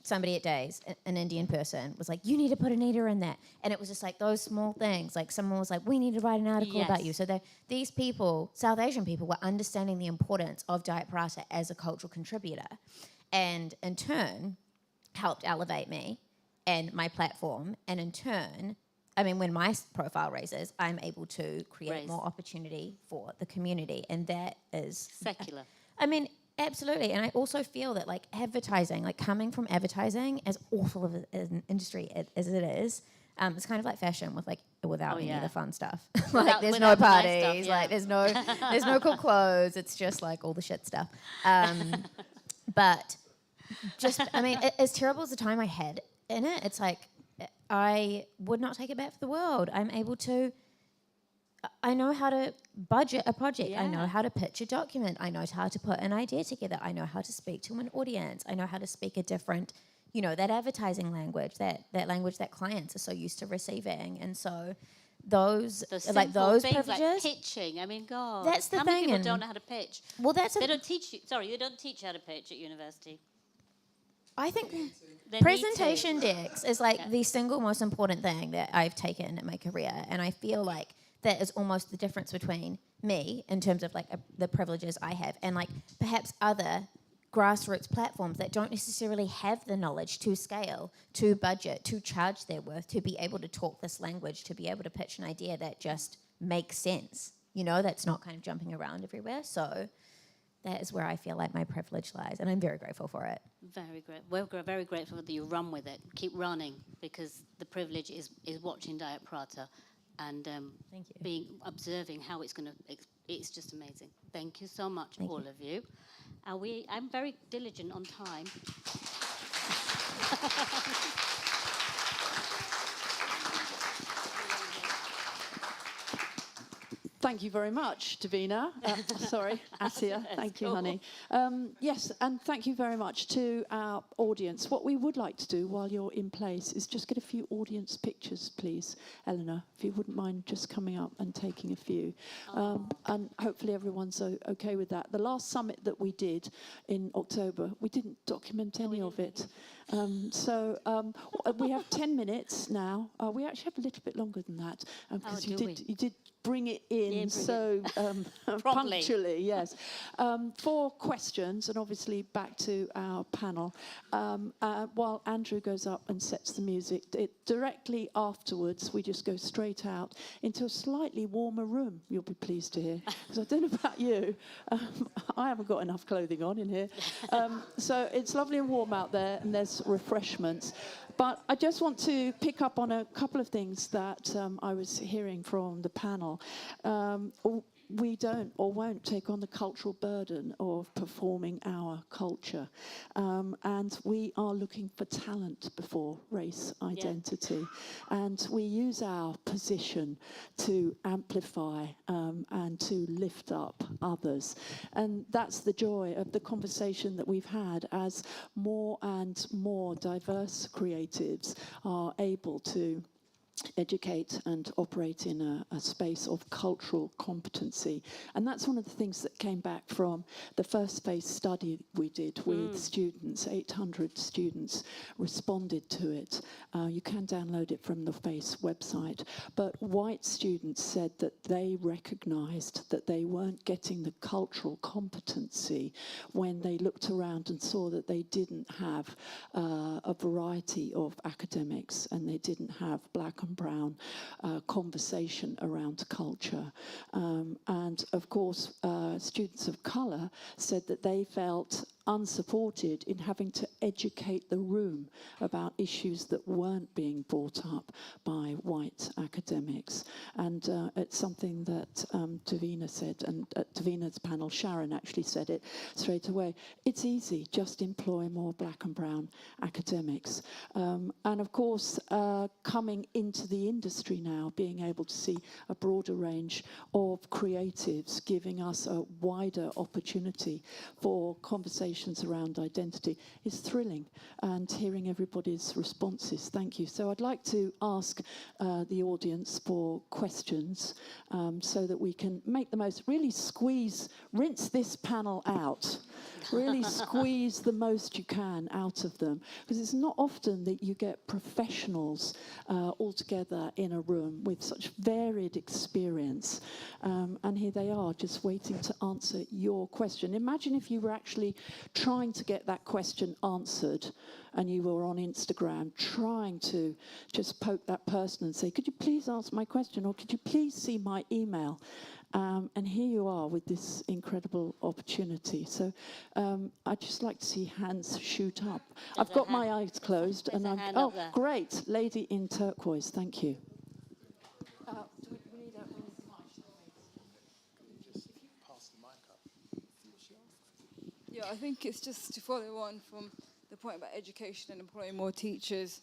somebody at Days, an Indian person, was like, you need to put Anita in that. And it was just like those small things. Like someone was like, we need to write an article about you. So these people, South Asian people, were understanding the importance of Diet Prata as a cultural contributor. And in turn, helped elevate me and my platform. And in turn, I mean, when my profile raises, I'm able to create more opportunity for the community. And that is... Secular. I mean... Absolutely, and I also feel that like advertising, like coming from advertising, as awful of an industry as it is, it's kind of like fashion without any of the fun stuff. Like there's no parties, like there's no cool clothes. It's just like all the shit stuff. But just, I mean, as terrible as the time I had in it, it's like I would not take it back for the world. I'm able to. I know how to budget a project. I know how to pitch a document. I know how to put an idea together. I know how to speak to an audience. I know how to speak a different, you know, that advertising language, that language that clients are so used to receiving. And so those things privileges, like pitching. I mean, God, that's the how thing. many people don't know how to pitch? Well, that's they don't teach you. Sorry, you don't teach how to pitch at university. I think presentation decks is like the single most important thing that I've taken in my career, and I feel like that is almost the difference between me in terms of like the privileges I have and like perhaps other grassroots platforms that don't necessarily have the knowledge to scale, to budget, to charge their worth, to be able to talk this language, to be able to pitch an idea that just makes sense, you know, that's not kind of jumping around everywhere. So that is where I feel like my privilege lies, and I'm very grateful for it. Very great. We're very grateful that you run with it. Keep running, because the privilege is watching Diet Prata and observing how it's going to. It's just amazing. Thank you so much, all of you. I'm very diligent on time. Thank you very much, Davina. Sorry, Atia. Thank you, honey. Yes, and thank you very much to our audience. What we would like to do while you're in place is just get a few audience pictures, please. Eleanor, if you wouldn't mind just coming up and taking a few. And hopefully everyone's okay with that. The last summit that we did in October, we didn't document any of it. So we have 10 minutes now. We actually have a little bit longer than that, because you did bring it in punctually, yes. 4 questions, and obviously back to our panel. While Andrew goes up and sets the music, directly afterwards, we just go straight out into a slightly warmer room, you'll be pleased to hear. Because I don't know about you, I haven't got enough clothing on in here. So it's lovely and warm out there, and there's refreshments. But I just want to pick up on a couple of things that I was hearing from the panel. We don't or won't take on the cultural burden of performing our culture. And we are looking for talent before race identity. And we use our position to amplify and to lift up others. And that's the joy of the conversation that we've had, as more and more diverse creatives are able to educate and operate in a space of cultural competency. And that's one of the things that came back from the first phase study we did with students. 800 students responded to it. You can download it from the FACE website. But white students said that they recognized that they weren't getting the cultural competency when they looked around and saw that they didn't have a variety of academics, and they didn't have black and brown conversation around culture. And of course, students of colour said that they felt unsupported in having to educate the room about issues that weren't being brought up by white academics. And it's something that Davina said, and at Davina's panel, Sharon actually said it straight away. It's easy, just employ more black and brown academics. And of course, coming into the industry now, being able to see a broader range of creatives giving us a wider opportunity for conversations around identity is thrilling, and hearing everybody's responses. Thank you. So I'd like to ask the audience for questions so that we can make the most, really rinse this panel out. Really squeeze the most you can out of them, because it's not often that you get professionals all together in a room with such varied experience. And here they are, just waiting to answer your question. Imagine if you were actually trying to get that question answered and you were on Instagram trying to just poke that person and say, could you please answer my question, or could you please see my email? And here you are with this incredible opportunity. So I'd just like to see hands shoot up. I've got my eyes closed, and I'm, oh, great, lady in turquoise, thank you. Yeah, I think it's just to follow on from the point about education and employing more teachers,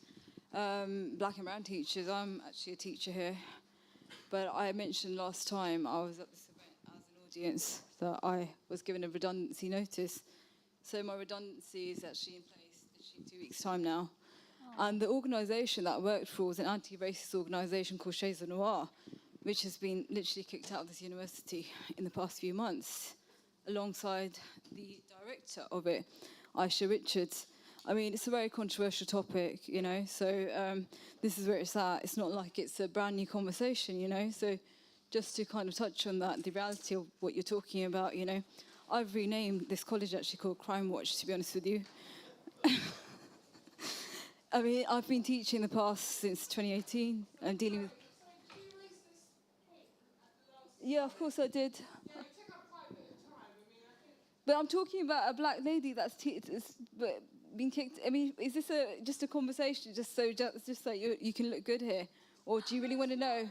black and brown teachers. I'm actually a teacher here, but I mentioned last time I was at this event as an audience that I was given a redundancy notice. So my redundancy is actually in place literally 2 weeks' time now. And the organisation that I worked for was an anti-racist organisation called Shades of Noir, which has been literally kicked out of this university in the past few months, alongside the director of it, Aisha Richards. I mean, it's a very controversial topic, you know, so this is where it's at. It's not like it's a brand new conversation, you know, so just to kind of touch on that, the reality of what you're talking about, you know, I've renamed this college actually called Crime Watch, to be honest with you. I mean, I've been teaching the past since 2018 and dealing with... Yeah, of course I did. But I'm talking about a black lady that's been kicked. I mean, is this just a conversation just so you can look good here? Or do you really want to know?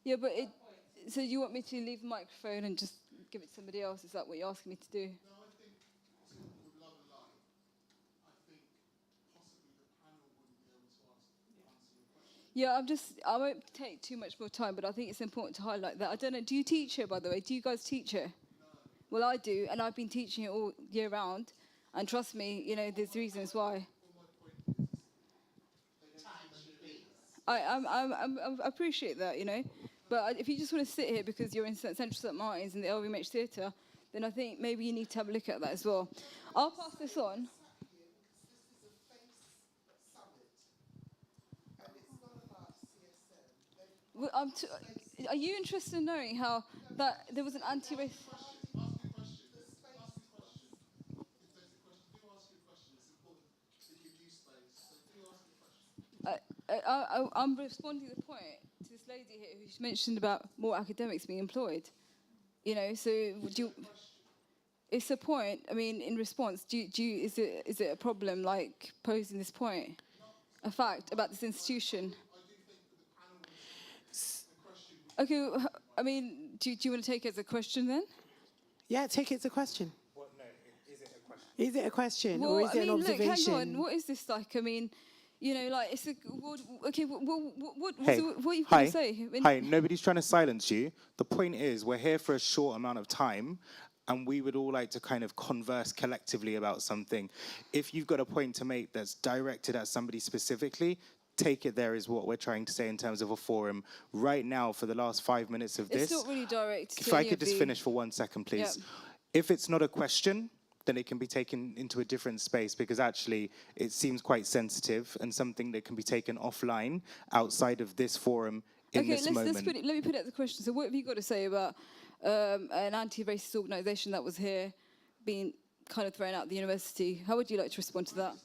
Yeah, but so you want me to leave the microphone and just give it to somebody else? Is that what you're asking me to do? No, I think, with love and light, I think possibly the panel wouldn't be able to answer your question. Yeah, I won't take too much more time, but I think it's important to highlight that. I don't know, do you teach here, by the way? Do you guys teach here? No. Well, I do, and I've been teaching it all year round, and trust me, you know, there's reasons why. I appreciate that, you know, but if you just want to sit here because you're in Central St Martin's in the LVMH Theatre, then I think maybe you need to have a look at that as well. I'll pass this on. Well, are you interested in knowing how that there was an anti-racist... I'm responding to the point to this lady here who mentioned about more academics being employed. You know, so it's a point. I mean, in response, is it a problem like posing this point, a fact about this institution? Okay, I mean, do you want to take it as a question then? Yeah, take it as a question. What, no, is it a question? Is it a question Well, or is it an observation? Look, hang on. What is this like? I mean, you know, like, it's a... Okay, what Hey, are you hi, going to say? hi, nobody's trying to silence you. The point is, we're here for a short amount of time, and we would all like to kind of converse collectively about something. If you've got a point to make that's directed at somebody specifically, take it there is what we're trying to say in terms of a forum. Right now, for the last 5 minutes of this... It's not really direct. If I could just finish for 1 second, please. Yep. If it's not a question, then it can be taken into a different space, because actually it seems quite sensitive and something that can be taken offline outside of this forum in this moment. Let me put it as a question. So what have you got to say about an anti-racist organisation that was here being kind of thrown out of the university. How would you like to respond to that?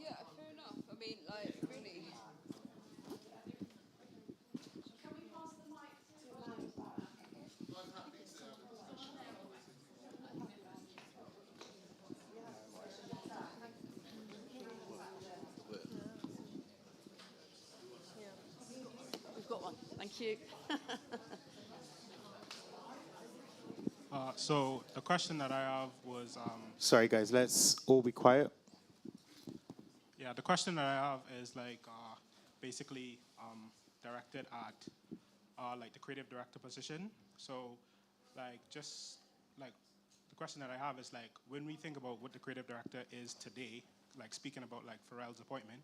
Yeah, fair enough. I mean, like, really. We've got one. Thank you. So the question that I have was, Sorry, guys, let's all be quiet. yeah, the question that I have is like basically directed at like the creative director position. So like just like the question that I have is like when we think about what the creative director is today, like speaking about like Pharrell's appointment,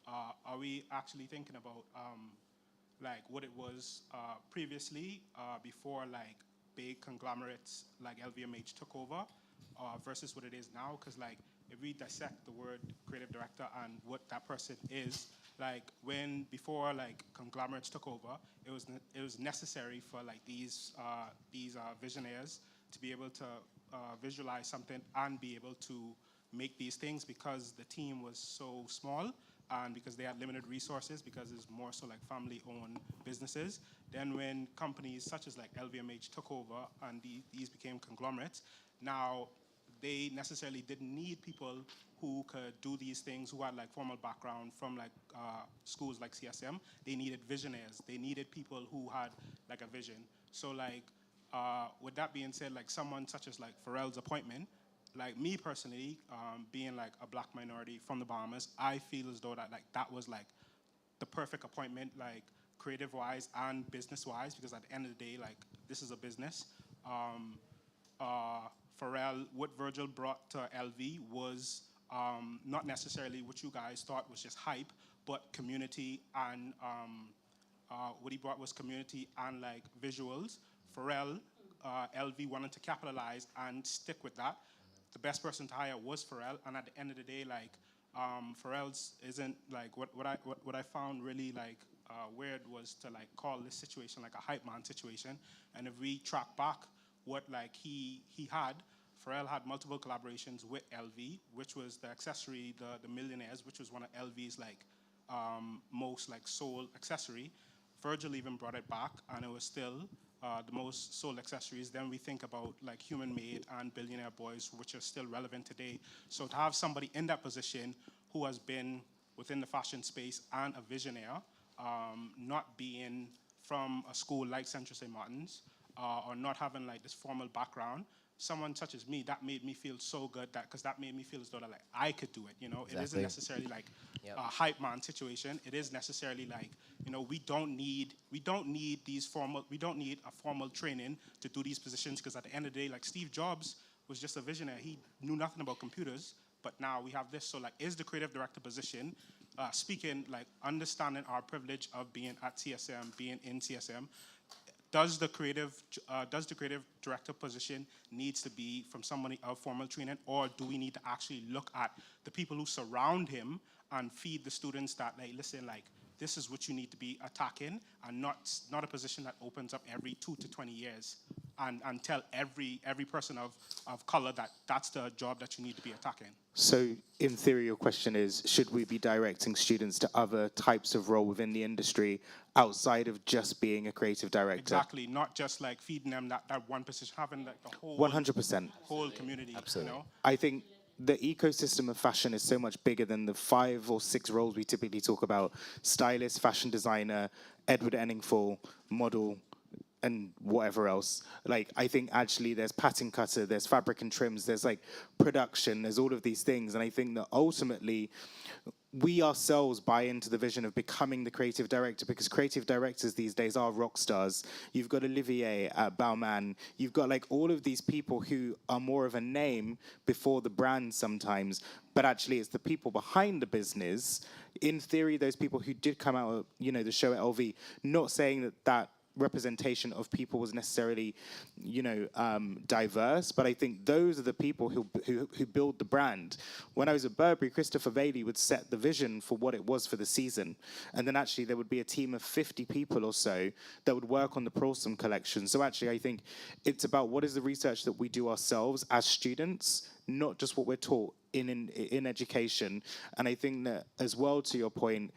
are we actually thinking about like what it was previously before like big conglomerates like LVMH took over versus what it is now? Because like if we dissect the word creative director and what that person is, like when before like conglomerates took over, it was necessary for like these visionaries to be able to visualize something and be able to make these things because the team was so small and because they had limited resources, because it's more so like family-owned businesses. Then when companies such as like LVMH took over and these became conglomerates, now they necessarily didn't need people who could do these things, who had like formal background from like schools like CSM. They needed visionaries. They needed people who had like a vision. So like, with that being said, like someone such as like Pharrell's appointment, like me personally, being like a black minority from the Bahamas, I feel as though that was like the perfect appointment, like creative-wise and business-wise, because at the end of the day, like this is a business. Pharrell, what Virgil brought to LV was not necessarily what you guys thought was just hype, but community and what he brought was community and like visuals. Pharrell, LV wanted to capitalize and stick with that. The best person to hire was Pharrell, and at the end of the day, like Pharrell's isn't like what I found really like weird was to like call this situation like a hype man situation. And if we track back what like he had, Pharrell had multiple collaborations with LV, which was the accessory, the Millionaires, which was one of LV's like most like sold accessory. Virgil even brought it back, and it was still the most sold accessories. Then we think about like Human Made and Billionaire Boys, which are still relevant today. So to have somebody in that position who has been within the fashion space and a visionaire, not being from a school like Central St. Martin's, or not having like this formal background, someone such as me, that made me feel so good, that because that made me feel as though that like I could do it. You know, It isn't necessarily like a hype man situation. It is necessarily like, you know, we don't need a formal training to do these positions, because at the end of the day, like Steve Jobs was just a visionary. He knew nothing about computers, but now we have this. So like, is the creative director position, speaking like understanding our privilege of being at CSM, being in CSM, does the creative director position needs to be from somebody of formal training, or do we need to actually look at the people who surround him and feed the students that, like, listen, like, this is what you need to be attacking, and not a position that opens up every 2 to 20 years and tell every person of color that that's the job that you need to be attacking. So, in theory, your question is, should we be directing students to other types of role within the industry outside of just being a creative director? Exactly, not just like feeding them that one position, having like the whole 100%. whole community. Absolutely. You know? I think the ecosystem of fashion is so much bigger than the 5 or 6 roles we typically talk about: stylist, fashion designer, Edward Enningful, model, and whatever else. Like, I think actually there's pattern cutter, there's fabric and trims, there's like production, there's all of these things. And I think that ultimately we ourselves buy into the vision of becoming the creative director, because creative directors these days are rock stars. You've got Olivier at Bauman. You've got like all of these people who are more of a name before the brand sometimes, but actually it's the people behind the business. In theory, those people who did come out of, you know, the show at LV, not saying that that representation of people was necessarily, you know, diverse, but I think those are the people who build the brand. When I was at Burberry, Christopher Bailey would set the vision for what it was for the season, and then actually there would be a team of 50 people or so that would work on the Prorsum collection. So actually I think it's about what is the research that we do ourselves as students, not just what we're taught in education. And I think that as well, to your point,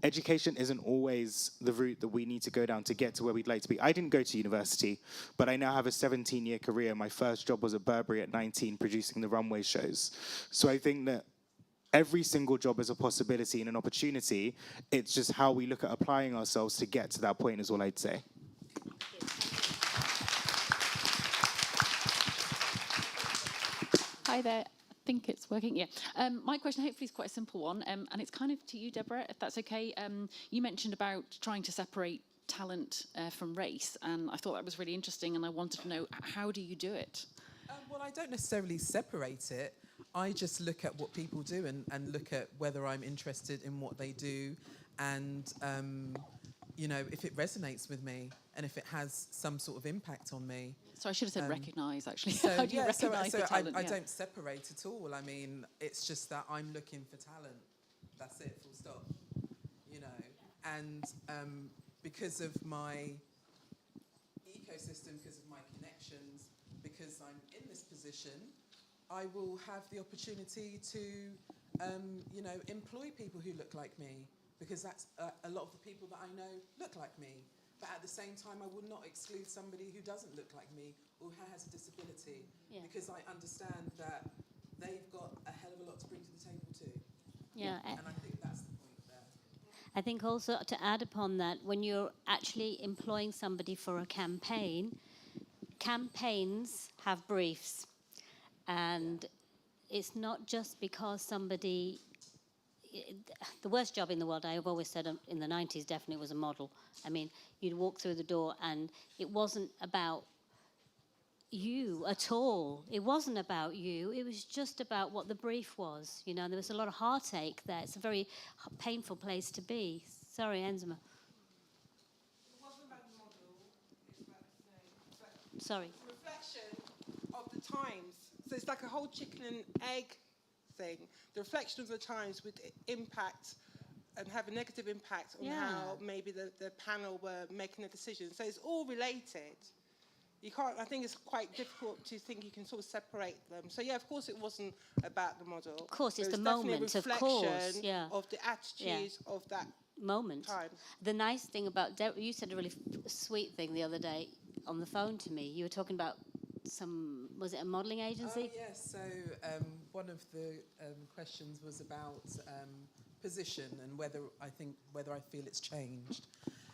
education isn't always the route that we need to go down to get to where we'd like to be. I didn't go to university, but I now have a 17-year career. My first job was at Burberry at 19, producing the runway shows. So I think that every single job is a possibility and an opportunity. It's just how we look at applying ourselves to get to that point is all I'd say. Hi there. I think it's working, yeah. My question hopefully is quite a simple one, and it's kind of to you, Deborah, if that's okay. You mentioned about trying to separate talent from race, and I thought that was really interesting, and I wanted to know, how do you do it? Well, I don't necessarily separate it. I just look at what people do and look at whether I'm interested in what they do, and you know, if it resonates with me and if it has some sort of impact on me. So I should have said recognise, actually. So, How do you recognise the talent? I don't separate at all. I mean, it's just that I'm looking for talent. That's it, full stop. You know, and because of my ecosystem, because of my connections, because I'm in this position, I will have the opportunity to, you know, employ people who look like me, because that's a lot of the people that I know look like me. But at the same time, I would not exclude somebody who doesn't look like me or who has a disability, because I understand that they've got a hell of a lot to bring to the table too. Yeah. And I think that's the point there. I think also to add upon that, when you're actually employing somebody for a campaign, campaigns have briefs. And it's not just because somebody... The worst job in the world, I've always said in the 90s, definitely was a model. I mean, you'd walk through the door and it wasn't about you at all. It wasn't about you. It was just about what the brief was. You know, there was a lot of heartache there. It's a very painful place to be. Sorry, Enzema. It wasn't about the model. It's about Sorry. It's a reflection of the times. So it's like a whole chicken and egg thing. The reflection of the times would impact and have a negative impact on how maybe the panel were making a decision. So it's all related. You can't, I think it's quite difficult to think you can sort of separate them. So yeah, of course it wasn't about the model. Of course, it's the moment, of course. Yeah. Of the attitudes of that moment. Time. The nice thing about, you said a really sweet thing the other day on the phone to me. You were talking about was it a modelling agency? Oh, yes. So one of the questions was about position and whether I feel it's changed.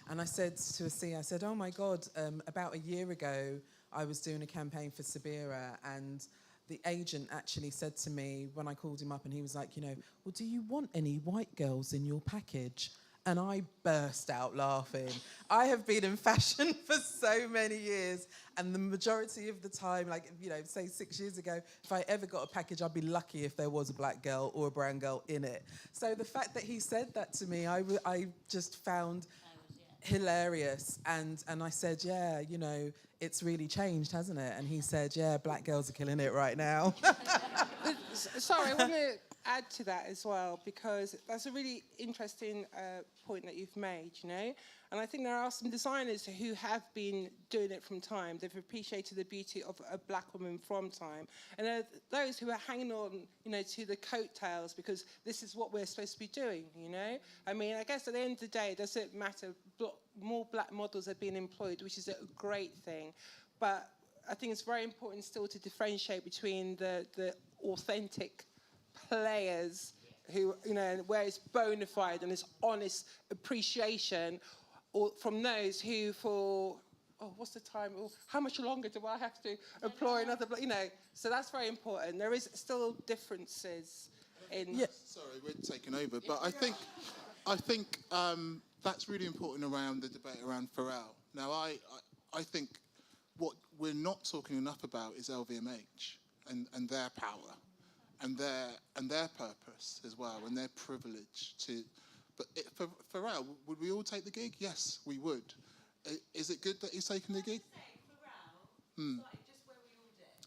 And I said to Asia, I said, oh my God, about a year ago, I was doing a campaign for Sabira, and the agent actually said to me when I called him up, and he was like, you know, well, do you want any white girls in your package? And I burst out laughing. I have been in fashion for so many years, and the majority of the time, like, you know, say 6 years ago, if I ever got a package, I'd be lucky if there was a black girl or a brown girl in it. So the fact that he said that to me, I just found hilarious. And I said, yeah, you know, it's really changed, hasn't it? And he said, yeah, black girls are killing it right now. Sorry, I want to add to that as well, because that's a really interesting point that you've made, you know. And I think there are some designers who have been doing it from time. They've appreciated the beauty of a black woman from time. And there are those who are hanging on, you know, to the coattails because this is what we're supposed to be doing, you know. I mean, I guess at the end of the day, it doesn't matter. More black models are being employed, which is a great thing. But I think it's very important still to differentiate between the authentic players who, you know, where it's bona fide and it's honest appreciation, or from those who for, oh, what's the time? Oh, how much longer do I have to employ another, you know? So that's very important. There is still differences Sorry, we're taking over, but I think that's really important around the debate around Pharrell. Now, I think what we're not talking enough about is LVMH and their power and their purpose as well and their privilege to. But for Pharrell, would we all take the gig? Yes, we would. Is it good that he's taking the gig?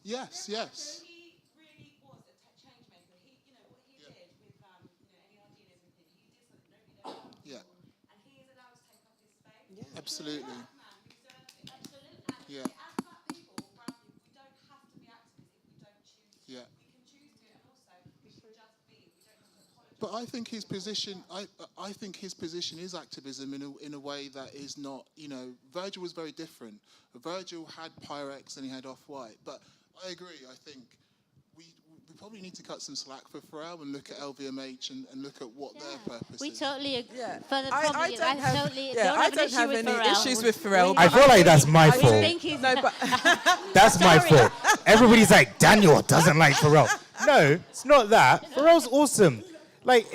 Yes, yes. So he really was a change maker. He, what he did with, NERD and everything, he did something nobody else done Yeah. before. And he is allowed to take up his space. Absolutely. Absolutely. Yeah. As black people, we don't have to be activists if we don't choose to. Yeah. We can choose to, and also we should just be. We don't have to apologise. But I think his position, I think his position is activism in a way that is not, Virgil was very different. Virgil had Pyrex and he had Off-White, but I agree. I think we probably need to cut some slack for Pharrell and look at LVMH and look at what their purpose We is. totally agree. Yeah. For the I problem, don't I have, totally yeah, don't I have an don't issue have with any Pharrell. issues with Pharrell. I feel like that's my We fault. think he's No, but That's my fault. Everybody's like, Daniel doesn't like Pharrell. No, it's not that. Pharrell's awesome. Like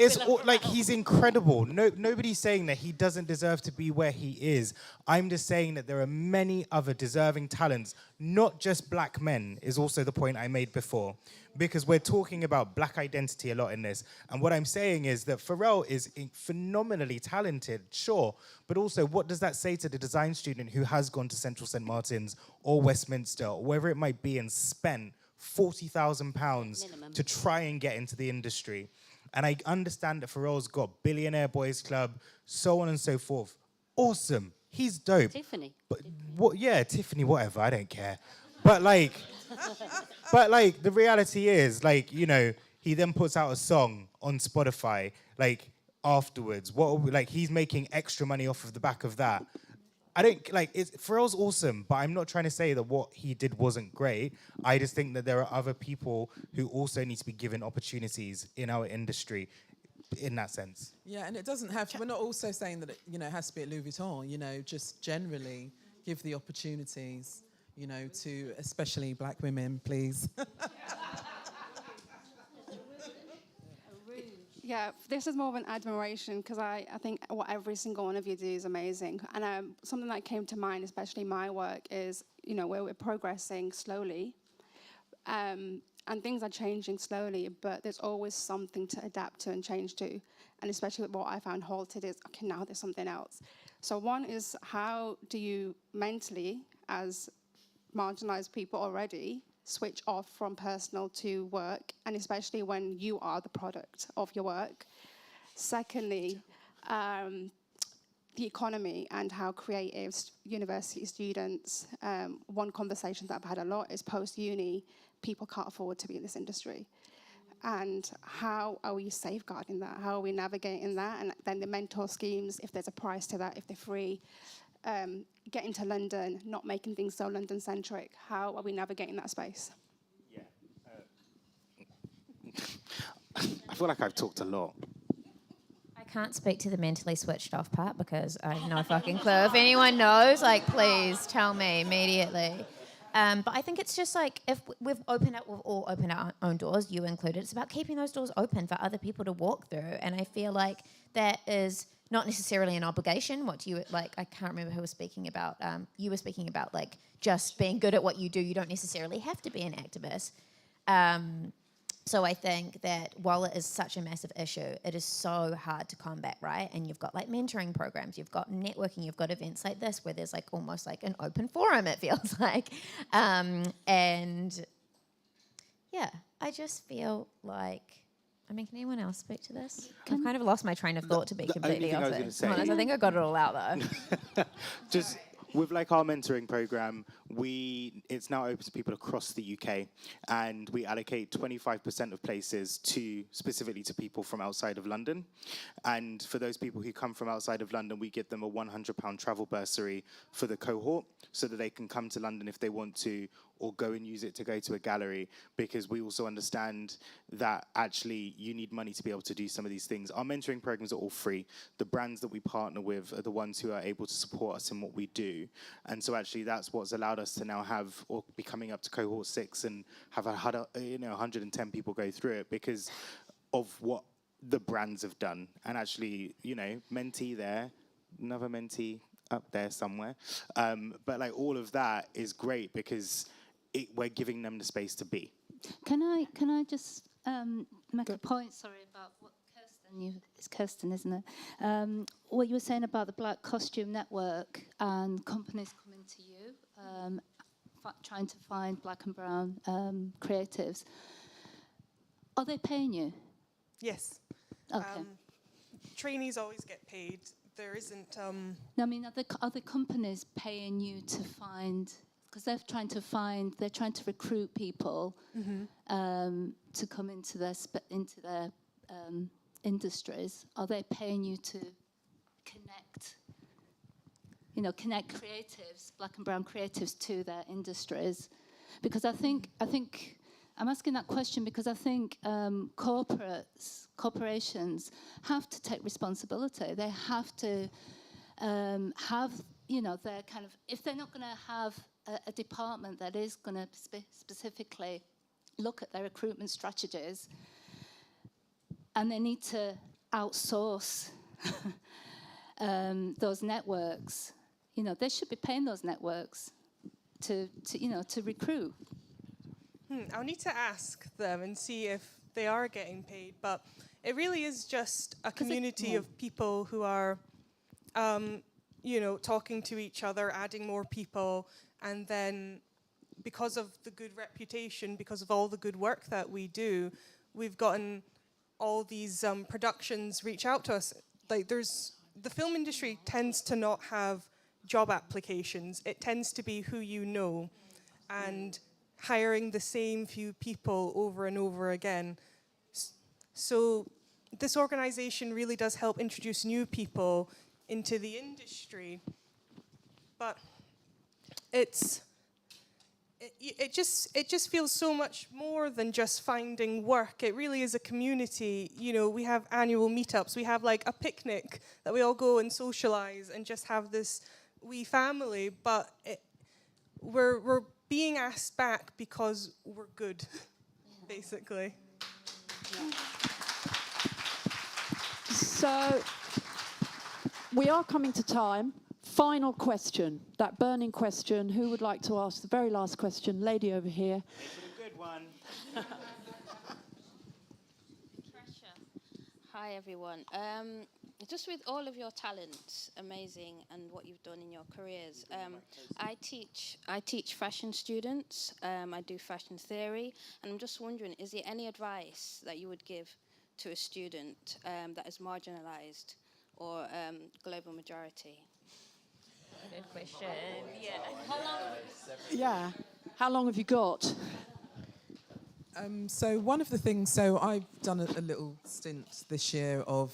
he's incredible. Nobody's saying that he doesn't deserve to be where he is. I'm just saying that there are many other deserving talents, not just black men, is also the point I made before. Because we're talking about black identity a lot in this. And what I'm saying is that Pharrell is phenomenally talented, sure. But also, what does that say to the design student who has gone to Central St. Martin's or Westminster, or wherever it might be, and spent £40,000 to try and get into the industry? And I understand that Pharrell's got Billionaire Boys Club, so on and so forth. Awesome. He's dope. Tiffany. But Tiffany, whatever, I don't care. But the reality is, he then puts out a song on Spotify, afterwards. He's making extra money off of the back of that. Pharrell's awesome, but I'm not trying to say that what he did wasn't great. I just think that there are other people who also need to be given opportunities in our industry in that sense. Yeah, and it doesn't have to, we're not also saying that it has to be at Louis Vuitton, just generally give the opportunities, to especially black women, please. Yeah, this is more of an admiration because I think what every single one of you do is amazing. And something that came to mind, especially my work, is, where we're progressing slowly. And things are changing slowly, but there's always something to adapt to and change to. And especially what I found halted is, okay, now there's something else. So one is, how do you mentally, as marginalized people already, switch off from personal to work, and especially when you are the product of your work. Secondly, the economy and how creative university students, one conversation that I've had a lot is post-uni, people can't afford to be in this industry. And how are we safeguarding that? How are we navigating that? And then the mentor schemes, if there's a price to that, if they're free, getting to London, not making things so London-centric. How are we navigating that space? Yeah. I feel like I've talked a lot. I can't speak to the mentally switched off part because I have no fucking clue. If anyone knows, please tell me immediately. But I think it's just if we've all opened our own doors, you included, it's about keeping those doors open for other people to walk through. And I feel like that is not necessarily an obligation. What do you, I can't remember who was speaking about. You were speaking about, just being good at what you do. You don't necessarily have to be an activist. So I think that while it is such a massive issue, it is so hard to combat, right? And you've got mentoring programs, you've got networking, you've got events like this where there's almost an open forum, it feels like. And yeah, I just feel like, can anyone else speak to this? I've kind of lost my train of thought, to be completely honest. I think I got it all out though. Just with our mentoring program, it's now open to people across the UK, and we allocate 25% of places specifically to people from outside of London. And for those people who come from outside of London, we give them a £100 travel bursary for the cohort so that they can come to London if they want to, or go and use it to go to a gallery, because we also understand that actually you need money to be able to do some of these things. Our mentoring programs are all free. The brands that we partner with are the ones who are able to support us in what we do. And so actually that's what's allowed us to now have, or be coming up to cohort 6 and have 110 people go through it, because of what the brands have done. And actually, you know, mentee there, another mentee up there somewhere. But like all of that is great because we're giving them the space to be. Can I just make a point? Sorry about what Kirsten. It's Kirsten, isn't it? What you were saying about the Black Costume Network and companies coming to you, trying to find black and brown creatives. Are they paying you? Yes. Okay. Trainees always get paid. There isn't. No, I mean, are the companies paying you to find? Because they're trying to recruit people to come into their industries. Are they paying you to connect? You know, connect creatives, black and brown creatives, to their industries, because I think I'm asking that question because I think corporations have to take responsibility. They have to have, you know, their kind of, if they're not going to have a department that is going to specifically look at their recruitment strategies, and they need to outsource those networks. You know, they should be paying those networks to recruit. I'll need to ask them and see if they are getting paid, but it really is just a community of people who are, you know, talking to each other, adding more people, and then because of the good reputation, because of all the good work that we do, we've gotten all these productions reach out to us. Like the film industry tends to not have job applications. It tends to be who you know, and hiring the same few people over and over again. So this organization really does help introduce new people into the industry. But it just feels so much more than just finding work. It really is a community. You know, we have annual meetups. We have like a picnic that we all go and socialize and just have this wee family. But we're being asked back because we're good, basically. So we are coming to time. Final question, that burning question. Who would like to ask the very last question? Lady over here. Make it a good one. Hi, everyone. Just with all of your talents, amazing, and what you've done in your careers, I teach fashion students. I do fashion theory, and I'm just wondering, is there any advice that you would give to a student that is marginalised or global majority? Good question. Yeah. How long have you got? So one of the things, I've done a little stint this year of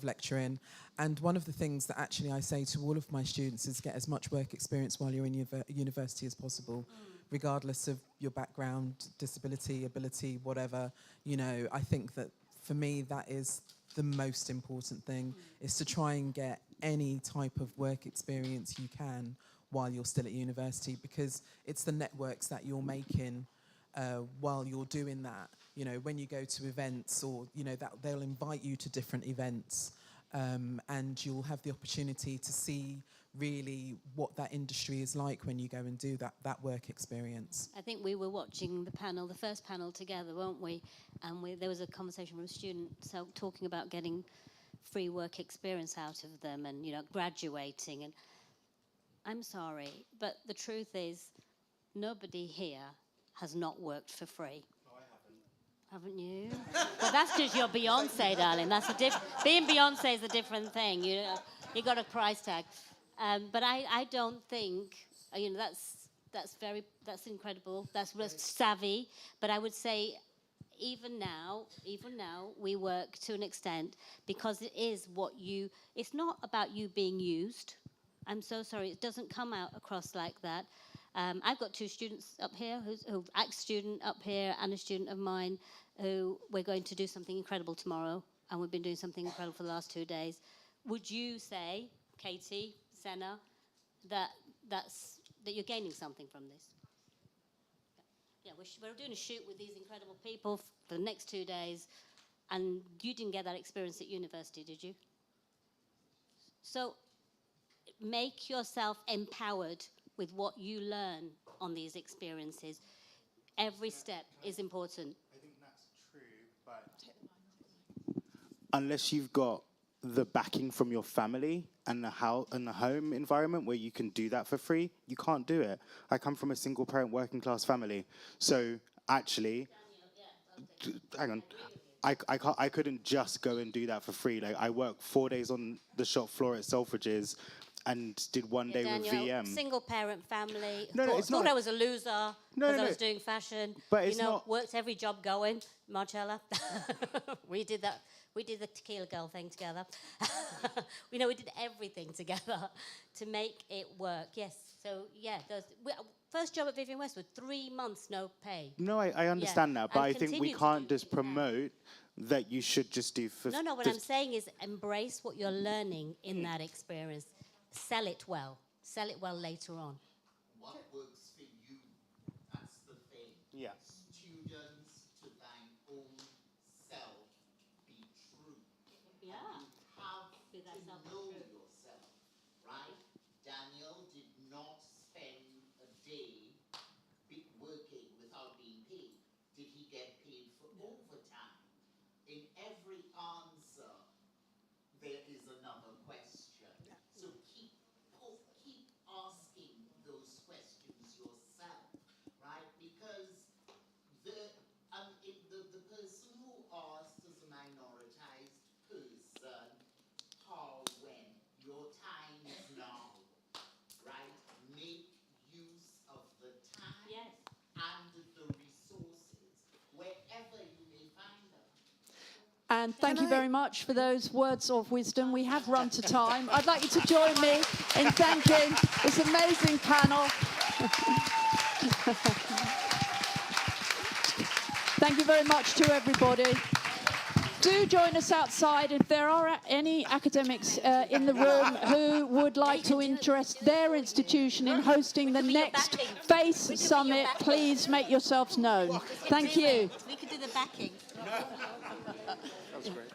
lecturing, and one of the things that actually I say to all of my students is get as much work experience while you're in university as possible, regardless of your background, disability, ability, whatever. You know, I think that for me that is the most important thing, is to try and get any type of work experience you can while you're still at university, because it's the networks that you're making while you're doing that. You know, when you go to events, or, you know, that they'll invite you to different events, and you'll have the opportunity to see really what that industry is like when you go and do that work experience. I think we were watching the first panel together, weren't we? And there was a conversation from a student talking about getting free work experience out of them, and, you know, graduating. And I'm sorry, but the truth is, nobody here has not worked for free. No, I haven't. Haven't you? Well, that's because you're Beyonce, darling. That's being Beyonce is a different thing. You know, you got a price tag. But I don't think, you know, that's incredible. That's savvy. But I would say, even now, we work to an extent because it is it's not about you being used. I'm so sorry, it doesn't come out across like that. I've got two students up here, who've ex-student up here and a student of mine, who we're going to do something incredible tomorrow, and we've been doing something incredible for the last 2 days. Would you say, Katie, Senna, that you're gaining something from this? Yeah, we're doing a shoot with these incredible people for the next 2 days, And you didn't get that experience at university, did you? So make yourself empowered with what you learn on these experiences. Every step is important. I think that's true, but unless you've got the backing from your family and the home environment where you can do that for free, you can't do it. I come from a single parent working class family. So actually, hang on, I couldn't just go and do that for free. Like I worked 4 days on the shop floor at Selfridges and did one day with VM. Single parent family. No, it's thought not. I was a loser because I was doing fashion. But it's not. Worked every job going. Marcella, we did that. We did the Tequila Girl thing together. We did everything together to make it work. Yes. So yeah, first job at Vivienne Westwood, 3 months no pay. No, I understand that, but I think we can't just promote that you should just do. No. What I'm saying is embrace what you're learning in that experience. Sell it well. Sell it well later on. What works for you? That's the thing. Yeah. Students to thine own self be true. Yeah. And you have to know yourself, right? Daniel did not spend a day working without being paid. Did he get paid for overtime? In every answer, there is another question. So keep asking those questions yourself, right? Because the person who asked as a minoritized person, how, when, your time is now, right? Make use of the time and the resources wherever you may find them. And thank you very much for those words of wisdom. We have run to time. I'd like you to join me in thanking this amazing panel. Thank you very much to everybody. Do join us outside if there are any academics in the room who would like to interest their institution in hosting the next FACE Summit. Please make yourselves known. Thank you. We could do the backing. That was great.